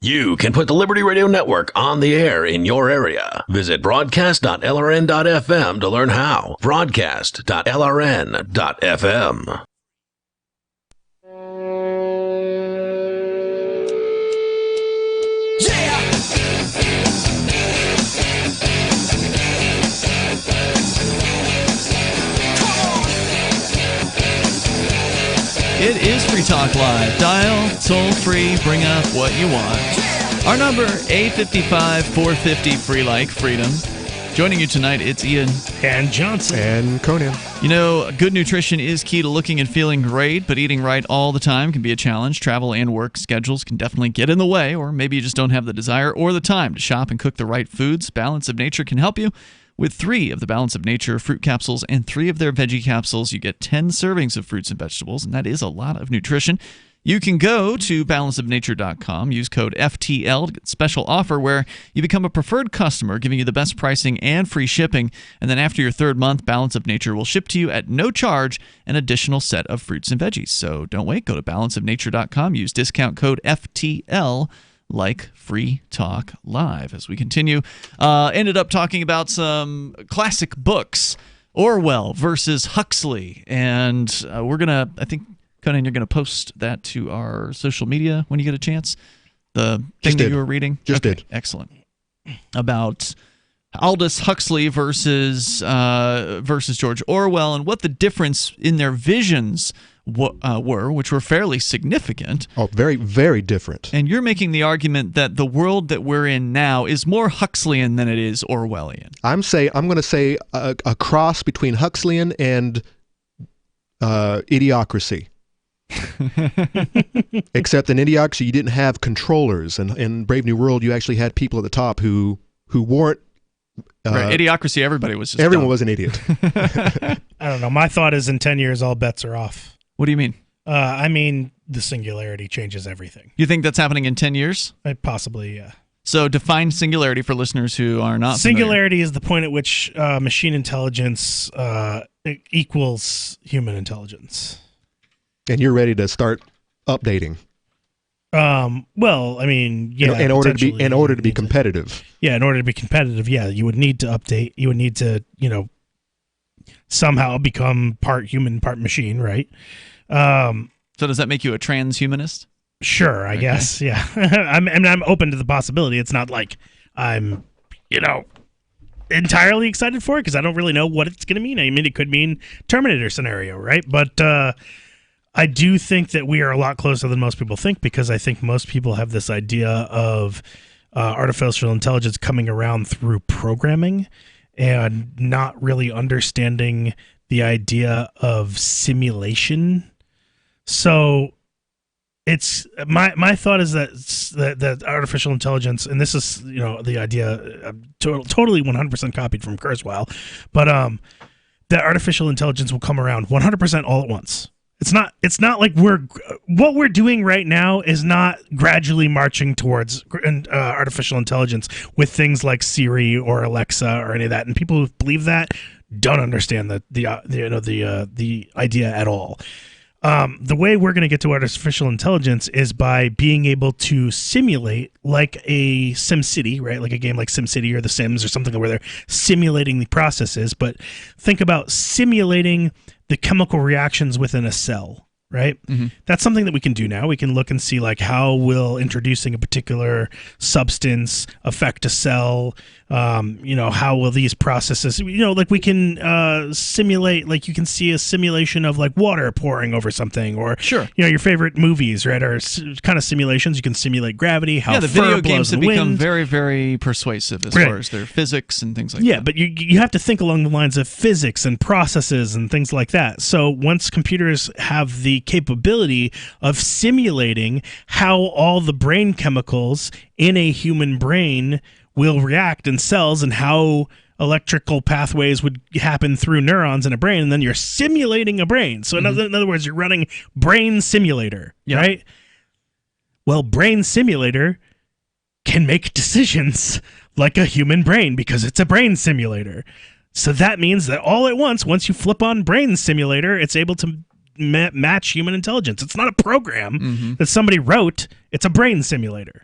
Speaker 14: You can put the Liberty Radio Network on the air in your area. Visit broadcast.lrn.fm to learn how. Broadcast.lrn.fm.
Speaker 7: It is Free Talk Live. Dial, toll free, bring up what you want. Our number, 855-450-FREE-LIKE FREEDOM. Joining you tonight, it's Ian.
Speaker 9: And Johnson.
Speaker 8: And Conan.
Speaker 7: You know, good nutrition is key to looking and feeling great, but eating right all the time can be a challenge. Travel and work schedules can definitely get in the way, or maybe you just don't have the desire or the time to shop and cook the right foods. Balance of Nature can help you. With 3 of the Balance of Nature fruit capsules and 3 of their veggie capsules, you get 10 servings of fruits and vegetables, and that is a lot of nutrition. You can go to balanceofnature.com, use code FTL to get a special offer where you become a preferred customer, giving you the best pricing and free shipping. And then after your 3rd month, Balance of Nature will ship to you at no charge an additional set of fruits and veggies. So don't wait. Go to balanceofnature.com, use discount code FTL. Like Free Talk Live. As we continue, ended up talking about some classic books, Orwell versus Huxley, and we're gonna, I think, Conan, you're gonna post that to our social media when you get a chance. The thing that you were reading,
Speaker 8: just did.
Speaker 7: Excellent. About Aldous Huxley versus George Orwell, and what the difference in their visions were, which were fairly significant.
Speaker 8: Oh, very, very different.
Speaker 7: And you're making the argument that the world that we're in now is more Huxleyan than it is Orwellian.
Speaker 8: I'm going to say a cross between Huxleyan and Idiocracy. Except in Idiocracy, you didn't have controllers, and in Brave New World, you actually had people at the top who weren't.
Speaker 7: Right. Idiocracy, everybody was just
Speaker 8: everyone
Speaker 7: dumb.
Speaker 8: was an idiot.
Speaker 9: I don't know. My thought is in 10 years, all bets are off.
Speaker 7: What do you mean?
Speaker 9: I mean, the singularity changes everything.
Speaker 7: You think that's happening in 10 years?
Speaker 9: Possibly, yeah.
Speaker 7: So define singularity for listeners who are not
Speaker 9: Singularity is the point at which machine intelligence equals human intelligence.
Speaker 8: And you're ready to start updating.
Speaker 9: Well, I mean, yeah.
Speaker 8: In order to be competitive.
Speaker 9: Yeah, in order to be competitive, yeah, you would need to update. You would need to, somehow become part human, part machine, right?
Speaker 7: So does that make you a transhumanist?
Speaker 9: Sure, I guess. Yeah, I'm open to the possibility. It's not like I'm, entirely excited for it because I don't really know what it's going to mean. I mean, it could mean Terminator scenario, right? But I do think that we are a lot closer than most people think, because I think most people have this idea of artificial intelligence coming around through programming and not really understanding the idea of simulation. So it's my thought is that artificial intelligence, and this is the idea totally 100% copied from Kurzweil, but that artificial intelligence will come around 100% all at once. It's not like what we're doing right now is not gradually marching towards artificial intelligence with things like Siri or Alexa or any of that. And people who believe that don't understand the idea at all. The way we're going to get to artificial intelligence is by being able to simulate like a SimCity, right? Like a game like SimCity or The Sims or something where they're simulating the processes. But think about simulating the chemical reactions within a cell. Right?
Speaker 7: Mm-hmm.
Speaker 9: That's something that we can do now. We can look and see like how will introducing a particular substance affect a cell. How will these processes, like we can simulate, like you can see a simulation of like water pouring over something or,
Speaker 7: sure,
Speaker 9: your favorite movies, right? Are kind of simulations. You can simulate gravity, how
Speaker 7: the
Speaker 9: fur
Speaker 7: video
Speaker 9: blows
Speaker 7: games have
Speaker 9: in the
Speaker 7: become
Speaker 9: wind.
Speaker 7: very, very persuasive as far as their physics and things like that.
Speaker 9: Yeah, but you have to think along the lines of physics and processes and things like that. So once computers have the capability of simulating how all the brain chemicals in a human brain will react in cells and how electrical pathways would happen through neurons in a brain, and then you're simulating a brain. So in other words, you're running Brain Simulator, right? Well, Brain Simulator can make decisions like a human brain because it's a brain simulator. So that means that all at once you flip on Brain Simulator, it's able to match human intelligence. It's not a program that somebody wrote. It's a brain simulator.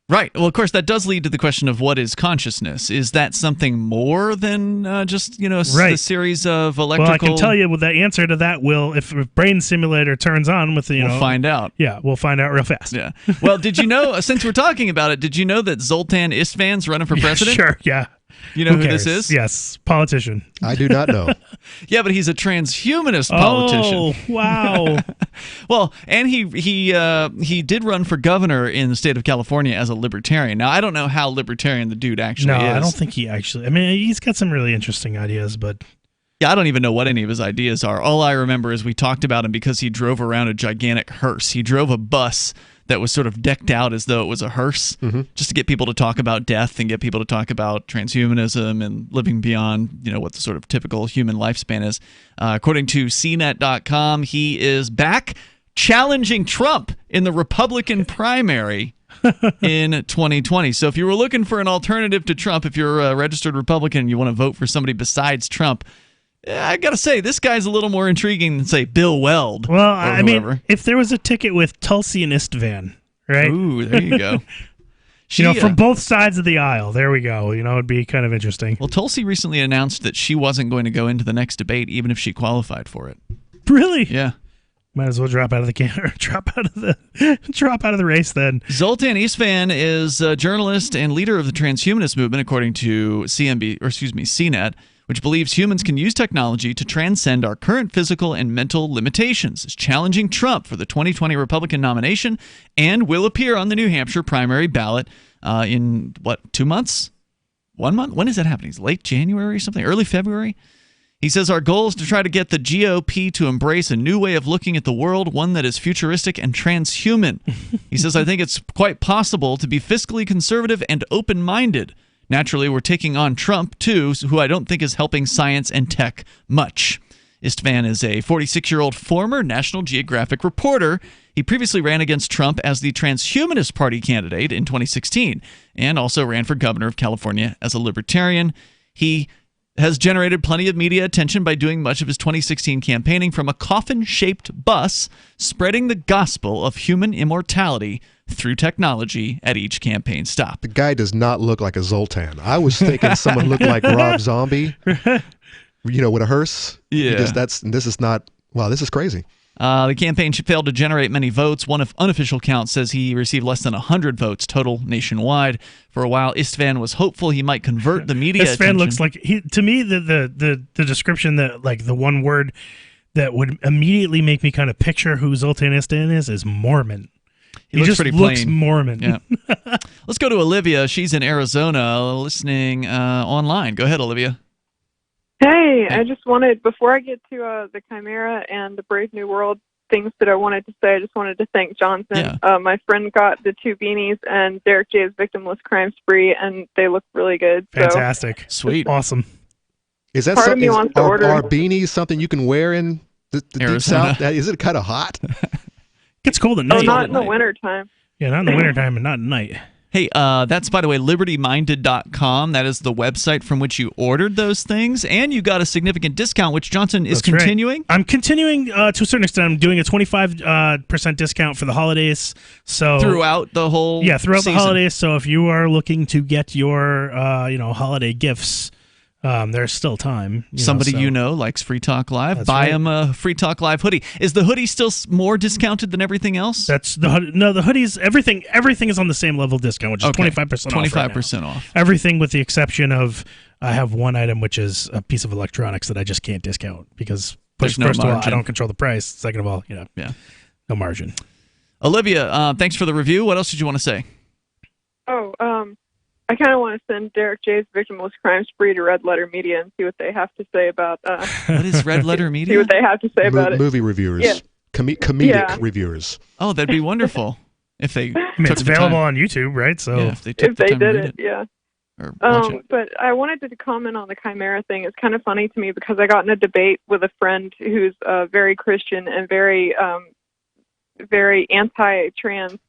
Speaker 7: Right. Well, of course, that does lead to the question of what is consciousness. Is that something more than just, a series of electrical...
Speaker 9: Well, I can tell you the answer to that if Brain Simulator turns on with the,
Speaker 7: We'll find out.
Speaker 9: Yeah, we'll find out real fast.
Speaker 7: Yeah. Well, did you know, since we're talking about it, did you know that Zoltan Istvan's running for president?
Speaker 9: Sure, yeah.
Speaker 7: You know who this is?
Speaker 9: Yes, politician.
Speaker 8: I do not know.
Speaker 7: Yeah, but he's a transhumanist politician.
Speaker 9: Oh, wow.
Speaker 7: Well, and he did run for governor in the state of California as a libertarian. Now, I don't know how libertarian the dude actually is.
Speaker 9: No, I don't think he actually... I mean, he's got some really interesting ideas, but...
Speaker 7: Yeah, I don't even know what any of his ideas are. All I remember is we talked about him because he drove around a gigantic hearse. He drove a bus that was sort of decked out as though it was a hearse, just to get people to talk about death and get people to talk about transhumanism and living beyond, what the sort of typical human lifespan is. According to CNET.com, he is back challenging Trump in the Republican primary in 2020. So if you were looking for an alternative to Trump, if you're a registered Republican and you want to vote for somebody besides Trump, I got to say, this guy's a little more intriguing than, say, Bill Weld.
Speaker 9: Well, I mean, if there was a ticket with Tulsi and Istvan, right?
Speaker 7: Ooh, there you go.
Speaker 9: From both sides of the aisle, there we go. It'd be kind of interesting.
Speaker 7: Well, Tulsi recently announced that she wasn't going to go into the next debate, even if she qualified for it.
Speaker 9: Really?
Speaker 7: Yeah.
Speaker 9: Might as well drop out of the drop out of the race then.
Speaker 7: Zoltan Istvan is a journalist and leader of the transhumanist movement, according to CNET, which believes humans can use technology to transcend our current physical and mental limitations. Is challenging Trump for the 2020 Republican nomination and will appear on the New Hampshire primary ballot in 2 months? 1 month? When is that happening? Is it late January or something? Early February? He says our goal is to try to get the GOP to embrace a new way of looking at the world, one that is futuristic and transhuman. He says, I think it's quite possible to be fiscally conservative and open-minded. Naturally, we're taking on Trump, too, who I don't think is helping science and tech much. Istvan is a 46-year-old former National Geographic reporter. He previously ran against Trump as the Transhumanist Party candidate in 2016 and also ran for governor of California as a libertarian. He has generated plenty of media attention by doing much of his 2016 campaigning from a coffin-shaped bus, spreading the gospel of human immortality through technology at each campaign stop.
Speaker 8: The guy does not look like a Zoltan. I was thinking someone looked like Rob Zombie, with a hearse.
Speaker 7: Yeah.
Speaker 8: This is not, wow, this is crazy.
Speaker 7: The campaign failed to generate many votes. One unofficial count says he received less than 100 votes total nationwide. For a while, Istvan was hopeful he might convert the media attention.
Speaker 9: Istvan looks like, to me, the description, that like the one word that would immediately make me kind of picture who Zoltan Istvan is Mormon.
Speaker 7: He looks
Speaker 9: just
Speaker 7: pretty
Speaker 9: looks
Speaker 7: plain.
Speaker 9: Mormon.
Speaker 7: Yeah. Let's go to Olivia. She's in Arizona listening online. Go ahead, Olivia.
Speaker 3: Hey, I just wanted, before I get to the Chimera and the Brave New World things that I wanted to say, I just wanted to thank Johnson.
Speaker 7: Yeah.
Speaker 3: My friend got the 2 beanies and Derek J's Victimless Crime Spree, and they look really good.
Speaker 9: Fantastic.
Speaker 7: Sweet.
Speaker 9: Awesome.
Speaker 8: Is that
Speaker 3: Part of me wants to order.
Speaker 8: Are beanies something you can wear in the Deep South? Is it kind of hot?
Speaker 9: It's cold at night.
Speaker 3: Not in the wintertime.
Speaker 9: Yeah, not in the wintertime and not at night.
Speaker 7: Hey, that's, by the way, libertyminded.com. That is the website from which you ordered those things, and you got a significant discount, which Johnson is continuing.
Speaker 9: Right. I'm continuing to a certain extent. I'm doing a 25% discount for the holidays. So
Speaker 7: throughout the whole
Speaker 9: throughout
Speaker 7: season.
Speaker 9: the holidays. So if you are looking to get your holiday gifts, there's still time.
Speaker 7: Somebody likes Free Talk Live. Buy him a Free Talk Live hoodie. Is the hoodie still more discounted than everything else?
Speaker 9: The hoodies. Everything is on the same level discount, which is 25% off.
Speaker 7: 25% off.
Speaker 9: Everything with the exception of I have one item which is a piece of electronics that I just can't discount because
Speaker 7: There's no
Speaker 9: first of all
Speaker 7: margin.
Speaker 9: I don't control the price. Second of all, no margin.
Speaker 7: Olivia, thanks for the review. What else did you want to say?
Speaker 3: I kind of want to send Derek J's Victimless Crime Spree to Red Letter Media and see what they have to say about.
Speaker 7: What is Red Letter Media?
Speaker 3: See what they have to say about it.
Speaker 8: Movie reviewers,
Speaker 3: Yeah.
Speaker 8: comedic reviewers.
Speaker 7: Oh, that'd be wonderful if they.
Speaker 9: It's available on YouTube, right? So
Speaker 7: if they took the time to read it.
Speaker 3: yeah.
Speaker 7: Or watch it.
Speaker 3: But I wanted to comment on the Chimera thing. It's kind of funny to me because I got in a debate with a friend who's very Christian and very anti-trans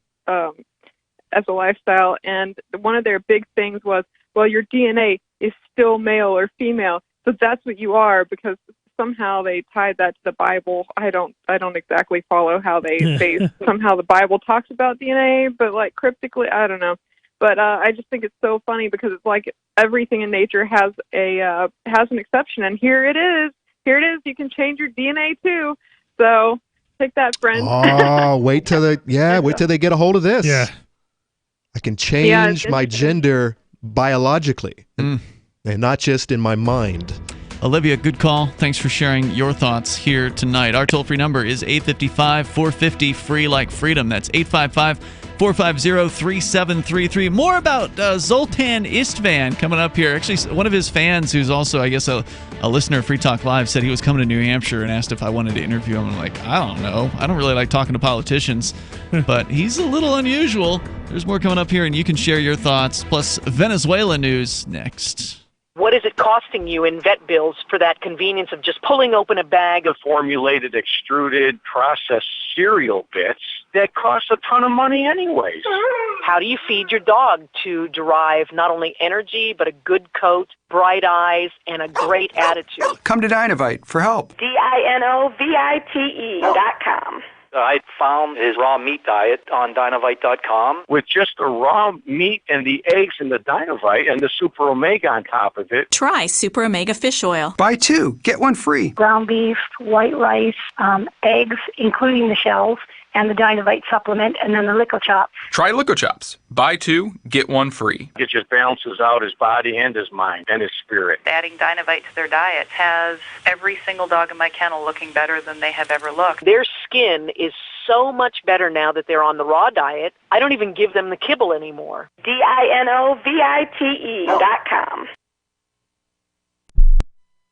Speaker 3: as a lifestyle, and one of their big things was, well, your DNA is still male or female, so that's what you are, because somehow they tied that to the Bible. I don't exactly follow how they somehow the Bible talks about DNA, but like cryptically, I don't know. But I just think it's so funny because it's like everything in nature has an exception, and here it is. You can change your DNA too. So take that, friend.
Speaker 8: Oh, wait till they get a hold of this.
Speaker 9: Yeah.
Speaker 8: I can change my gender biologically and not just in my mind.
Speaker 7: Olivia, good call. Thanks for sharing your thoughts here tonight. Our toll-free number is 855-450-FREE like freedom. That's 855-450-3733. More about Zoltan Istvan coming up here. Actually, one of his fans, who's also, I guess, a listener of Free Talk Live, said he was coming to New Hampshire and asked if I wanted to interview him. I'm like, I don't know. I don't really like talking to politicians, but he's a little unusual. There's more coming up here, and you can share your thoughts, plus Venezuela news next.
Speaker 4: What is it costing you in vet bills for that convenience of just pulling open a bag of
Speaker 5: formulated, extruded, processed cereal bits that cost a ton of money anyways?
Speaker 4: How do you feed your dog to derive not only energy, but a good coat, bright eyes, and a great attitude?
Speaker 6: Come to Dynovite for help.
Speaker 25: DINOVITE.com.
Speaker 5: I found his raw meat diet on Dynovite.com with just the raw meat and the eggs and the Dynovite and the Super Omega on top of it.
Speaker 10: Try Super Omega Fish Oil.
Speaker 6: Buy 2, get 1 free.
Speaker 25: Ground beef, white rice, eggs, including the shells, and the Dynovite supplement, and then the Lico Chops.
Speaker 11: Try Lico Chops. Buy 2, get 1 free.
Speaker 5: It just balances out his body and his mind and his spirit.
Speaker 21: Adding Dynovite to their diet has every single dog in my kennel looking better than they have ever looked.
Speaker 4: Their skin is so much better now that they're on the raw diet. I don't even give them the kibble anymore.
Speaker 25: DINOVITE.com.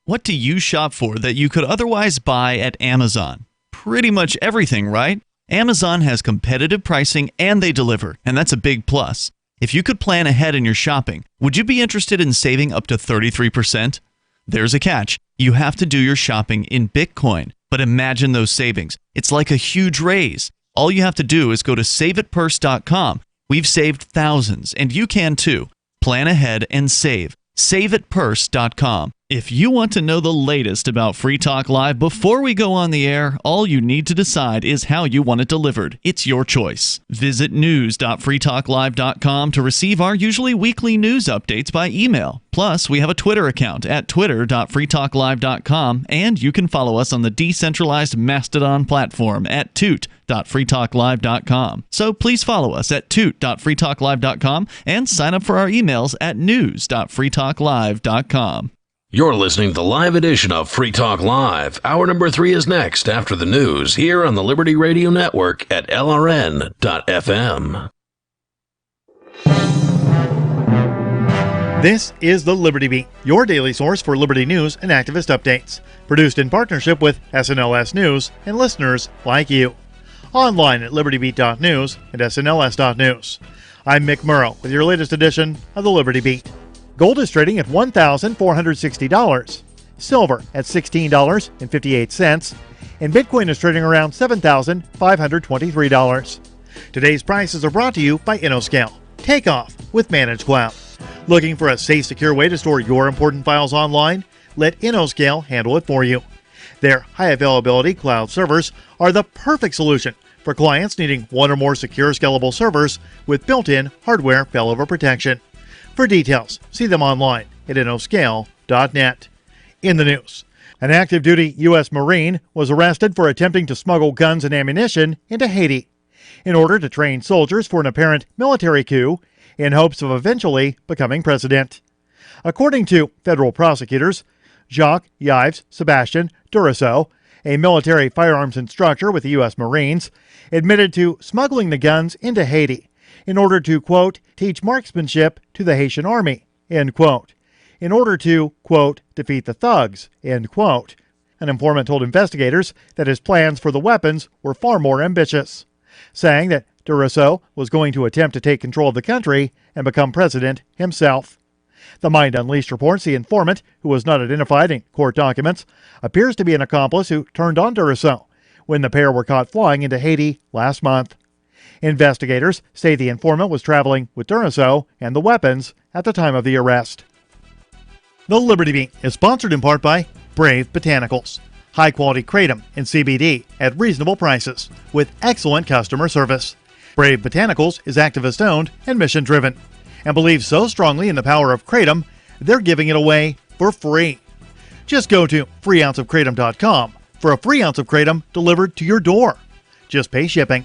Speaker 7: What do you shop for that you could otherwise buy at Amazon? Pretty much everything, right? Amazon has competitive pricing and they deliver, and that's a big plus. If you could plan ahead in your shopping, would you be interested in saving up to 33%? There's a catch. You have to do your shopping in Bitcoin. But imagine those savings. It's like a huge raise. All you have to do is go to saveitpurse.com. We've saved thousands, and you can too. Plan ahead and save. SaveItPurse.com. If you want to know the latest about Free Talk Live before we go on the air, all you need to decide is how you want it delivered. It's your choice. Visit news.freetalklive.com to receive our usually weekly news updates by email. Plus, we have a Twitter account at twitter.freetalklive.com, and you can follow us on the decentralized Mastodon platform at toot.freetalklive.com. So please follow us at toot.freetalklive.com and sign up for our emails at news.freetalklive.com.
Speaker 14: You're listening to the live edition of Free Talk Live. Hour number 3 is next after the news here on the Liberty Radio Network at LRN.FM.
Speaker 24: This is the Liberty Beat, your daily source for Liberty news and activist updates. Produced in partnership with SNLS News and listeners like you. Online at libertybeat.news and snls.news. I'm Mick Murrow with your latest edition of the Liberty Beat. Gold is trading at $1,460, silver at $16.58, and Bitcoin is trading around $7,523. Today's prices are brought to you by InnoScale. Takeoff with Managed Cloud. Looking for a safe, secure way to store your important files online? Let InnoScale handle it for you. Their high availability cloud servers are the perfect solution for clients needing one or more secure, scalable servers with built-in hardware failover protection. For details, see them online at InnoScale.net. In the news, an active duty U.S. Marine was arrested for attempting to smuggle guns and ammunition into Haiti in order to train soldiers for an apparent military coup in hopes of eventually becoming president. According to federal prosecutors, Jacques-Yves Sebastien Duriceau, a military firearms instructor with the U.S. Marines, admitted to smuggling the guns into Haiti in order to, quote, teach marksmanship to the Haitian army, end quote, in order to, quote, defeat the thugs, end quote. An informant told investigators that his plans for the weapons were far more ambitious, saying that Duriceau was going to attempt to take control of the country and become president himself. The Mind Unleashed reports the informant, who was not identified in court documents, appears to be an accomplice who turned on Duriceau when the pair were caught flying into Haiti last month. Investigators say the informant was traveling with Duriceau and the weapons at the time of the arrest. The Liberty Beat is sponsored in part by Brave Botanicals. High-quality kratom and CBD at reasonable prices with excellent customer service. Brave Botanicals is activist-owned and mission-driven and believes so strongly in the power of kratom, they're giving it away for free. Just go to freeounceofkratom.com for a free ounce of kratom delivered to your door. Just pay shipping.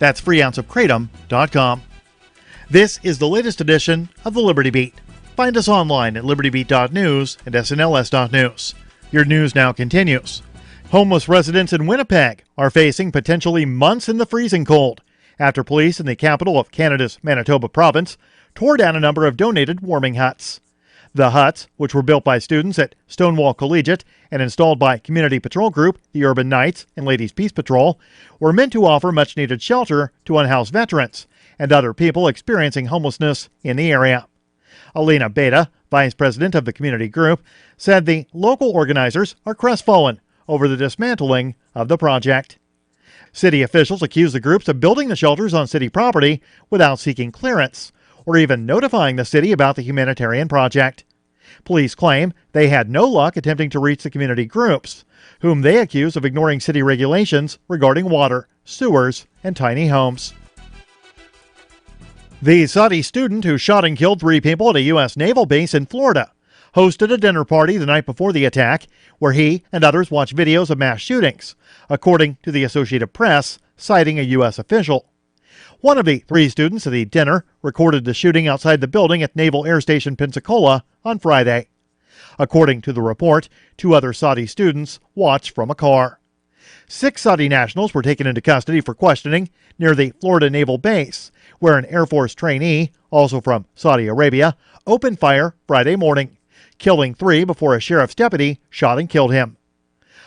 Speaker 24: That's freeounceofkratom.com. This is the latest edition of the Liberty Beat. Find us online at libertybeat.news and snls.news. Your news now continues. Homeless residents in Winnipeg are facing potentially months in the freezing cold after police in the capital of Canada's Manitoba province tore down a number of donated warming huts. The huts, which were built by students at Stonewall Collegiate and installed by community patrol group the Urban Knights and Ladies Peace Patrol, were meant to offer much-needed shelter to unhoused veterans and other people experiencing homelessness in the area. Alina Beta, vice president of the community group, said the local organizers are crestfallen over the dismantling of the project. City officials accuse the groups of building the shelters on city property without seeking clearance or even notifying the city about the humanitarian project. Police claim they had no luck attempting to reach the community groups, whom they accuse of ignoring city regulations regarding water, sewers, and tiny homes. The Saudi student who shot and killed 3 people at a U.S. naval base in Florida hosted a dinner party the night before the attack where he and others watched videos of mass shootings, according to the Associated Press, citing a U.S. official. One of the 3 students at the dinner recorded the shooting outside the building at Naval Air Station Pensacola on Friday. According to the report, 2 other Saudi students watched from a car. 6 Saudi nationals were taken into custody for questioning near the Florida Naval Base, where an Air Force trainee, also from Saudi Arabia, opened fire Friday morning, killing 3 before a sheriff's deputy shot and killed him.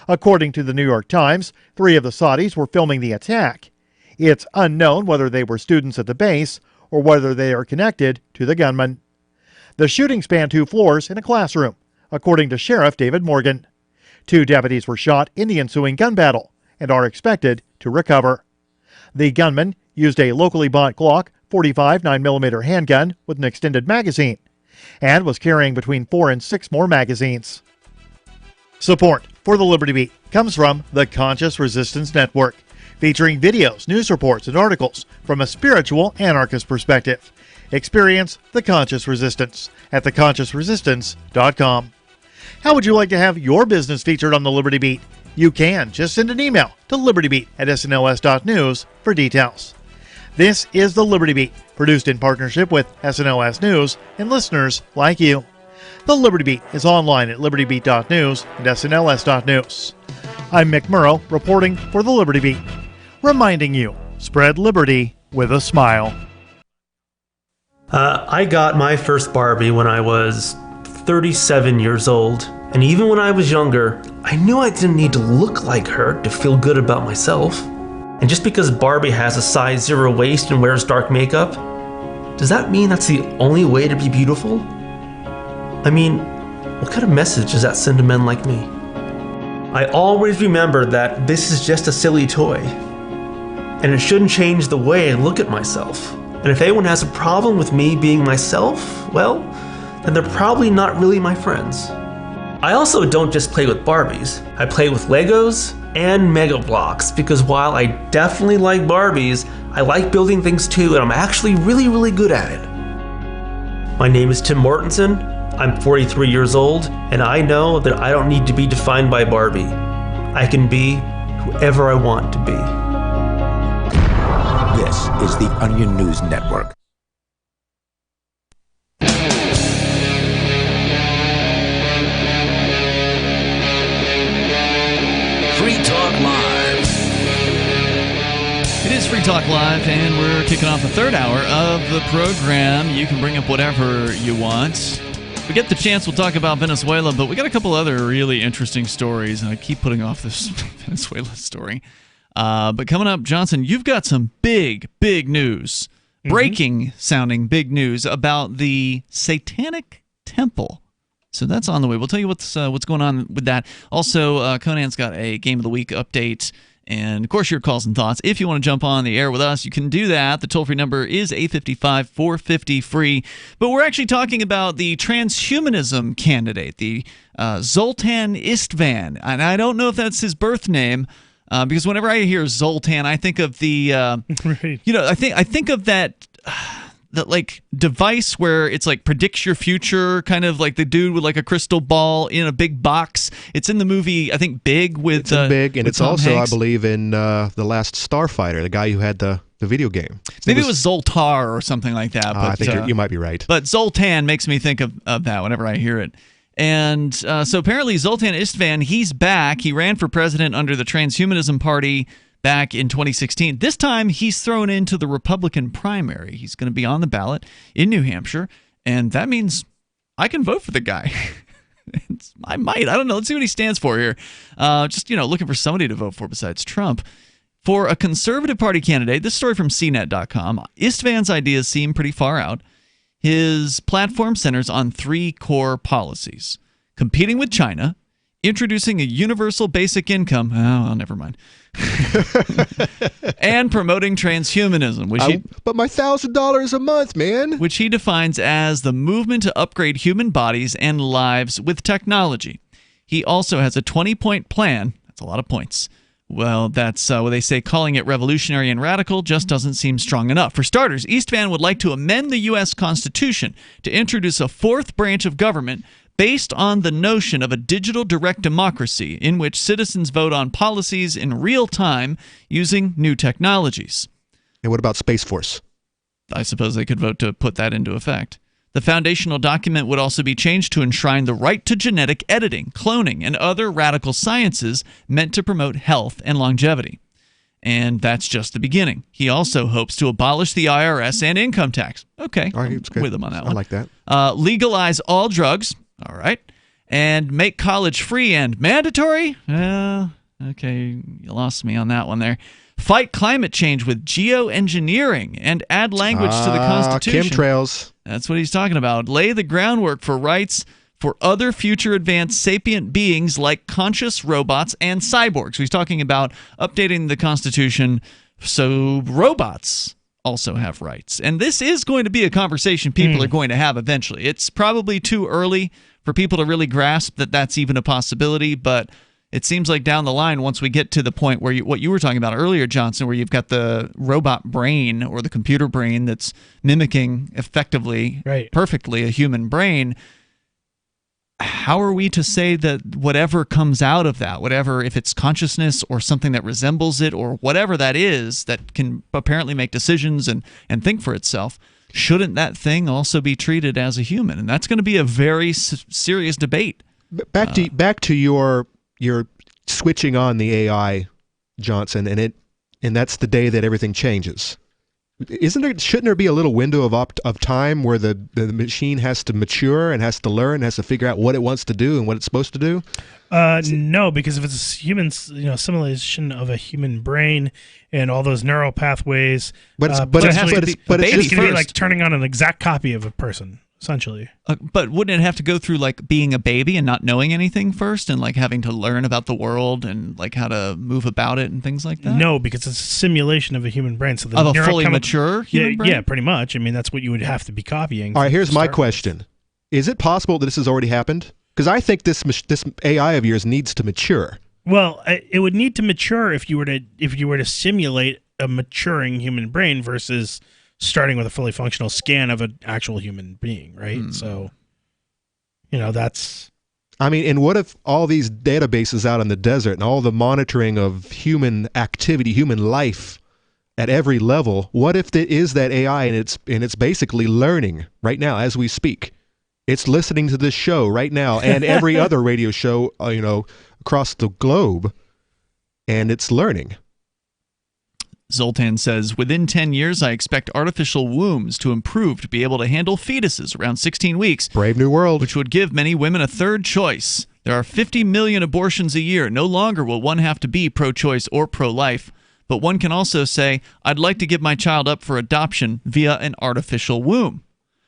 Speaker 24: According to the New York Times, 3 of the Saudis were filming the attack. It's unknown whether they were students at the base or whether they are connected to the gunman. The shooting spanned 2 floors in a classroom, according to Sheriff David Morgan. 2 deputies were shot in the ensuing gun battle and are expected to recover. The gunman used a locally bought Glock 45 9mm handgun with an extended magazine and was carrying between 4 and 6 more magazines. Support for the Liberty Beat comes from the Conscious Resistance Network, featuring videos, news reports, and articles from a spiritual anarchist perspective. Experience the Conscious Resistance at theconsciousresistance.com. How would you like to have your business featured on the Liberty Beat? You can. Just send an email to libertybeat@snls.news for details. This is the Liberty Beat, produced in partnership with SNLS News and listeners like you. The Liberty Beat is online at libertybeat.news and snls.news. I'm Mick Murrow, reporting for the Liberty Beat, reminding you, spread liberty with a smile.
Speaker 12: I got my first Barbie when I was 37 years old, and even when I was younger, I knew I didn't need to look like her to feel good about myself. And just because Barbie has a size 0 waist and wears dark makeup, does that mean that's the only way to be beautiful? I mean, what kind of message does that send to men like me? I always remember that this is just a silly toy, and it shouldn't change the way I look at myself. And if anyone has a problem with me being myself, well, then they're probably not really my friends. I also don't just play with Barbies. I play with Legos and Mega Bloks, because while I definitely like Barbies, I like building things too, and I'm actually really, really good at it. My name is Tim Mortensen. I'm 43 years old, and I know that I don't need to be defined by Barbie. I can be whoever I want to be.
Speaker 15: This is the Onion News Network.
Speaker 14: Free Talk Live.
Speaker 7: It is Free Talk Live, and we're kicking off the third hour of the program. You can bring up whatever you want. If we get the chance, we'll talk about Venezuela, but we got a couple other really interesting stories, and I keep putting off this Venezuela story. But coming up, Johnson, you've got some big news, breaking sounding big news about the Satanic Temple. So that's on the way. We'll tell you what's going on with that. Also, Conan's got a Game of the Week update. And, of course, your calls and thoughts. If you want to jump on the air with us, you can do that. The toll-free number is 855-450-FREE. But we're actually talking about the transhumanism candidate, the Zoltan Istvan. And I don't know if that's his birth name, because whenever I hear Zoltan, I think of the,
Speaker 9: right.
Speaker 7: I think of that like device where it's like predicts your future, kind of like the dude with like a crystal ball in a big box. It's in the movie, I think, Big with
Speaker 8: It's in Big, and
Speaker 7: with
Speaker 8: it's
Speaker 7: Tom
Speaker 8: also,
Speaker 7: Hanks.
Speaker 8: I believe, in The Last Starfighter, the guy who had the video game.
Speaker 7: Maybe it was Zoltar or something like that. But,
Speaker 8: I think you might be right.
Speaker 7: But Zoltan makes me think of that whenever I hear it. And so apparently Zoltan Istvan, he's back. He ran for president under the Transhumanism Party back in 2016. This time, he's thrown into the Republican primary. He's going to be on the ballot in New Hampshire, and that means I can vote for the guy. I might. I don't know. Let's see what he stands for here. Just, looking for somebody to vote for besides Trump. For a conservative party candidate, this story from CNET.com, Istvan's ideas seem pretty far out. His platform centers on three core policies: competing with China, introducing a universal basic income, never mind, and promoting transhumanism,
Speaker 8: but my $1,000 a month, man,
Speaker 7: which he defines as the movement to upgrade human bodies and lives with technology. He also has a 20-point plan. That's a lot of points. Well, that's what they say. Calling it revolutionary and radical just doesn't seem strong enough. For starters, Istvan would like to amend the U.S. Constitution to introduce a fourth branch of government based on the notion of a digital direct democracy in which citizens vote on policies in real time using new technologies.
Speaker 8: And what about Space Force?
Speaker 7: I suppose they could vote to put that into effect. The foundational document would also be changed to enshrine the right to genetic editing, cloning, and other radical sciences meant to promote health and longevity. And that's just the beginning. He also hopes to abolish the IRS and income tax. Okay, I'm with him on that one.
Speaker 8: I like that.
Speaker 7: Legalize all drugs. All right. And make college free and mandatory? Okay, you lost me on that one there. Fight climate change with geoengineering and add language to the Constitution.
Speaker 8: Chemtrails.
Speaker 7: That's what he's talking about. Lay the groundwork for rights for other future advanced sapient beings like conscious robots and cyborgs. So he's talking about updating the Constitution so robots also have rights. And this is going to be a conversation people are going to have eventually. It's probably too early for people to really grasp that that's even a possibility, but it seems like down the line, once we get to the point where what you were talking about earlier, Johnson, where you've got the robot brain or the computer brain that's mimicking effectively, perfectly a human brain, how are we to say that whatever comes out of that, whatever, if it's consciousness or something that resembles it or whatever that is that can apparently make decisions and think for itself, shouldn't that thing also be treated as a human? And that's going to be a very serious debate.
Speaker 8: Back to your switching on the AI, Johnson, and that's the day that everything changes. Shouldn't there be a little window of time where the machine has to mature and has to learn, has to figure out what it wants to do and what it's supposed to do?
Speaker 9: No, because if it's a human, simulation of a human brain and all those neural pathways,
Speaker 8: but
Speaker 9: it can be like turning on an exact copy of a person. essentially.
Speaker 7: But wouldn't it have to go through like being a baby and not knowing anything first, and like having to learn about the world and like how to move about it and things like that?
Speaker 9: No, because it's a simulation of a human brain. So the
Speaker 7: of a fully mature human brain?
Speaker 9: Yeah, pretty much. I mean, that's what you would have to be copying.
Speaker 8: All right, here's my question. Is it possible that this has already happened? Because I think this AI of yours needs to mature.
Speaker 9: Well, it would need to mature if you were to simulate a maturing human brain versus starting with a fully functional scan of an actual human being, right? So, that's...
Speaker 8: I mean, and what if all these databases out in the desert and all the monitoring of human activity, human life at every level, what if it is that AI and it's basically learning right now as we speak? It's listening to this show right now and every other radio show, across the globe, and it's learning.
Speaker 7: Zoltan says, within 10 years, I expect artificial wombs to improve to be able to handle fetuses around 16 weeks.
Speaker 8: Brave new world.
Speaker 7: Which would give many women a third choice. There are 50 million abortions a year. No longer will one have to be pro-choice or pro-life, but one can also say, I'd like to give my child up for adoption via an artificial womb.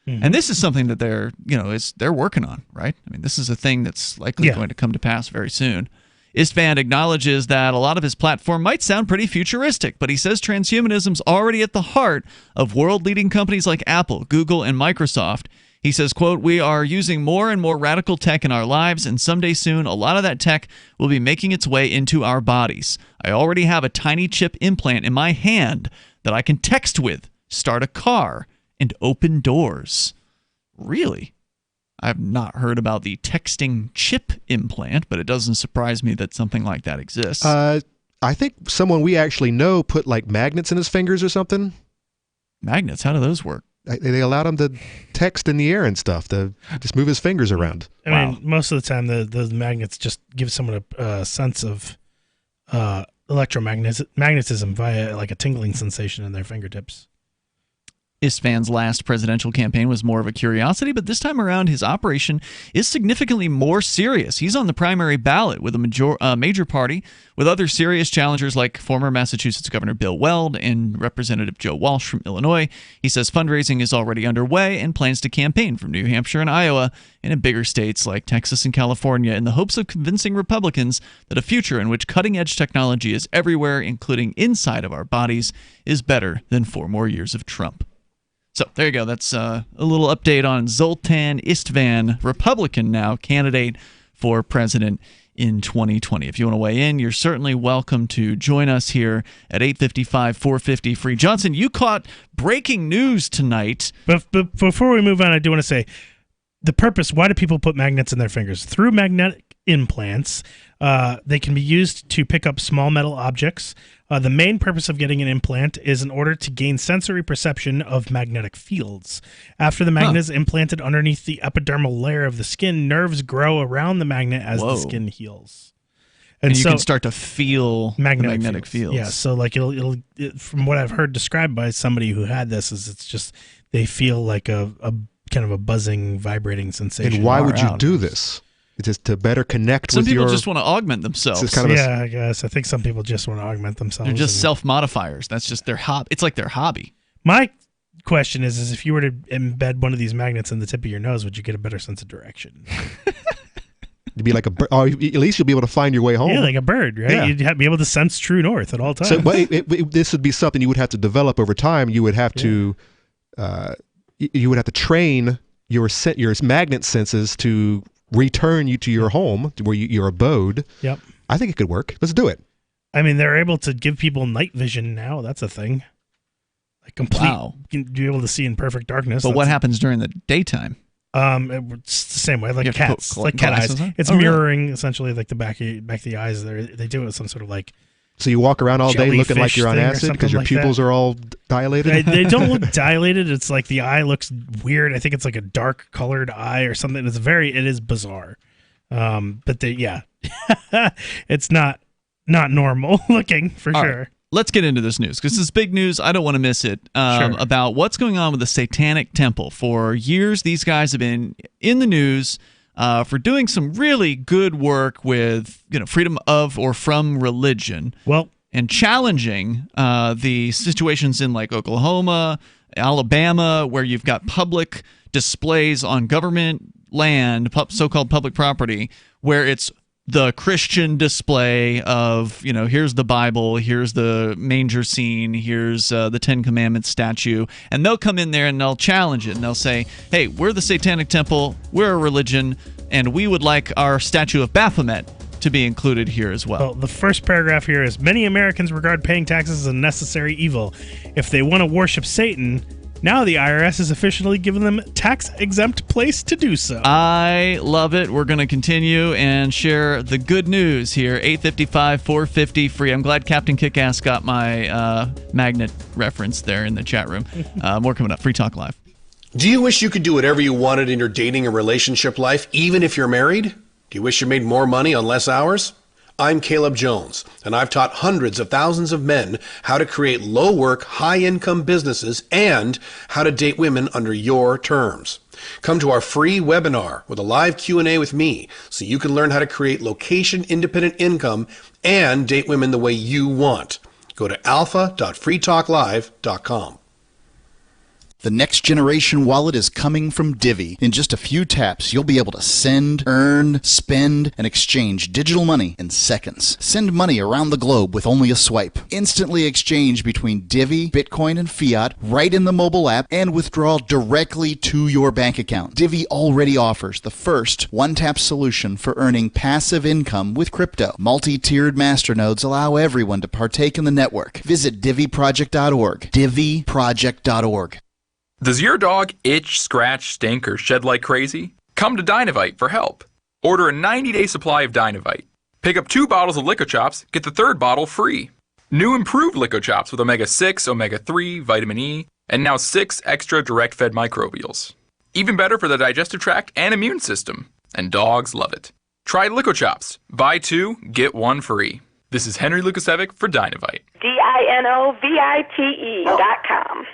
Speaker 7: Mm-hmm. And this is something that they're working on, right? I mean, this is a thing that's likely going to come to pass very soon. Istvan acknowledges that a lot of his platform might sound pretty futuristic, but he says transhumanism's already at the heart of world-leading companies like Apple, Google, and Microsoft. He says, quote, we are using more and more radical tech in our lives, and someday soon a lot of that tech will be making its way into our bodies. I already have a tiny chip implant in my hand that I can text with, start a car, and open doors. Really? I've not heard about the texting chip implant, but it doesn't surprise me that something like that exists.
Speaker 8: I think someone we actually know put like magnets in his fingers or something.
Speaker 7: Magnets? How do those work?
Speaker 8: They allowed him to text in the air and stuff, to just move his fingers around.
Speaker 9: I mean, most of the time, the magnets just give someone a sense of electromagnetism via like a tingling sensation in their fingertips.
Speaker 7: Istvan's last presidential campaign was more of a curiosity, but this time around his operation is significantly more serious. He's on the primary ballot with a major party, with other serious challengers like former Massachusetts Governor Bill Weld and Representative Joe Walsh from Illinois. He says fundraising is already underway and plans to campaign from New Hampshire and Iowa and in bigger states like Texas and California in the hopes of convincing Republicans that a future in which cutting-edge technology is everywhere, including inside of our bodies, is better than 4 more years of Trump. So there you go. That's a little update on Zoltan Istvan, Republican now, candidate for president in 2020. If you want to weigh in, you're certainly welcome to join us here at 855-450 free. Johnson, you caught breaking news tonight.
Speaker 9: But before we move on, I do want to say the purpose. Why do people put magnets in their fingers? Through magnetic implants, they can be used to pick up small metal objects. The main purpose of getting an implant is in order to gain sensory perception of magnetic fields. After the magnet is implanted underneath the epidermal layer of the skin, nerves grow around the magnet as the skin heals.
Speaker 7: And you can start to feel magnetic fields.
Speaker 9: Yeah, so like it'll from what I've heard described by somebody who had this, is it's just they feel like a kind of a buzzing, vibrating sensation.
Speaker 8: And why would you do this? It's just to better connect with your...
Speaker 7: Some people just want to augment themselves.
Speaker 9: I guess. I think some people just want to augment themselves.
Speaker 7: They're just self-modifiers. That's just their hobby. It's like their hobby.
Speaker 9: My question is if you were to embed one of these magnets in the tip of your nose, would you get a better sense of direction?
Speaker 8: It'd be like a bird. Or at least you'll be able to find your way home.
Speaker 9: Yeah, like a bird, right? Yeah. You'd be able to sense true north at all times.
Speaker 8: So, but this would be something you would have to develop over time. You would have to... you would have to train your magnet senses to return you to your home, to where your abode.
Speaker 9: Yep.
Speaker 8: I think it could work. Let's do it.
Speaker 9: I mean, they're able to give people night vision now. That's a thing. Like complete, you can be able to see in perfect darkness.
Speaker 7: But what happens during the daytime?
Speaker 9: It's the same way, like cats, like cat eyes. It's mirroring essentially like the back of the eyes. They do it with some sort of like.
Speaker 8: So you walk around all day looking like you're on acid because your pupils are all dilated?
Speaker 9: They don't look dilated. It's like the eye looks weird. I think it's like a dark colored eye or something. It is bizarre. But it's not normal looking for sure.
Speaker 7: Right. Let's get into this news because this is big news. I don't want to miss it. About what's going on with the Satanic Temple. For years, these guys have been in the news for doing some really good work with freedom of or from religion.
Speaker 9: Well,
Speaker 7: and challenging the situations in like Oklahoma, Alabama, where you've got public displays on government land, so-called public property, where it's the Christian display of, here's the Bible, here's the manger scene, here's the Ten Commandments statue, and they'll come in there and they'll challenge it, and they'll say, hey, we're the Satanic Temple, we're a religion, and we would like our statue of Baphomet to be included here as well.
Speaker 9: Well, the first paragraph here is, many Americans regard paying taxes as a necessary evil. If they want to worship Satan, now the IRS has officially given them tax-exempt place to do so.
Speaker 7: I love it. We're going to continue and share the good news here. 855 450 free. I'm glad Captain Kickass got my magnet reference there in the chat room. More coming up. Free Talk Live.
Speaker 16: Do you wish you could do whatever you wanted in your dating and relationship life, even if you're married? Do you wish you made more money on less hours? I'm Caleb Jones, and I've taught hundreds of thousands of men how to create low-work, high-income businesses and how to date women under your terms. Come to our free webinar with a live Q&A with me so you can learn how to create location-independent income and date women the way you want. Go to alpha.freetalklive.com.
Speaker 13: The next generation wallet is coming from Divvy. In just a few taps, you'll be able to send, earn, spend, and exchange digital money in seconds. Send money around the globe with only a swipe. Instantly exchange between Divvy, Bitcoin, and fiat right in the mobile app and withdraw directly to your bank account. Divvy already offers the first one-tap solution for earning passive income with crypto. Multi-tiered masternodes allow everyone to partake in the network. Visit DivvyProject.org. DivvyProject.org.
Speaker 11: Does your dog itch, scratch, stink, or shed like crazy? Come to Dynavite for help. Order a 90-day supply of Dynavite. Pick up 2 bottles of Lico Chops, get the 3rd bottle free. New improved Lico Chops with omega-6, omega-3, vitamin E, and now 6 extra direct-fed microbials. Even better for the digestive tract and immune system. And dogs love it. Try Lico Chops. Buy 2, get 1 free. This is Henry Lukasevic for Dynavite.
Speaker 25: DINOVITE.com.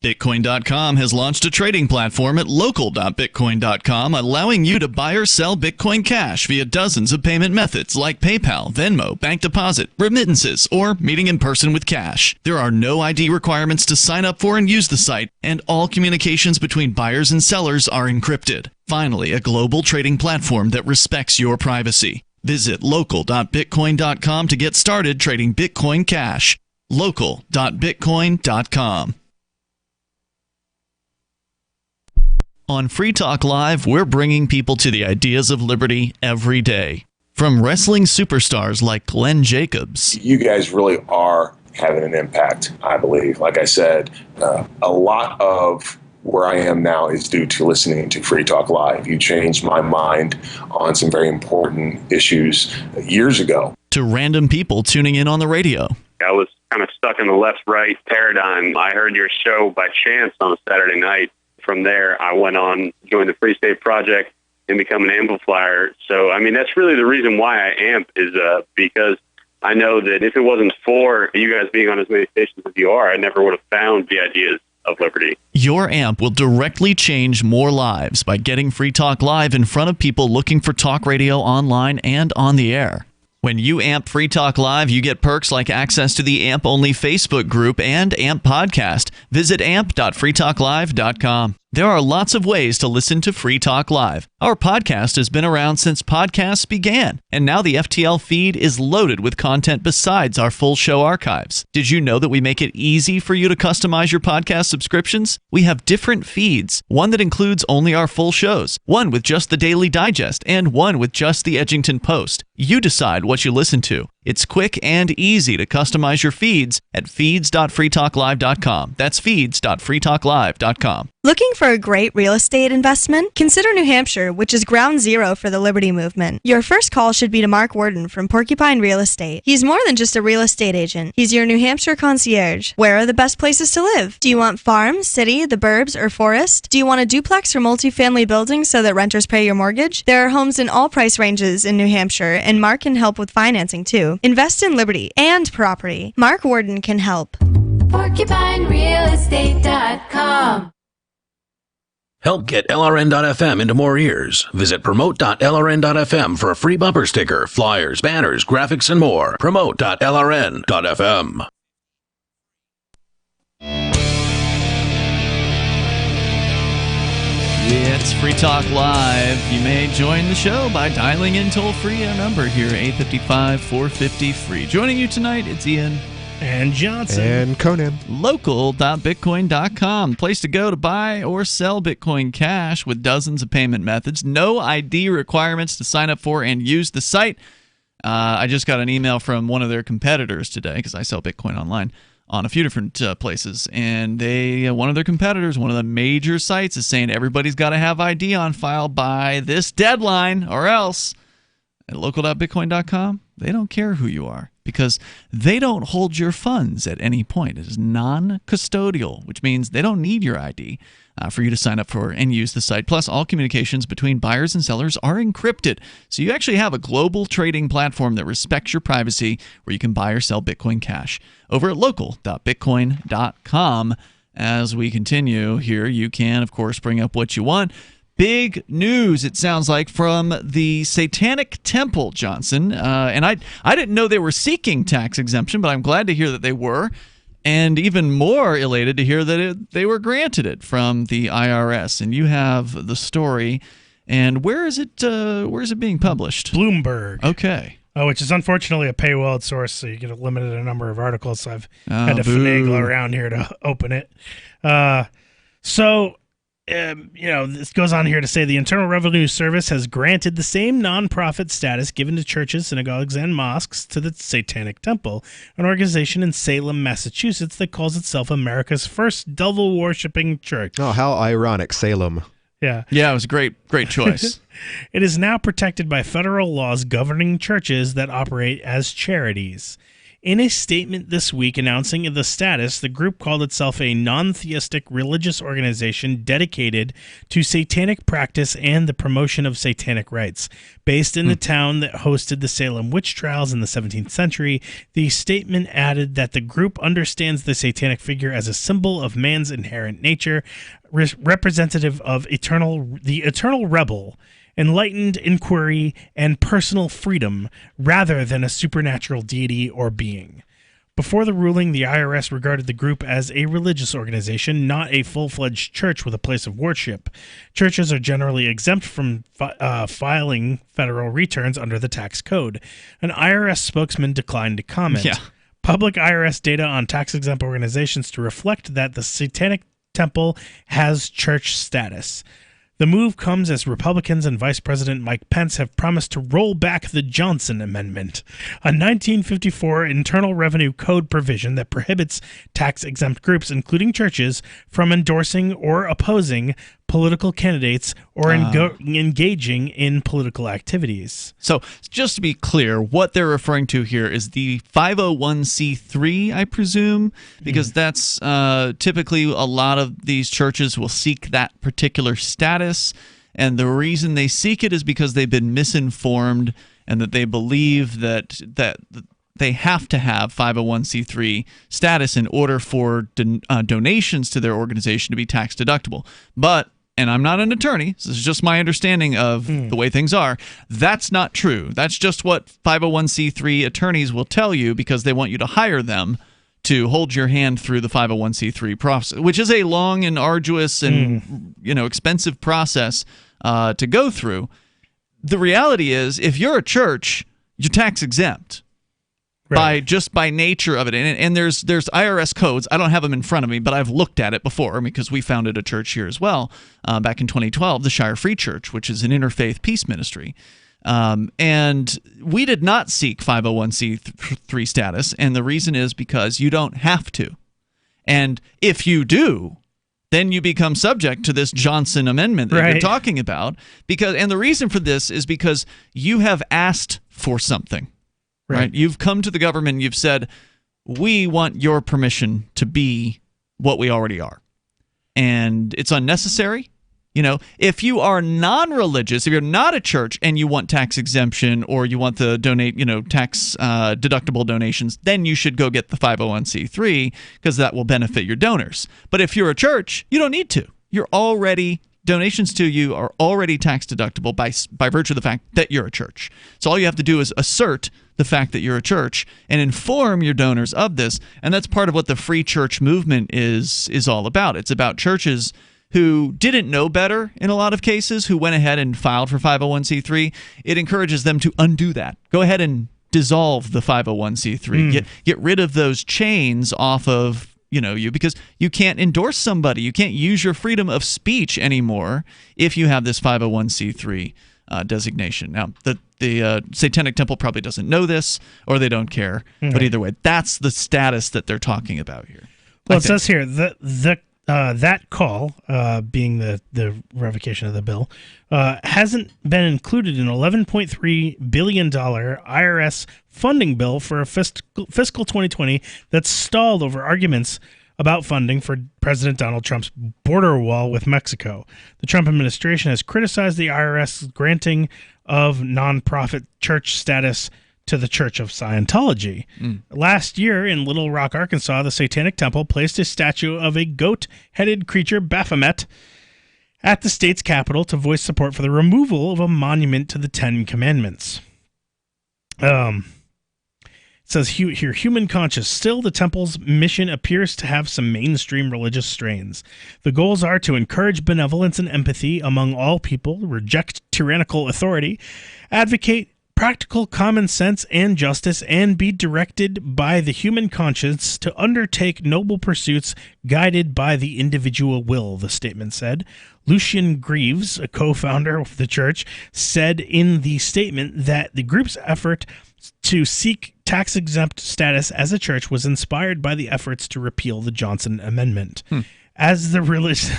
Speaker 7: Bitcoin.com has launched a trading platform at local.bitcoin.com, allowing you to buy or sell Bitcoin Cash via dozens of payment methods like PayPal, Venmo, bank deposit, remittances, or meeting in person with cash. There are no ID requirements to sign up for and use the site, and all communications between buyers and sellers are encrypted. Finally, a global trading platform that respects your privacy. Visit local.bitcoin.com to get started trading Bitcoin Cash. local.bitcoin.com. On Free Talk Live, we're bringing people to the ideas of liberty every day. From wrestling superstars like Glenn Jacobs.
Speaker 17: You guys really are having an impact, I believe. Like I said, a lot of where I am now is due to listening to Free Talk Live. You changed my mind on some very important issues years ago.
Speaker 7: To random people tuning in on the radio.
Speaker 18: I was kind of stuck in the left-right paradigm. I heard your show by chance on a Saturday night. From there, I went on, joined the Free State Project, and become an amplifier. So, I mean, that's really the reason why I amp is because I know that if it wasn't for you guys being on as many stations as you are, I never would have found the ideas of liberty.
Speaker 7: Your amp will directly change more lives by getting Free Talk Live in front of people looking for talk radio online and on the air. When you amp Free Talk Live, you get perks like access to the AMP-only Facebook group and AMP podcast. Visit amp.freetalklive.com. There are lots of ways to listen to Free Talk Live. Our podcast has been around since podcasts began, and now the FTL feed is loaded with content besides our full show archives. Did you know that we make it easy for you to customize your podcast subscriptions? We have different feeds, one that includes only our full shows, one with just the Daily Digest, and one with just the Edgington Post. You decide what you listen to. It's quick and easy to customize your feeds at feeds.freetalklive.com. That's feeds.freetalklive.com.
Speaker 19: Looking for a great real estate investment? Consider New Hampshire, which is ground zero for the Liberty Movement. Your first call should be to Mark Worden from Porcupine Real Estate. He's more than just a real estate agent. He's your New Hampshire concierge. Where are the best places to live? Do you want farm, city, the burbs, or forest? Do you want a duplex or multifamily building so that renters pay your mortgage? There are homes in all price ranges in New Hampshire, and Mark can help with financing too. Invest in liberty and property. Mark Worden can help.
Speaker 2: PorcupineRealEstate.com.
Speaker 14: Help get LRN.FM into more ears. Visit promote.lrn.fm for a free bumper sticker, flyers, banners, graphics, and more. Promote.lrn.fm.
Speaker 7: It's Free Talk Live. You may join the show by dialing in toll-free our number here, 855-450-FREE. Joining you tonight, it's Ian.
Speaker 9: And Johnson.
Speaker 8: And Conan.
Speaker 7: Local.bitcoin.com. Place to go to buy or sell Bitcoin Cash with dozens of payment methods. No ID requirements to sign up for and use the site. I just got an email from one of their competitors today, because I sell Bitcoin online on a few different places, and one of their competitors, one of the major sites, is saying everybody's got to have ID on file by this deadline, or else at local.bitcoin.com, they don't care who you are, because they don't hold your funds at any point. It is non-custodial, which means they don't need your ID for you to sign up for and use the site. Plus, all communications between buyers and sellers are encrypted. So you actually have a global trading platform that respects your privacy, where you can buy or sell Bitcoin Cash over at local.bitcoin.com. As we continue here, you can, of course, bring up what you want. Big news, it sounds like, from the Satanic Temple, Johnson. And I didn't know they were seeking tax exemption, but I'm glad to hear that they were. And even more elated to hear that they were granted it from the IRS. And you have the story. And where is it being published?
Speaker 9: Bloomberg.
Speaker 7: Okay.
Speaker 9: Oh, which is unfortunately a paywalled source, so you get a limited number of articles. So I've had to finagle around here to open it. This goes on here to say the Internal Revenue Service has granted the same nonprofit status given to churches, synagogues, and mosques to the Satanic Temple, an organization in Salem, Massachusetts that calls itself America's first devil-worshipping church.
Speaker 8: Oh, how ironic, Salem.
Speaker 9: Yeah.
Speaker 7: Yeah, it was a great choice.
Speaker 9: It is now protected by federal laws governing churches that operate as charities. In a statement this week announcing the status, the group called itself a non-theistic religious organization dedicated to satanic practice and the promotion of satanic rites. Based in the town that hosted the Salem witch trials in the 17th century, the statement added that the group understands the satanic figure as a symbol of man's inherent nature, representative of the eternal rebel, enlightened inquiry, and personal freedom, rather than a supernatural deity or being. Before the ruling, the IRS regarded the group as a religious organization, not a full-fledged church with a place of worship. Churches are generally exempt from filing federal returns under the tax code. An IRS spokesman declined to comment.
Speaker 7: Yeah.
Speaker 9: Public IRS data on tax-exempt organizations to reflect that the Satanic Temple has church status. The move comes as Republicans and Vice President Mike Pence have promised to roll back the Johnson Amendment, a 1954 Internal Revenue Code provision that prohibits tax-exempt groups, including churches, from endorsing or opposing political candidates or engaging in political activities.
Speaker 7: So just to be clear, what they're referring to here is the 501c3, I presume, because that's typically a lot of these churches will seek that particular status. And the reason they seek it is because they've been misinformed and that they believe that they have to have 501c3 status in order for donations to their organization to be tax deductible. But and I'm not an attorney, so this is just my understanding of the way things are, that's not true. That's just what 501c3 attorneys will tell you because they want you to hire them to hold your hand through the 501c3 process, which is a long and arduous and expensive process to go through. The reality is, if you're a church, you're tax exempt. Right. By nature of it. And there's IRS codes. I don't have them in front of me, but I've looked at it before because we founded a church here as well back in 2012, the Shire Free Church, which is an interfaith peace ministry. And we did not seek 501c3 status, and the reason is because you don't have to. And if you do, then you become subject to this Johnson Amendment that you're talking about. And the reason for this is because you have asked for something. Right. You've come to the government and you've said, we want your permission to be what we already are. And it's unnecessary. If you are non-religious, if you're not a church and you want tax exemption or you want the tax deductible donations, then you should go get the 501c3 because that will benefit your donors. But if you're a church, you don't need to. Donations to you are already tax deductible by virtue of the fact that you're a church. So all you have to do is assert the fact that you're a church and inform your donors of this. And that's part of what the free church movement is all about. It's about churches who didn't know better in a lot of cases, who went ahead and filed for 501c3, it encourages them to undo that. Go ahead and dissolve the 501c3. Get rid of those chains off of you, because you can't endorse somebody. You can't use your freedom of speech anymore if you have this 501c3 designation. Now, the Satanic Temple probably doesn't know this, or they don't care. But either way, that's the status that they're talking about here.
Speaker 9: Well, it says here that call, being the revocation of the bill, hasn't been included in $11.3 billion IRS funding bill for a fiscal 2020 that's stalled over arguments about funding for President Donald Trump's border wall with Mexico. The Trump administration has criticized the IRS granting of nonprofit church status to the Church of Scientology. Last year in Little Rock, Arkansas, the Satanic Temple placed a statue of a goat-headed creature, Baphomet, at the state's capital to voice support for the removal of a monument to the Ten Commandments. It says here, human conscious. Still, the temple's mission appears to have some mainstream religious strains. The goals are to encourage benevolence and empathy among all people, reject tyrannical authority, advocate practical common sense and justice, and be directed by the human conscience to undertake noble pursuits guided by the individual will, the statement said. Lucian Greaves, a co-founder of the church, said in the statement that the group's effort to seek tax-exempt status as a church was inspired by the efforts to repeal the Johnson Amendment. As the religious,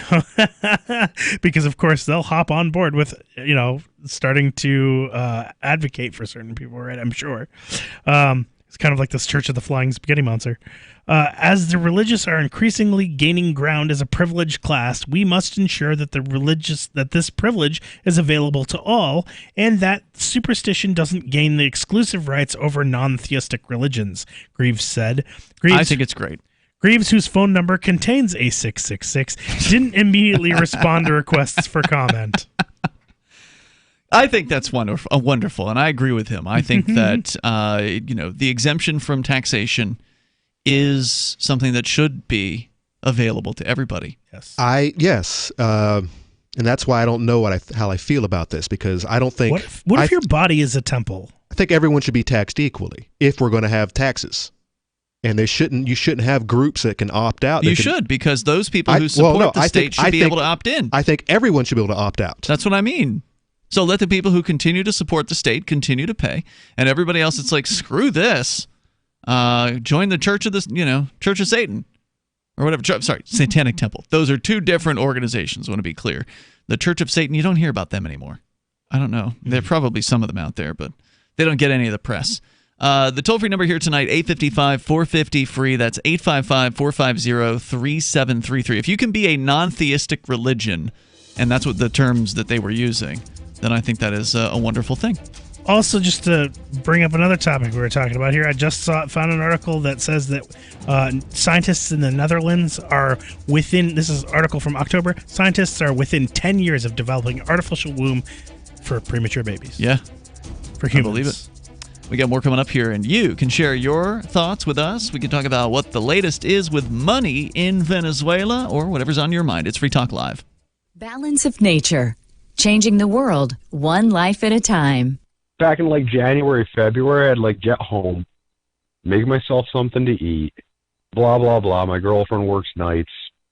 Speaker 9: because of course they'll hop on board with, starting to advocate for certain people, right? I'm sure. It's kind of like this Church of the Flying Spaghetti Monster. As the religious are increasingly gaining ground as a privileged class, we must ensure that this privilege is available to all, and that superstition doesn't gain the exclusive rights over non-theistic religions, Greaves said.
Speaker 7: I think it's great.
Speaker 9: Greaves, whose phone number contains a 666, didn't immediately respond to requests for comment.
Speaker 7: I think that's wonderful, and I agree with him. I think that the exemption from taxation is something that should be available to everybody.
Speaker 8: Yes. And that's why I don't know how I feel about this, because I don't think.
Speaker 9: What if your body is a temple?
Speaker 8: I think everyone should be taxed equally if we're going to have taxes. And you shouldn't have groups that can opt out.
Speaker 7: You should, because those people who support the state should be able to opt in.
Speaker 8: I think everyone should be able to opt out.
Speaker 7: That's what I mean. So let the people who continue to support the state continue to pay, and everybody else that's like, screw this, join the Church of Church of Satan, or whatever. Sorry, Satanic Temple. Those are two different organizations. I want to be clear. The Church of Satan, you don't hear about them anymore. I don't know. There are probably some of them out there, but they don't get any of the press. The toll-free number here tonight, 855-450-FREE. That's 855-450-3733. If you can be a non-theistic religion, and that's what the terms that they were using, then I think that is a wonderful thing.
Speaker 9: Also, just to bring up another topic we were talking about here, I just found an article that says that scientists in the Netherlands are within, this is an article from October, scientists are within 10 years of developing artificial womb for premature babies.
Speaker 7: Yeah.
Speaker 9: For humans.
Speaker 7: I believe it. We got more coming up here, and you can share your thoughts with us. We can talk about what the latest is with money in Venezuela, or whatever's on your mind. It's Free Talk Live.
Speaker 1: Balance of Nature. Changing the world, one life at a time.
Speaker 3: Back in January, February, I'd get home, make myself something to eat, blah, blah, blah. My girlfriend works nights.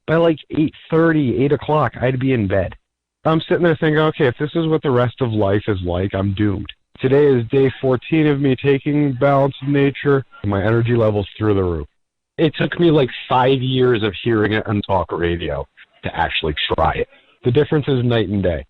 Speaker 3: By 8:30, 8 o'clock, I'd be in bed. I'm sitting there thinking, okay, if this is what the rest of life is like, I'm doomed. Today is day 14 of me taking Balance of Nature, and my energy level's through the roof. It took me 5 years of hearing it on talk radio to actually try it. The difference is night and day.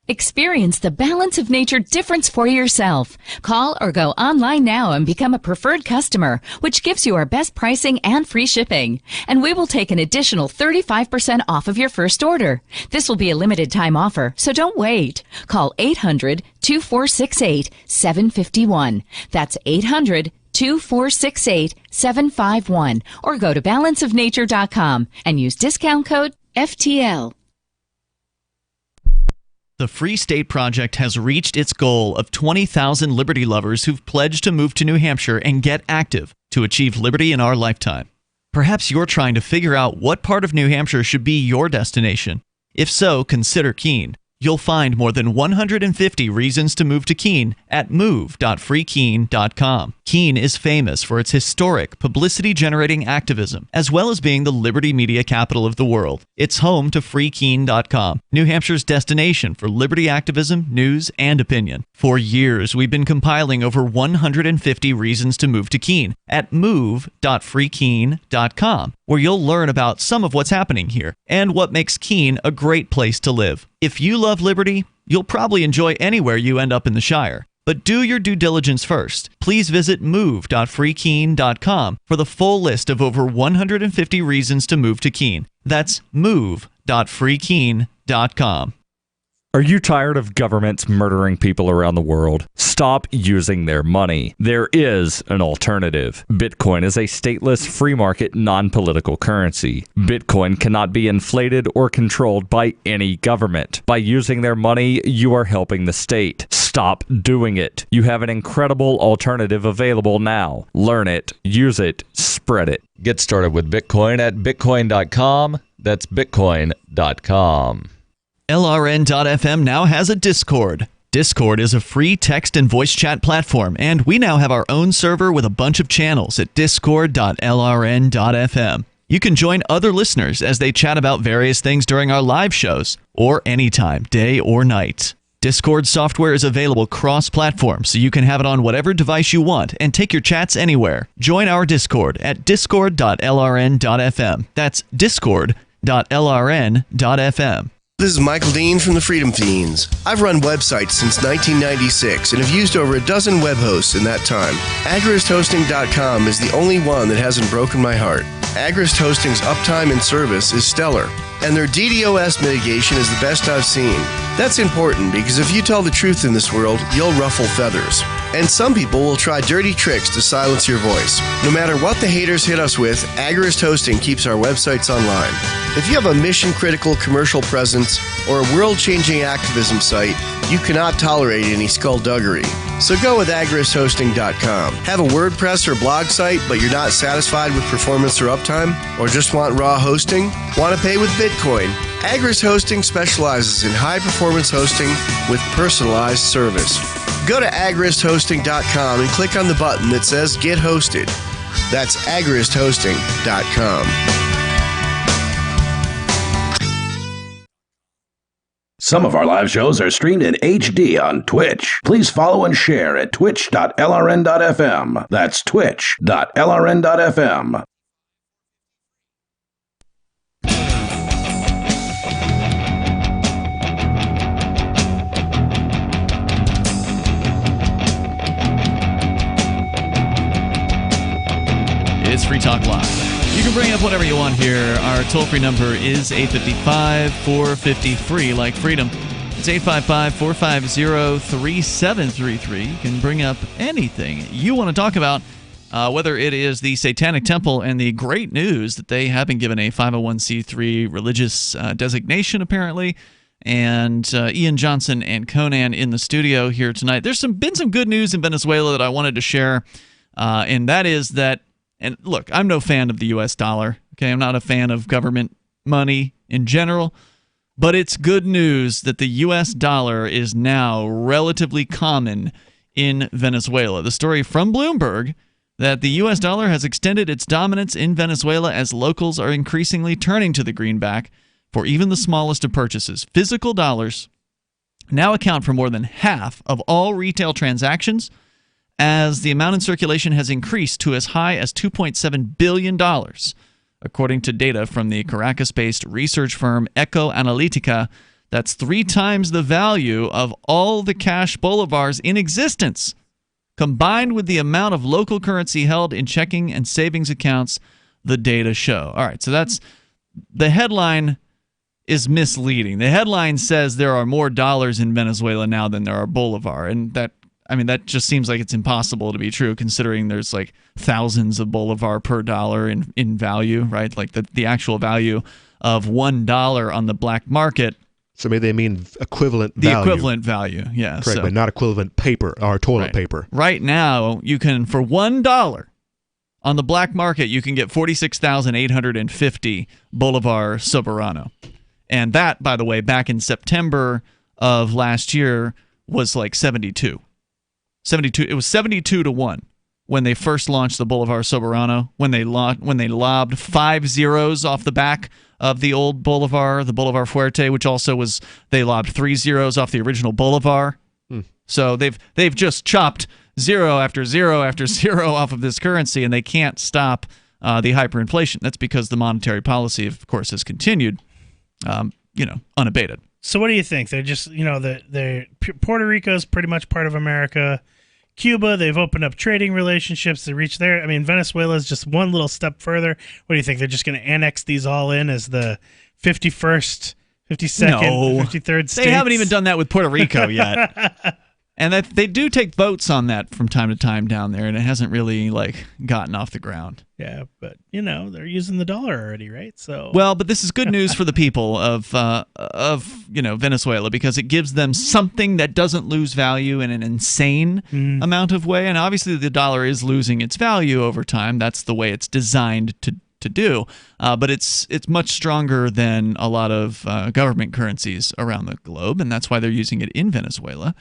Speaker 1: Experience the Balance of Nature difference for yourself. Call or go online now and become a preferred customer, which gives you our best pricing and free shipping. And we will take an additional 35% off of your first order. This will be a limited time offer, so don't wait. Call 800-2468-751. That's 800-2468-751. Or go to balanceofnature.com and use discount code FTL.
Speaker 7: The Free State Project has reached its goal of 20,000 liberty lovers who've pledged to move to New Hampshire and get active to achieve liberty in our lifetime. Perhaps you're trying to figure out what part of New Hampshire should be your destination. If so, consider Keene. You'll find more than 150 reasons to move to Keene at move.freekeene.com. Keene is famous for its historic, publicity-generating activism, as well as being the liberty media capital of the world. It's home to freekeene.com, New Hampshire's destination for liberty activism, news, and opinion. For years, we've been compiling over 150 reasons to move to Keene at move.freekeene.com, where you'll learn about some of what's happening here and what makes Keene a great place to live. If you love liberty, you'll probably enjoy anywhere you end up in the Shire. But do your due diligence first. Please visit move.freekeene.com for the full list of over 150 reasons to move to Keene. That's move.freekeene.com.
Speaker 6: Are you tired of governments murdering people around the world? Stop using their money. There is an alternative. Bitcoin is a stateless, free market, non-political currency. Bitcoin cannot be inflated or controlled by any government. By using their money, you are helping the state. Stop doing it. You have an incredible alternative available now. Learn it, use it, spread it.
Speaker 10: Get started with Bitcoin at bitcoin.com. That's bitcoin.com.
Speaker 7: LRN.FM now has a Discord. Discord is a free text and voice chat platform, and we now have our own server with a bunch of channels at discord.lrn.fm. You can join other listeners as they chat about various things during our live shows, or anytime, day or night. Discord software is available cross-platform, so you can have it on whatever device you want and take your chats anywhere. Join our Discord at discord.lrn.fm. That's discord.lrn.fm.
Speaker 20: This is Michael Dean from the Freedom Fiends. I've run websites since 1996 and have used over a dozen web hosts in that time. AgristHosting.com is the only one that hasn't broken my heart. Agrist Hosting's uptime and service is stellar, and their DDoS mitigation is the best I've seen. That's important because if you tell the truth in this world, you'll ruffle feathers. And some people will try dirty tricks to silence your voice. No matter what the haters hit us with, Agrist Hosting keeps our websites online. If you have a mission-critical commercial presence or a world-changing activism site, you cannot tolerate any skullduggery. So go with agristhosting.com. Have a WordPress or blog site, but you're not satisfied with performance or uptime? Or just want raw hosting? Want to pay with Bitcoin? Agrist Hosting specializes in high-performance hosting with personalized service. Go to agristhosting.com and click on the button that says Get Hosted. That's agristhosting.com.
Speaker 14: Some of our live shows are streamed in HD on Twitch. Please follow and share at twitch.lrn.fm. That's twitch.lrn.fm.
Speaker 7: It's Free Talk Live. You can bring up whatever you want here. Our toll-free number is 855-450-FREE, like freedom. It's 855-450-3733. You can bring up anything you want to talk about, whether it is the Satanic Temple and the great news that they have been given a 501c3 religious designation, apparently, and Ian Johnson and Conan in the studio here tonight. There's been some good news in Venezuela that I wanted to share, and that is that, and look, I'm no fan of the U.S. dollar. Okay, I'm not a fan of government money in general, but it's good news that the U.S. dollar is now relatively common in Venezuela. The story from Bloomberg that the U.S. dollar has extended its dominance in Venezuela as locals are increasingly turning to the greenback for even the smallest of purchases. Physical dollars now account for more than half of all retail transactions, as the amount in circulation has increased to as high as $2.7 billion, according to data from the Caracas-based research firm Eco Analytica. That's 3 times the value of all the cash bolivars in existence, combined with the amount of local currency held in checking and savings accounts, the data show. All right, so that's the headline is misleading. The headline says there are more dollars in Venezuela now than there are bolivar, and that just seems like it's impossible to be true, considering there's like thousands of bolivar per dollar in value, right? Like the actual value of $1 on the black market.
Speaker 8: So maybe they mean equivalent value.
Speaker 7: The equivalent value, yeah.
Speaker 8: Correct, but not equivalent paper or toilet paper.
Speaker 7: Right now, you can, for $1 on the black market, you can get 46,850 Bolivar Soberano. And that, by the way, back in September of last year was like 72. It was 72 to 1 when they first launched the Bolivar Soberano, when they lobbed 5 zeros off the back of the old Bolivar, the Bolivar Fuerte, which also was, they lobbed 3 zeros off the original Bolivar. So they've just chopped zero after zero after zero off of this currency, and they can't stop the hyperinflation. That's because the monetary policy, of course, has continued, unabated.
Speaker 9: So what do you think? They're just, Puerto Rico's pretty much part of America. Cuba, they've opened up trading relationships to reach there. I mean, Venezuela's just one little step further. What do you think? They're just going to annex these all in as the 51st, 52nd, 53rd states?
Speaker 7: They haven't even done that with Puerto Rico yet. And that they do take votes on that from time to time down there, and it hasn't really gotten off the ground.
Speaker 9: Yeah, but they're using the dollar already, right? So
Speaker 7: but this is good news for the people of Venezuela, because it gives them something that doesn't lose value in an insane amount of way. And obviously, the dollar is losing its value over time. That's the way it's designed to do. But it's much stronger than a lot of government currencies around the globe, and that's why they're using it in Venezuela.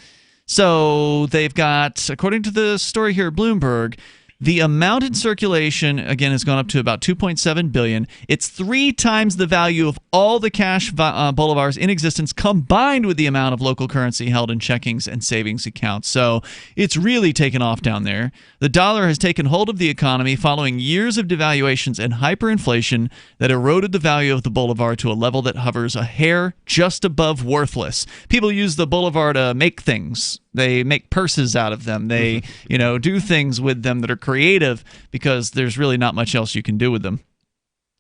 Speaker 7: So they've got, according to the story here at Bloomberg, the amount in circulation, again, has gone up to about $2.7 billion. It's 3 times the value of all the cash bolivars in existence combined with the amount of local currency held in checkings and savings accounts. So it's really taken off down there. The dollar has taken hold of the economy following years of devaluations and hyperinflation that eroded the value of the bolivar to a level that hovers a hair just above worthless. People use the bolivar to make things. They make purses out of them. They, do things with them that are creative because there's really not much else you can do with them.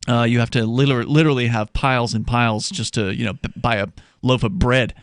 Speaker 7: You have to literally have piles and piles just to, buy a loaf of bread.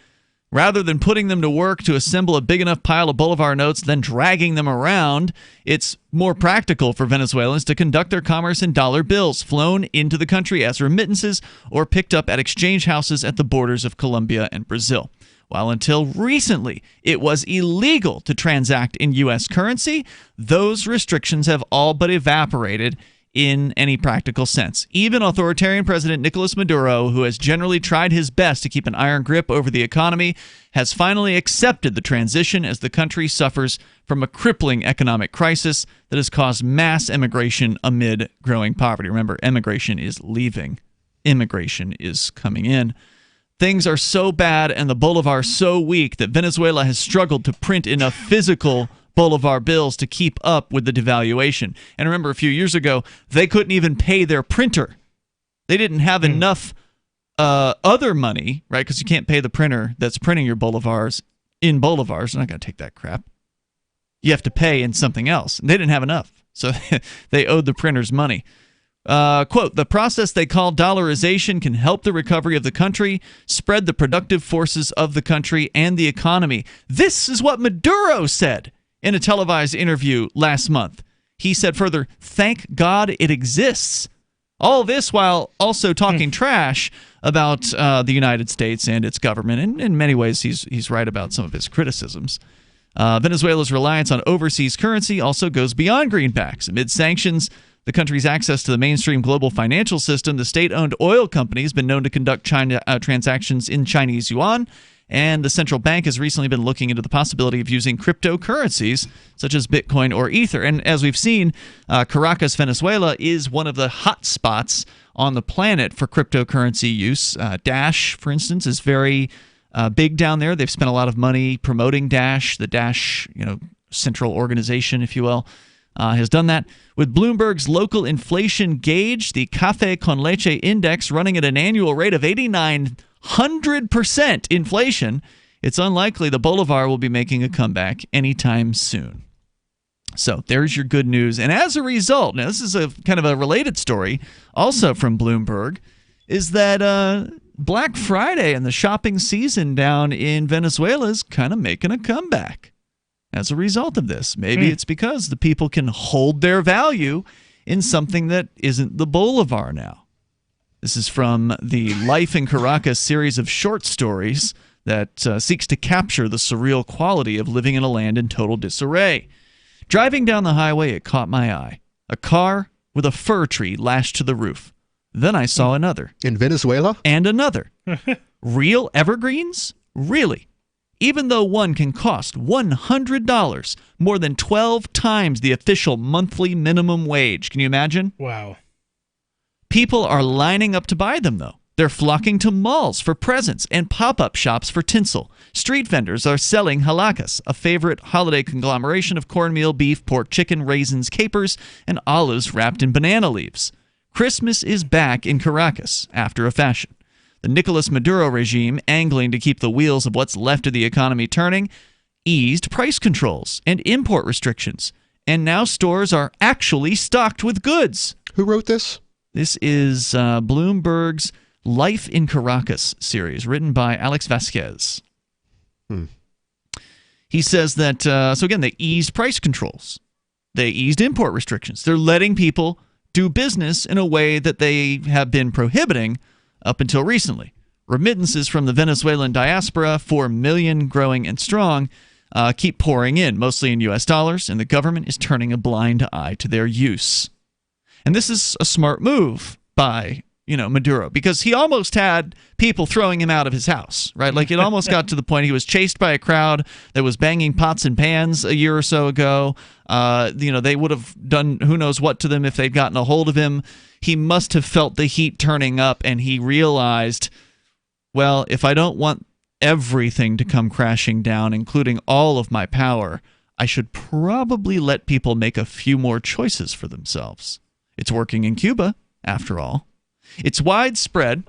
Speaker 7: Rather than putting them to work to assemble a big enough pile of bolivar notes, then dragging them around, it's more practical for Venezuelans to conduct their commerce in dollar bills flown into the country as remittances or picked up at exchange houses at the borders of Colombia and Brazil. While until recently it was illegal to transact in U.S. currency, those restrictions have all but evaporated in any practical sense. Even authoritarian President Nicolas Maduro, who has generally tried his best to keep an iron grip over the economy, has finally accepted the transition as the country suffers from a crippling economic crisis that has caused mass immigration amid growing poverty. Remember, emigration is leaving. Immigration is coming in. Things are so bad and the bolivar so weak that Venezuela has struggled to print enough physical bolivar bills to keep up with the devaluation. And remember, a few years ago, they couldn't even pay their printer. They didn't have enough other money, right? Because you can't pay the printer that's printing your bolivars in bolivars. I'm not going to take that crap. You have to pay in something else. They didn't have enough, so they owed the printers money. Quote, the process they call dollarization can help the recovery of the country, spread the productive forces of the country and the economy. This is what Maduro said in a televised interview last month. He said further, thank God it exists. All this while also talking trash about the United States and its government. And in many ways, he's right about some of his criticisms. Venezuela's reliance on overseas currency also goes beyond greenbacks. Amid sanctions, the country's access to the mainstream global financial system, the state-owned oil company has been known to conduct transactions in Chinese yuan, and the central bank has recently been looking into the possibility of using cryptocurrencies such as Bitcoin or Ether. And as we've seen, Caracas, Venezuela is one of the hot spots on the planet for cryptocurrency use. Dash, for instance, is very big down there. They've spent a lot of money promoting Dash, the Dash, central organization, if you will. Has done that. With Bloomberg's local inflation gauge, the Café con Leche index running at an annual rate of 8,900% inflation, it's unlikely the bolivar will be making a comeback anytime soon. So there's your good news. And as a result, now this is a kind of a related story, also from Bloomberg, is that Black Friday and the shopping season down in Venezuela is kind of making a comeback. As a result of this, maybe it's because the people can hold their value in something that isn't the bolivar now. This is from the Life in Caracas series of short stories that seeks to capture the surreal quality of living in a land in total disarray. Driving down the highway, it caught my eye. A car with a fir tree lashed to the roof. Then I saw another.
Speaker 8: In Venezuela?
Speaker 7: And another. Real evergreens? Really? Even though one can cost $100, more than 12 times the official monthly minimum wage. Can you imagine?
Speaker 9: Wow.
Speaker 7: People are lining up to buy them, though. They're flocking to malls for presents and pop-up shops for tinsel. Street vendors are selling halakas, a favorite holiday conglomeration of cornmeal, beef, pork, chicken, raisins, capers, and olives wrapped in banana leaves. Christmas is back in Caracas, after a fashion. The Nicolas Maduro regime, angling to keep the wheels of what's left of the economy turning, eased price controls and import restrictions. And now stores are actually stocked with goods.
Speaker 8: Who wrote this?
Speaker 7: This is Bloomberg's Life in Caracas series, written by Alex Vasquez. He says that, so again, they eased price controls. They eased import restrictions. They're letting people do business in a way that they have been prohibiting up until recently. Remittances from the Venezuelan diaspora, 4 million growing and strong, keep pouring in, mostly in U.S. dollars, and the government is turning a blind eye to their use. And this is a smart move by Maduro, because he almost had people throwing him out of his house, right? Like it almost got to the point he was chased by a crowd that was banging pots and pans a year or so ago. They would have done who knows what to them if they'd gotten a hold of him. He must have felt the heat turning up, and he realized, well, if I don't want everything to come crashing down, including all of my power, I should probably let people make a few more choices for themselves. It's working in Cuba, after all. It's widespread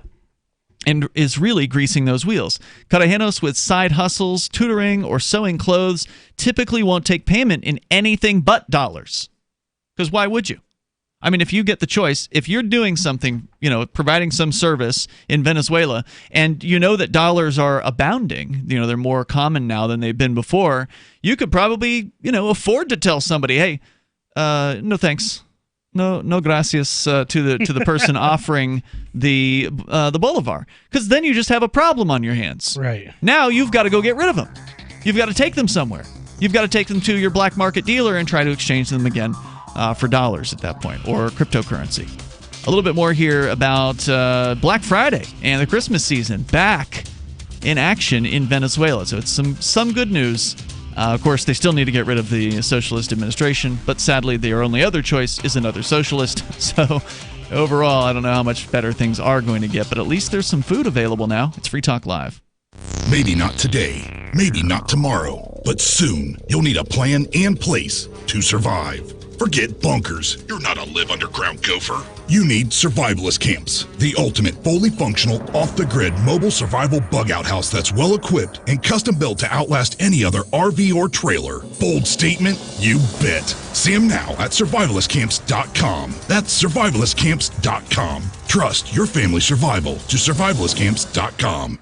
Speaker 7: and is really greasing those wheels. Carajenos with side hustles, tutoring, or sewing clothes typically won't take payment in anything but dollars. Because why would you? I mean, if you get the choice, if you're doing something, providing some service in Venezuela, and you know that dollars are abounding, they're more common now than they've been before, you could probably, afford to tell somebody, hey, no thanks. No gracias to the person offering the bolivar, because then you just have a problem on your hands.
Speaker 9: Right.
Speaker 7: Now you've got to go get rid of them. You've got to take them somewhere. You've got to take them to your black market dealer and try to exchange them again for dollars at that point, or cryptocurrency. A little bit more here about Black Friday and the Christmas season back in action in Venezuela. So it's some good news. Of course, they still need to get rid of the socialist administration, but sadly, their only other choice is another socialist. So overall, I don't know how much better things are going to get, but at least there's some food available now. It's Free Talk Live.
Speaker 4: Maybe not today, maybe not tomorrow, but soon you'll need a plan and place to survive. Forget bunkers. You're not a live underground gopher. You need survivalist camps, the ultimate fully functional, off-the-grid mobile survival bug-out house that's well-equipped and custom-built to outlast any other RV or trailer. Bold statement? You bet. See them now at survivalistcamps.com. That's survivalistcamps.com. Trust your family's survival to survivalistcamps.com.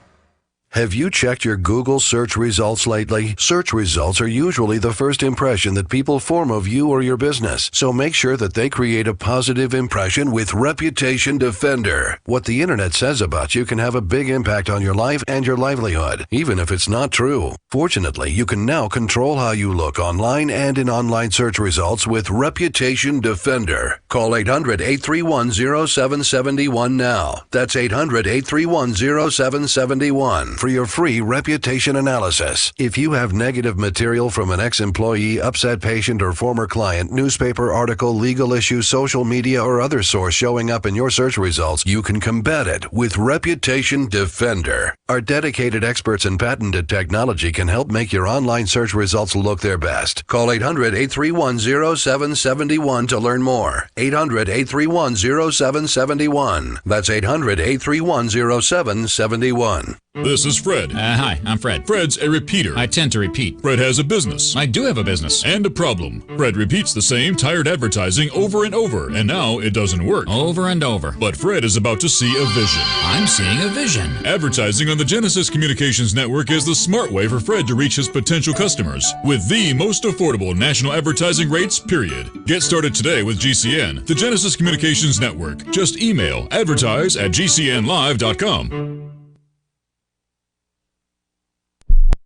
Speaker 5: Have you checked your Google search results lately? Search results are usually the first impression that people form of you or your business, so make sure that they create a positive impression with Reputation Defender. What the internet says about you can have a big impact on your life and your livelihood, even if it's not true. Fortunately, you can now control how you look online and in online search results with Reputation Defender. Call 800-831-0771 now. That's 800-831-0771. For your free reputation analysis. If you have negative material from an ex-employee, upset patient, or former client, newspaper article, legal issue, social media, or other source showing up in your search results, you can combat it with Reputation Defender. Our dedicated experts in patented technology can help make your online search results look their best. Call 800-831-0771 to learn more. 800-831-0771. That's 800-831-0771.
Speaker 21: This is Fred.
Speaker 22: Hi, I'm Fred.
Speaker 21: Fred's a repeater.
Speaker 22: I tend to repeat.
Speaker 21: Fred has a business.
Speaker 22: I do have a business.
Speaker 21: And a problem. Fred repeats the same tired advertising over and over, and now it doesn't work.
Speaker 22: Over and over.
Speaker 21: But Fred is about to see a vision.
Speaker 22: I'm seeing a vision.
Speaker 21: Advertising on the Genesis Communications Network is the smart way for Fred to reach his potential customers with the most affordable national advertising rates, period. Get started today with GCN, the Genesis Communications Network. Just email advertise@gcnlive.com.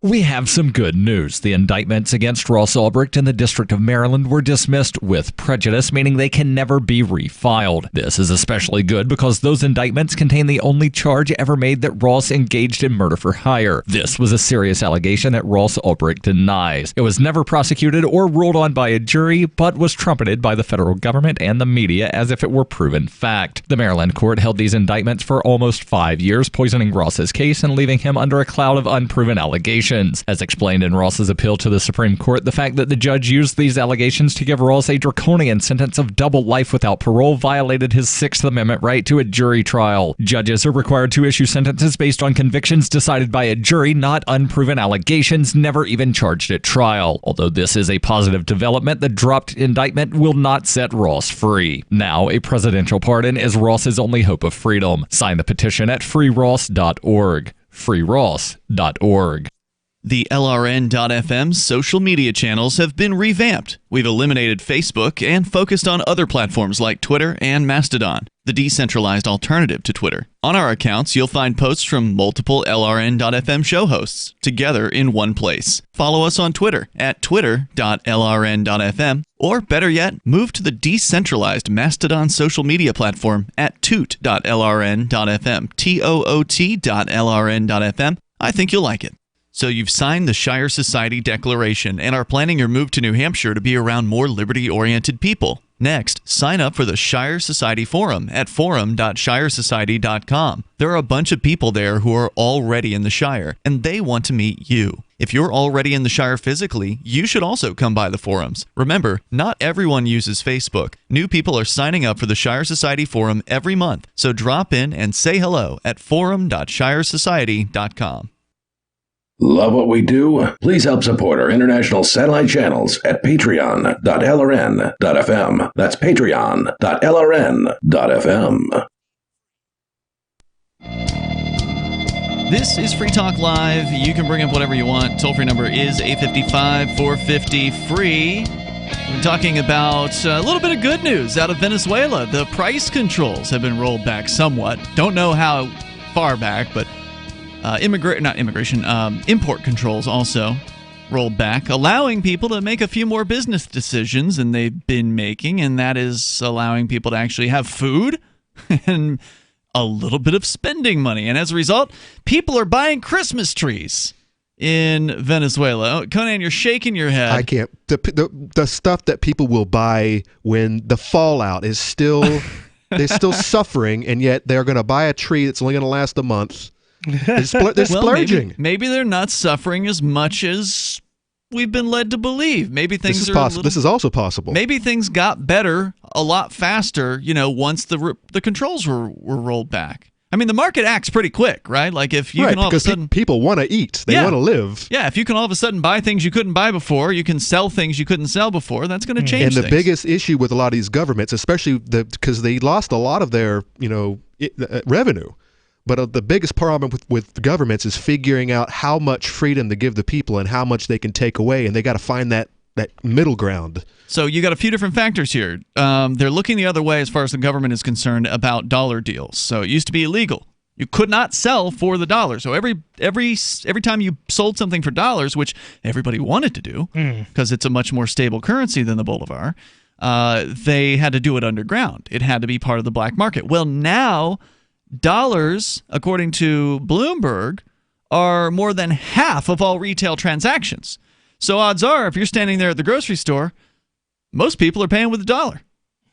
Speaker 6: We have some good news. The indictments against Ross Ulbricht in the District of Maryland were dismissed with prejudice, meaning they can never be refiled. This is especially good because those indictments contain the only charge ever made that Ross engaged in murder for hire. This was a serious allegation that Ross Ulbricht denies. It was never prosecuted or ruled on by a jury, but was trumpeted by the federal government and the media as if it were proven fact. The Maryland court held these indictments for almost 5 years, poisoning Ross's case and leaving him under a cloud of unproven allegations. As explained in Ross's appeal to the Supreme Court, the fact that the judge used these allegations to give Ross a draconian sentence of double life without parole violated his Sixth Amendment right to a jury trial. Judges are required to issue sentences based on convictions decided by a jury, not unproven allegations never even charged at trial. Although this is a positive development, the dropped indictment will not set Ross free. Now, a presidential pardon is Ross's only hope of freedom. Sign the petition at freeross.org. freeross.org.
Speaker 7: The LRN.FM social media channels have been revamped. We've eliminated Facebook and focused on other platforms like Twitter and Mastodon, the decentralized alternative to Twitter. On our accounts, you'll find posts from multiple LRN.FM show hosts together in one place. Follow us on Twitter at twitter.lrn.fm, or better yet, move to the decentralized Mastodon social media platform at toot.lrn.fm, toot.lrn.fm. I think you'll like it. So you've signed the Shire Society Declaration and are planning your move to New Hampshire to be around more liberty-oriented people. Next, sign up for the Shire Society Forum at forum.shiresociety.com. There are a bunch of people there who are already in the Shire, and they want to meet you. If you're already in the Shire physically, you should also come by the forums. Remember, not everyone uses Facebook. New people are signing up for the Shire Society Forum every month, so drop in and say hello at forum.shiresociety.com.
Speaker 14: Love what we do? Please help support our international satellite channels at patreon.lrn.fm. That's patreon.lrn.fm.
Speaker 7: This is Free Talk Live. You can bring up whatever you want. Toll-free number is 855-450-FREE. We're talking about a little bit of good news out of Venezuela. The price controls have been rolled back somewhat. Don't know how far back, but import controls also rolled back, allowing people to make a few more business decisions than they've been making, and that is allowing people to actually have food and a little bit of spending money. And as a result, people are buying Christmas trees in Venezuela. Oh, Conan, you're shaking your head.
Speaker 8: I can't. The stuff that people will buy when the fallout is still, they're still suffering, and yet they're going to buy a tree that's only going to last a month. They're splurging.
Speaker 7: Maybe they're not suffering as much as we've been led to believe. Maybe things
Speaker 8: This is also possible.
Speaker 7: Maybe things got better a lot faster, once the controls were rolled back. I mean, the market acts pretty quick, right? Like if you can all of a sudden
Speaker 8: people want to eat, they want to live.
Speaker 7: Yeah, if you can all of a sudden buy things you couldn't buy before, you can sell things you couldn't sell before. That's going to change
Speaker 8: And the
Speaker 7: things.
Speaker 8: biggest issue with a lot of these governments, especially because they lost a lot of their revenue. But the biggest problem with governments is figuring out how much freedom to give the people and how much they can take away, and they got to find that middle ground.
Speaker 7: So you got a few different factors here. They're looking the other way as far as the government is concerned about dollar deals. So it used to be illegal. You could not sell for the dollar. So every time you sold something for dollars, which everybody wanted to do because it's a much more stable currency than the bolivar, they had to do it underground. It had to be part of the black market. Well, now dollars, according to Bloomberg, are more than half of all retail transactions. So odds are, if you're standing there at the grocery store, most people are paying with a dollar.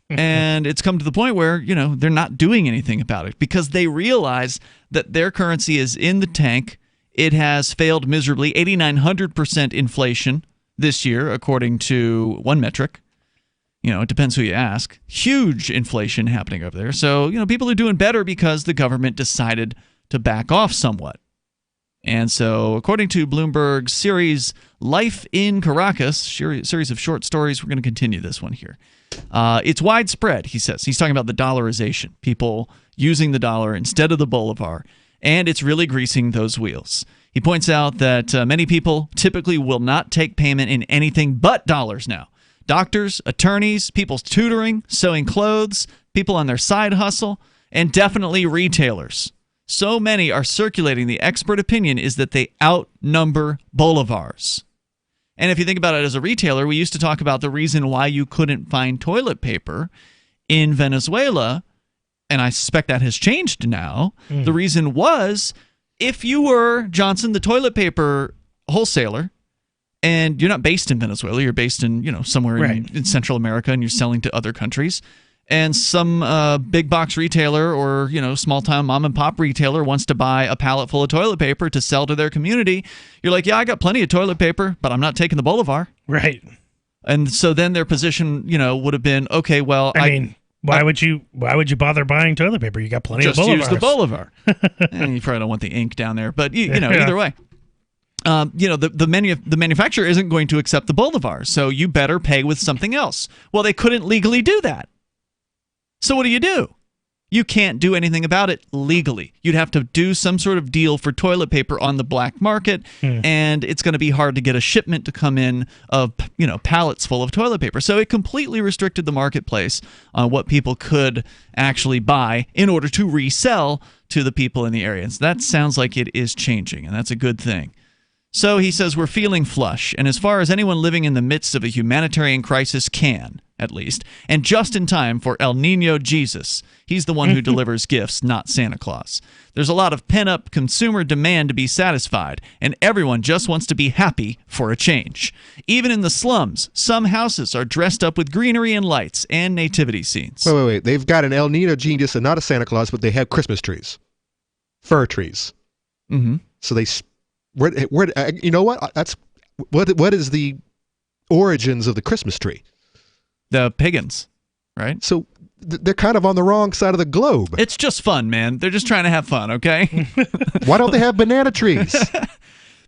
Speaker 7: And it's come to the point where, they're not doing anything about it because they realize that their currency is in the tank. It has failed miserably, 8,900% inflation this year, according to one metric. It depends who you ask. Huge inflation happening over there. So, people are doing better because the government decided to back off somewhat. And so, according to Bloomberg's series Life in Caracas, series of short stories, we're going to continue this one here. It's widespread, he says. He's talking about the dollarization, people using the dollar instead of the bolivar, and it's really greasing those wheels. He points out that many people typically will not take payment in anything but dollars now. Doctors, attorneys, people's tutoring, sewing clothes, people on their side hustle, and definitely retailers. so many are circulating, the expert opinion is that they outnumber bolivars. And if you think about it as a retailer, we used to talk about the reason why you couldn't find toilet paper in Venezuela, and I suspect that has changed now. The reason was, if you were, Johnson, the toilet paper wholesaler, and you're not based in Venezuela, you're based in, somewhere in Central America, and you're selling to other countries, and some big box retailer or small time mom and pop retailer wants to buy a pallet full of toilet paper to sell to their community, you're like, yeah, I got plenty of toilet paper, but I'm not taking the bolivar.
Speaker 9: Right.
Speaker 7: And so then their position, would have been, okay, well,
Speaker 9: I mean, why would you bother buying toilet paper? You got plenty of bolivars.
Speaker 7: Just use the bolivar. And you probably don't want the ink down there, but either way. The manufacturer isn't going to accept the bolivar, so you better pay with something else. Well, they couldn't legally do that. So what do? You can't do anything about it legally. You'd have to do some sort of deal for toilet paper on the black market, and it's going to be hard to get a shipment to come in of pallets full of toilet paper. So it completely restricted the marketplace on what people could actually buy in order to resell to the people in the area. And so that sounds like it is changing, and that's a good thing. So he says we're feeling flush, and as far as anyone living in the midst of a humanitarian crisis can, at least, and just in time for El Nino Jesus. He's the one who delivers gifts, not Santa Claus. There's a lot of pent-up consumer demand to be satisfied, and everyone just wants to be happy for a change. Even in the slums, some houses are dressed up with greenery and lights and nativity scenes.
Speaker 8: Wait. They've got an El Nino Jesus and not a Santa Claus, but they have Christmas trees. Fir trees.
Speaker 7: Mm-hmm.
Speaker 8: So they... Where you know what? That's what is the origins of the Christmas tree?
Speaker 7: The pagans, right?
Speaker 8: So they're kind of on the wrong side of the globe.
Speaker 7: It's just fun, man. They're just trying to have fun, okay?
Speaker 8: Why don't they have banana trees?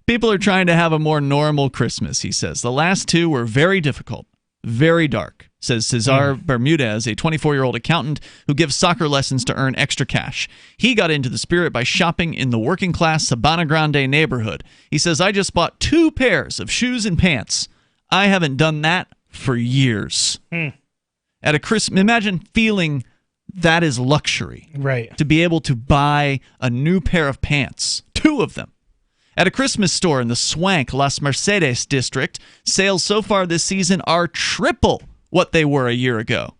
Speaker 7: People are trying to have a more normal Christmas, he says. The last two were very difficult, very dark, says Cesar Bermudez, a 24-year-old accountant who gives soccer lessons to earn extra cash. He got into the spirit by shopping in the working-class Sabana Grande neighborhood. He says, I just bought 2 pairs of shoes and pants. I haven't done that for years. At a Christmas, imagine feeling that is luxury.
Speaker 9: Right.
Speaker 7: To be able to buy a new pair of pants, 2 of them. At a Christmas store in the swank Las Mercedes district, sales so far this season are triple what they were a year ago.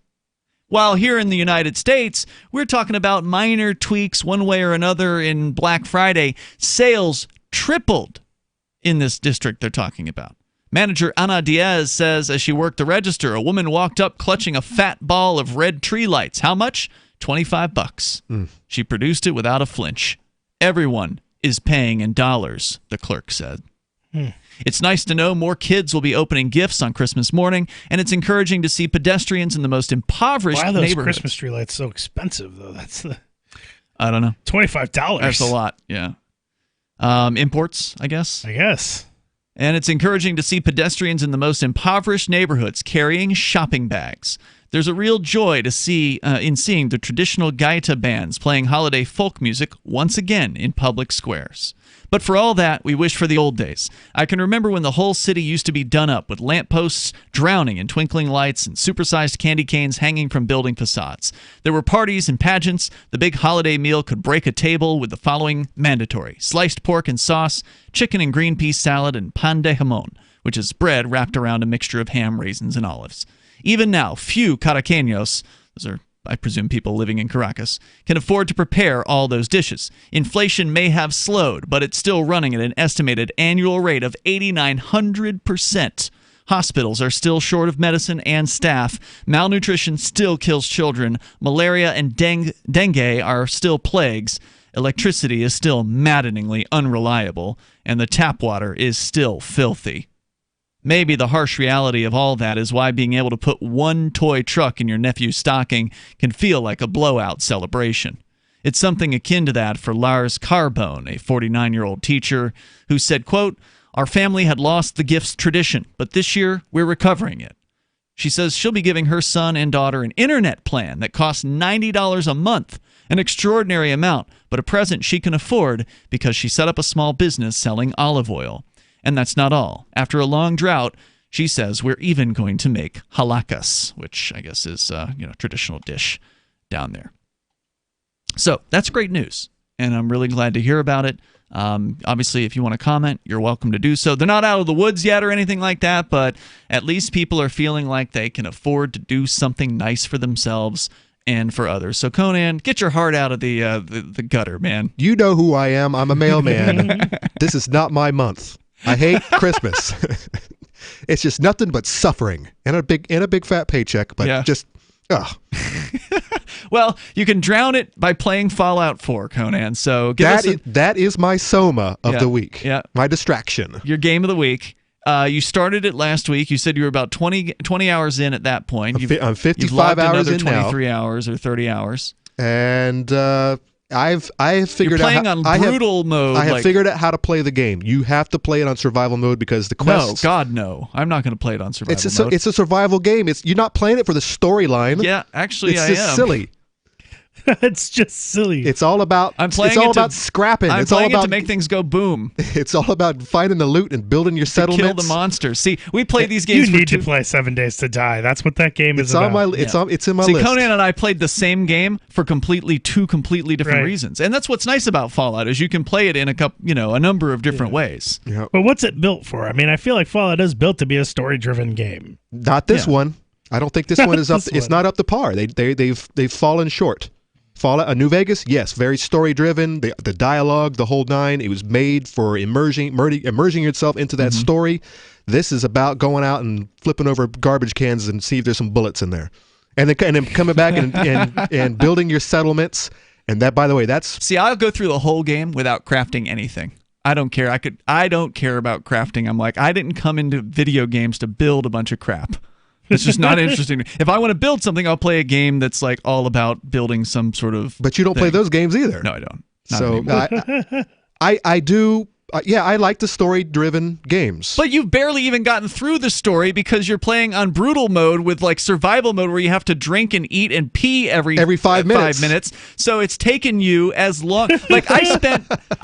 Speaker 7: While here in the United States, we're talking about minor tweaks one way or another in Black Friday. Sales tripled in this district they're talking about. Manager Ana Diaz says as she worked the register, a woman walked up clutching a fat ball of red tree lights. How much? $25. She produced it without a flinch. Everyone is paying in dollars, the clerk said. It's nice to know more kids will be opening gifts on Christmas morning, and it's encouraging to see pedestrians in the most impoverished neighborhoods.
Speaker 9: Why are those Christmas tree lights so expensive, though?
Speaker 7: I don't know.
Speaker 9: $25.
Speaker 7: That's a lot, yeah. Imports, I guess. And it's encouraging to see pedestrians in the most impoverished neighborhoods carrying shopping bags. There's a real joy to see in seeing the traditional gaita bands playing holiday folk music once again in public squares. But for all that, we wish for the old days. I can remember when the whole city used to be done up with lampposts drowning in twinkling lights and supersized candy canes hanging from building facades. There were parties and pageants. The big holiday meal could break a table with the following mandatory: sliced pork and sauce, chicken and green pea salad, and pan de jamon, which is bread wrapped around a mixture of ham, raisins, and olives. Even now, few Caraqueños, those are, I presume, people living in Caracas, can afford to prepare all those dishes. Inflation may have slowed, but it's still running at an estimated annual rate of 8,900%. Hospitals are still short of medicine and staff. Malnutrition still kills children. Malaria and dengue are still plagues. Electricity is still maddeningly unreliable, and the tap water is still filthy. Maybe the harsh reality of all that is why being able to put one toy truck in your nephew's stocking can feel like a blowout celebration. It's something akin to that for Lars Carbone, a 49-year-old teacher, who said, quote, "Our family had lost the gifts tradition, but this year we're recovering it." She says she'll be giving her son and daughter an internet plan that costs $90 a month, an extraordinary amount, but a present she can afford because she set up a small business selling olive oil. And that's not all. After a long drought, she says we're even going to make halakas, which I guess is traditional dish down there. So that's great news. and I'm really glad to hear about it. Obviously, if you want to comment, you're welcome to do so. They're not out of the woods yet or anything like that, but at least people are feeling like they can afford to do something nice for themselves and for others. So Conan, get your heart out of the gutter, man.
Speaker 8: You know who I am. I'm a mailman. This is not my month. I hate Christmas. It's just nothing but suffering and a big fat paycheck, but just ugh.
Speaker 7: Well, you can drown it by playing Fallout 4, Conan. So
Speaker 8: that is my soma of the week.
Speaker 7: Yeah.
Speaker 8: My distraction.
Speaker 7: Your game of the week. You started it last week. You said you were about 20 hours in at that point.
Speaker 8: I'm 55
Speaker 7: you've logged
Speaker 8: hours
Speaker 7: another
Speaker 8: in now.
Speaker 7: 23 hours or 30 hours.
Speaker 8: And I have figured
Speaker 7: You're playing
Speaker 8: out
Speaker 7: on brutal mode.
Speaker 8: I have figured out how to play the game. You have to play it on survival mode because the quests.
Speaker 7: No, God, no. I'm not going to play it on survival mode.
Speaker 8: It's a survival game. You're not playing it for the storyline.
Speaker 7: Yeah, actually,
Speaker 8: it's
Speaker 7: I
Speaker 8: just
Speaker 7: am.
Speaker 8: silly.
Speaker 9: It's just silly.
Speaker 8: It's all about.
Speaker 7: I'm playing
Speaker 8: it's all
Speaker 7: it to-
Speaker 8: about scrapping.
Speaker 7: I'm
Speaker 8: it's all
Speaker 7: playing
Speaker 8: about
Speaker 7: it to make things go boom.
Speaker 8: It's all about finding the loot and building your
Speaker 7: To
Speaker 8: settlements.
Speaker 7: kill the monsters. See, we play these games.
Speaker 9: You need to play 7 Days to Die. That's what that game is about.
Speaker 8: It's in my
Speaker 7: See,
Speaker 8: list.
Speaker 7: Conan and I played the same game for two completely different
Speaker 9: Right.
Speaker 7: reasons, and that's what's nice about Fallout is you can play it in a number of different ways.
Speaker 8: Yeah.
Speaker 9: But what's it built for? I mean, I feel like Fallout is built to be a story-driven game.
Speaker 8: Not this one. I don't think this one is up. It's not up to par. They've fallen short. Fallout New Vegas, yes, very story driven. The dialogue, the whole nine. It was made for immersing yourself into that story. This is about going out and flipping over garbage cans and see if there's some bullets in there, and then coming back and building your settlements. And that, by the way, that's
Speaker 7: I'll go through the whole game without crafting anything. I don't care. I don't care about crafting. I'm like, I didn't come into video games to build a bunch of crap. It's just not interesting. If I want to build something, I'll play a game that's like all about building some sort of.
Speaker 8: But you don't play those games either.
Speaker 7: No, I don't.
Speaker 8: So I do. I like the story-driven games.
Speaker 7: But you've barely even gotten through the story because you're playing on brutal mode with like survival mode where you have to drink and eat and pee every
Speaker 8: 5 minutes.
Speaker 7: So it's taken you as long. Like I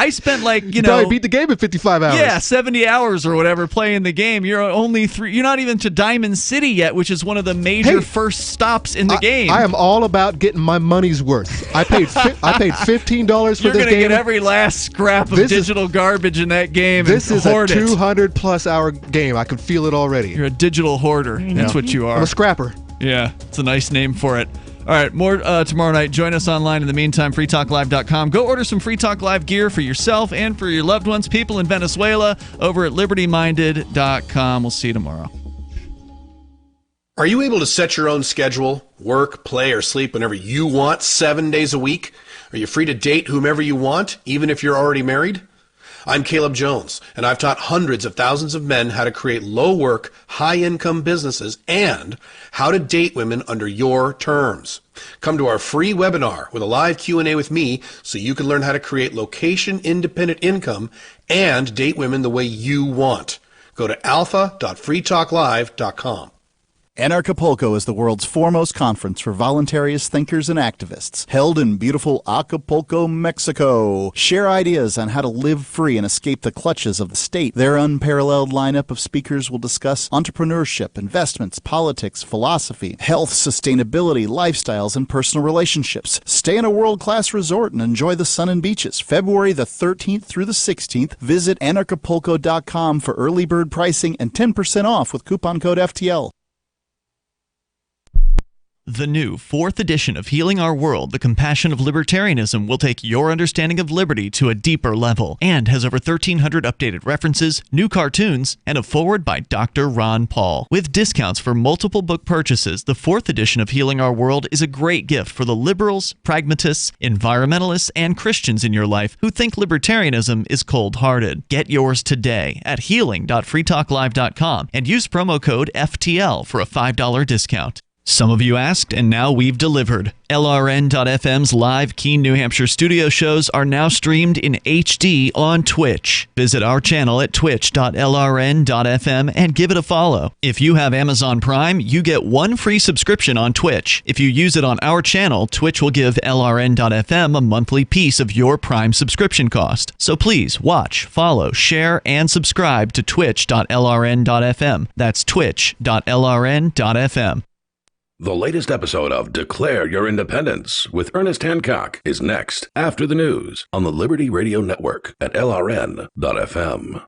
Speaker 7: spent like
Speaker 8: you probably beat the game in 55 hours.
Speaker 7: Yeah, 70 hours or whatever playing the game. You're only You're not even to Diamond City yet, which is one of the major first stops in the game.
Speaker 8: I am all about getting my money's worth. I paid $15 for this game.
Speaker 7: You're gonna get every last scrap of digital garbage in that game.
Speaker 8: This
Speaker 7: and
Speaker 8: is a
Speaker 7: hoard it.
Speaker 8: 200+ hour game. I can feel it already.
Speaker 7: You're a digital hoarder. That's what you are.
Speaker 8: I'm a scrapper.
Speaker 7: Yeah, it's a nice name for it. All right, more tomorrow night. Join us online. In the meantime, freetalklive.com. Go order some Free Talk Live gear for yourself and for your loved ones, people in Venezuela, over at libertyminded.com. We'll see you tomorrow.
Speaker 12: Are you able to set your own schedule, work, play, or sleep whenever you want 7 days a week? Are you free to date whomever you want, even if you're already married? I'm Caleb Jones, and I've taught hundreds of thousands of men how to create low-work, high-income businesses and how to date women under your terms. Come to our free webinar with a live Q&A with me so you can learn how to create location-independent income and date women the way you want. Go to alpha.freetalklive.com.
Speaker 13: Anarchapulco is the world's foremost conference for voluntarist thinkers and activists, held in beautiful Acapulco, Mexico. Share ideas on how to live free and escape the clutches of the state. Their unparalleled lineup of speakers will discuss entrepreneurship, investments, politics, philosophy, health, sustainability, lifestyles, and personal relationships. Stay in a world-class resort and enjoy the sun and beaches. February the 13th through the 16th. Visit anarchapulco.com for early bird pricing and 10% off with coupon code FTL.
Speaker 7: The new 4th edition of Healing Our World, The Compassion of Libertarianism, will take your understanding of liberty to a deeper level and has over 1,300 updated references, new cartoons, and a foreword by Dr. Ron Paul. With discounts for multiple book purchases, the 4th edition of Healing Our World is a great gift for the liberals, pragmatists, environmentalists, and Christians in your life who think libertarianism is cold-hearted. Get yours today at healing.freetalklive.com and use promo code FTL for a $5 discount. Some of you asked, and now we've delivered. LRN.FM's live Keene, New Hampshire studio shows are now streamed in HD on Twitch. Visit our channel at twitch.lrn.fm and give it a follow. If you have Amazon Prime, you get one free subscription on Twitch. If you use it on our channel, Twitch will give LRN.FM a monthly piece of your Prime subscription cost. So please watch, follow, share, and subscribe to twitch.lrn.fm. That's twitch.lrn.fm.
Speaker 14: The latest episode of Declare Your Independence with Ernest Hancock is next after the news on the Liberty Radio Network at LRN.FM.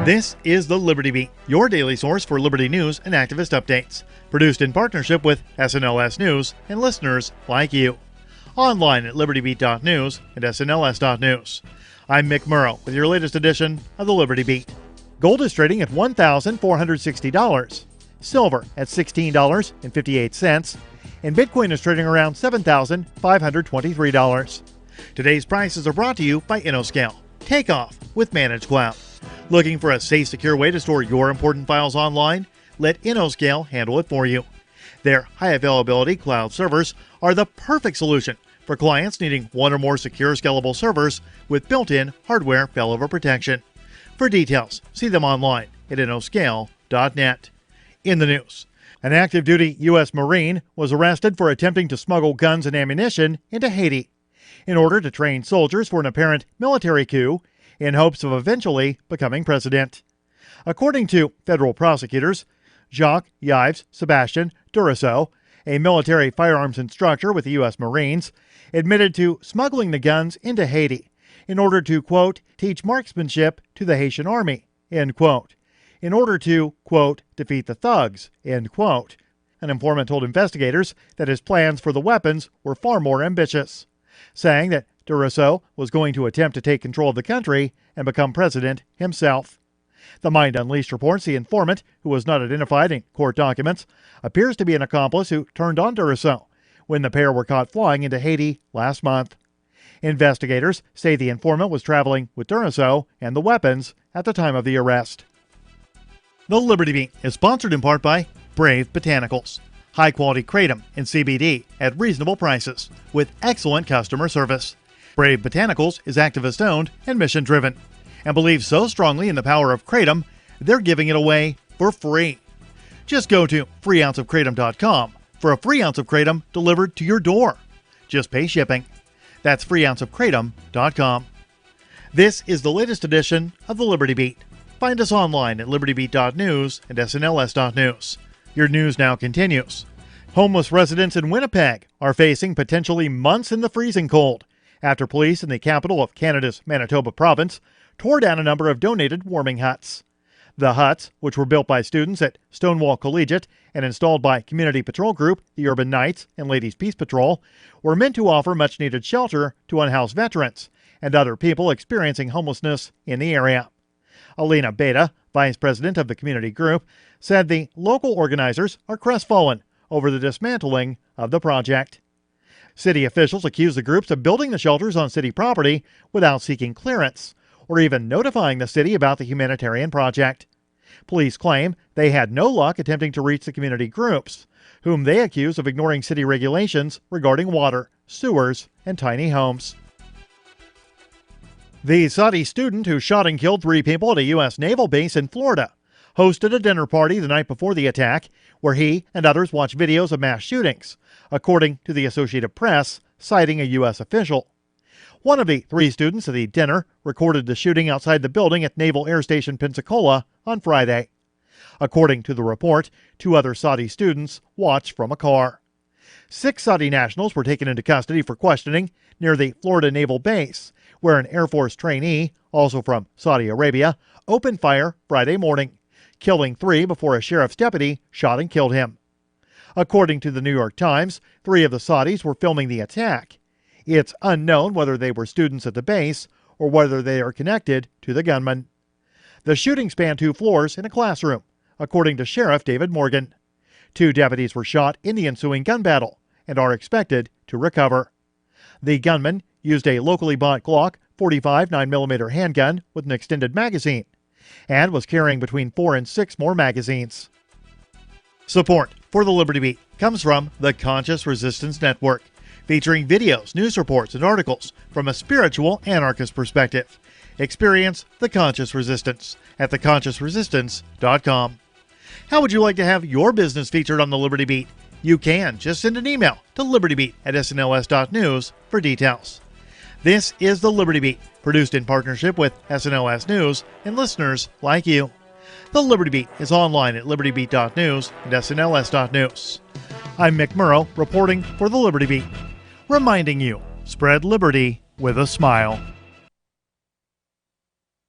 Speaker 11: This is the Liberty Beat, your daily source for Liberty news and activist updates. Produced in partnership with SNLS News and listeners like you. Online at libertybeat.news and snls.news. I'm Mick Murrow with your latest edition of the Liberty Beat. Gold is trading at $1,460. Silver at $16.58. And Bitcoin is trading around $7,523. Today's prices are brought to you by InnoScale. Take off with Managed Cloud. Looking for a safe, secure way to store your important files online? Let InnoScale handle it for you. Their high-availability cloud servers are the perfect solution for clients needing one or more secure, scalable servers with built-in hardware failover protection. For details, see them online at innoscale.net. In the news, an active-duty U.S. Marine was arrested for attempting to smuggle guns and ammunition into Haiti in order to train soldiers for an apparent military coup in hopes of eventually becoming president. According to federal prosecutors, Jacques-Yves Sebastien Duraceau, a military firearms instructor with the U.S. Marines, admitted to smuggling the guns into Haiti in order to, quote, teach marksmanship to the Haitian army, end quote, in order to, quote, defeat the thugs, end quote. An informant told investigators that his plans for the weapons were far more ambitious, saying that Duraceau was going to attempt to take control of the country and become president himself. The Mind Unleashed reports the informant, who was not identified in court documents, appears to be an accomplice who turned on Duraceau when the pair were caught flying into Haiti last month. Investigators say the informant was traveling with Duraceau and the weapons at the time of the arrest. The Liberty Beat is sponsored in part by Brave Botanicals. High-quality kratom and CBD at reasonable prices with excellent customer service. Brave Botanicals is activist-owned and mission-driven and believes so strongly in the power of kratom, they're giving it away for free. Just go to freeounceofkratom.com for a free ounce of kratom delivered to your door. Just pay shipping. That's freeounceofkratom.com. This is the latest edition of the Liberty Beat. Find us online at libertybeat.news and snls.news. Your news now continues. Homeless residents in Winnipeg are facing potentially months in the freezing cold after police in the capital of Canada's Manitoba province tore down a number of donated warming huts. The huts, which were built by students at Stonewall Collegiate and installed by community patrol group the Urban Knights and Ladies Peace Patrol, were meant to offer much-needed shelter to unhoused veterans and other people experiencing homelessness in the area. Alina Beta, vice president of the community group, said the local organizers are crestfallen over the dismantling of the project. City officials accuse the groups of building the shelters on city property without seeking clearance or even notifying the city about the humanitarian project. Police claim they had no luck attempting to reach the community groups, whom they accuse of ignoring city regulations regarding water, sewers, and tiny homes. The Saudi student who shot and killed 3 people at a U.S. naval base in Florida hosted a dinner party the night before the attack where he and others watched videos of mass shootings, according to the Associated Press, citing a U.S. official. One of the 3 students at the dinner recorded the shooting outside the building at Naval Air Station Pensacola on Friday. According to the report, 2 other Saudi students watched from a car. 6 Saudi nationals were taken into custody for questioning near the Florida Naval Base, where an Air Force trainee, also from Saudi Arabia, opened fire Friday morning, killing 3 before a sheriff's deputy shot and killed him. According to the New York Times, 3 of the Saudis were filming the attack. It's unknown whether they were students at the base or whether they are connected to the gunman. The shooting spanned 2 floors in a classroom, according to Sheriff David Morgan. 2 deputies were shot in the ensuing gun battle and are expected to recover. The gunman used a locally bought Glock 45 9mm handgun with an extended magazine and was carrying between 4 and 6 more magazines. Support for the Liberty Beat comes from the Conscious Resistance Network, featuring videos, news reports, and articles from a spiritual anarchist perspective. Experience the Conscious Resistance at theconsciousresistance.com. How would you like to have your business featured on the Liberty Beat? You can. Just send an email to libertybeat@snls.news for details. This is the Liberty Beat, produced in partnership with SNLS News and listeners like you. The Liberty Beat is online at libertybeat.news and snls.news. I'm Mick Murrow, reporting for The Liberty Beat, reminding you, spread liberty with a smile.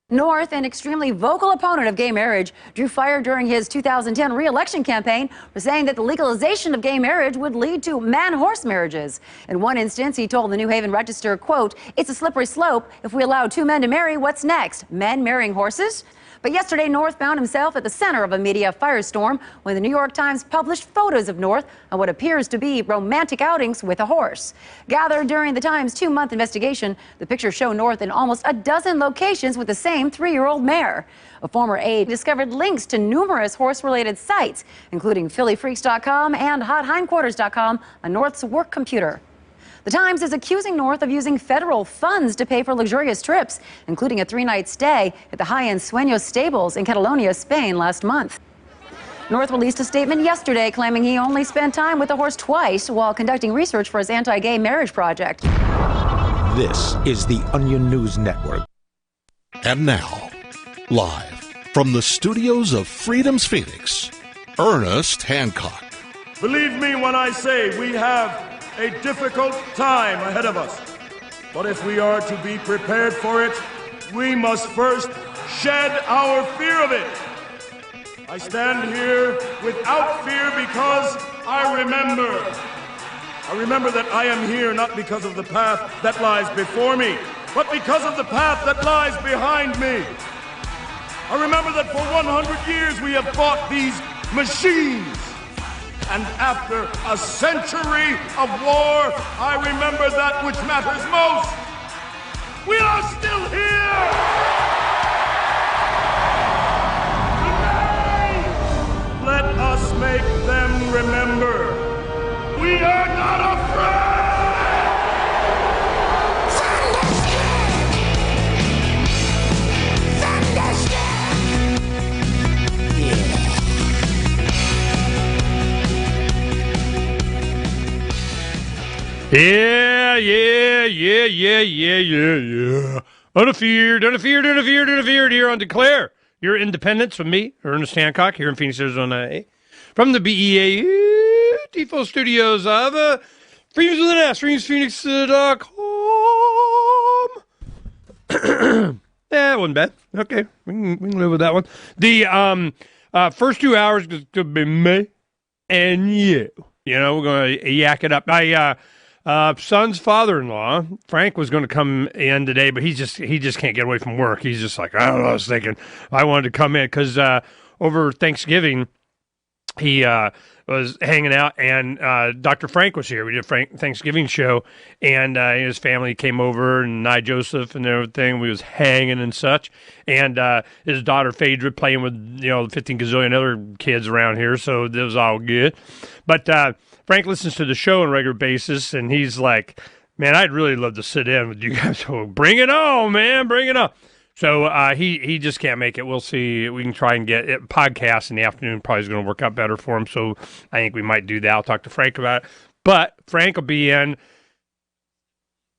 Speaker 15: North, an extremely vocal opponent of gay marriage, drew fire during his 2010 re-election campaign for saying that the legalization of gay marriage would lead to man-horse marriages. In one instance, he told the New Haven Register, quote, "It's a slippery slope. If we allow two men to marry, what's next? Men marrying horses?" But yesterday, North found himself at the center of a media firestorm when the New York Times published photos of North on what appears to be romantic outings with a horse. Gathered during the Times' 2-month investigation, the pictures show North in almost a dozen locations with the same 3-year-old mare. A former aide discovered links to numerous horse-related sites, including phillyfreaks.com and hothindquarters.com on North's work computer. The Times is accusing North of using federal funds to pay for luxurious trips, including a 3-night stay at the high-end Sueños stables in Catalonia, Spain last month. North released a statement yesterday claiming he only spent time with the horse twice while conducting research for his anti-gay marriage project.
Speaker 16: This is the Onion News Network. And now, live from the studios of Freedom's Phoenix, Ernest Hancock.
Speaker 23: Believe me when I say we have a difficult time ahead of us. But if we are to be prepared for it, we must first shed our fear of it. I stand here without fear because I remember that I am here not because of the path that lies before me, but because of the path that lies behind me. I remember that for 100 years we have fought these machines. And after a century of war, I remember that which matters most. We are still here! Today, let us make them remember. We are not afraid!
Speaker 24: Yeah. Unafeared here on Declare Your Independence with me, Ernest Hancock, here in Phoenix, Arizona, from the BEA default studios of Freedoms with an S, FreedomsPhoenix.com. Yeah, it wasn't bad. Okay, we can live with that one. The first 2 hours is going to be me and you. You know, we're going to yak it up. Son's father-in-law, Frank, was going to come in today, but he just can't get away from work. He's just like, I don't know, I was thinking I wanted to come in because over Thanksgiving, he was hanging out, and Dr. Frank was here. We did a Thanksgiving show, and his family came over, and Joseph and everything. We was hanging and such, and his daughter Phaedra playing with 15 gazillion other kids around here, so it was all good. But Frank listens to the show on a regular basis, and he's like, man, I'd really love to sit in with you guys. So bring it on, man, bring it on. So he just can't make it. We'll see. We can try and get it. Podcast in the afternoon probably is going to work out better for him. So I think we might do that. I'll talk to Frank about it. But Frank will be in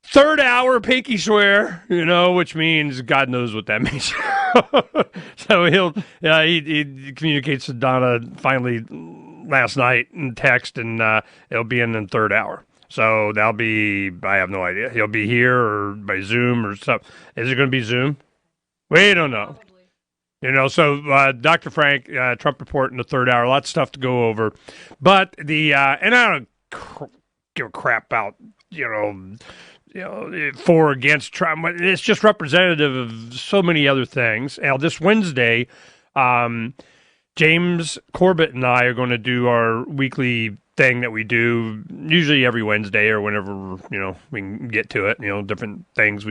Speaker 24: third hour pinky swear, which means God knows what that means. So he communicates with Donna finally last night in text, and it'll be in the third hour. So that'll be, I have no idea. He'll be here or by Zoom or something. Is it going to be Zoom? We don't know. So Dr. Frank, Trump report in the third hour, lots of stuff to go over. But and I don't give a crap about, for or against Trump. It's just representative of so many other things. Now, this Wednesday, James Corbett and I are going to do our weekly thing that we do usually every Wednesday or whenever, we can get to it, different things,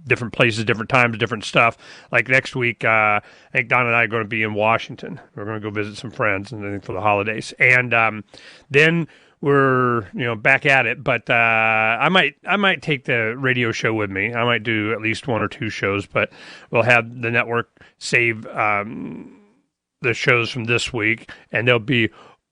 Speaker 24: different places, different times, different stuff. Like next week, I think Don and I are going to be in Washington. We're going to go visit some friends and I think for the holidays. And then we're, back at it, but I might take the radio show with me. I might do at least 1 or 2 shows, but we'll have the network save the shows from this week, and they'll be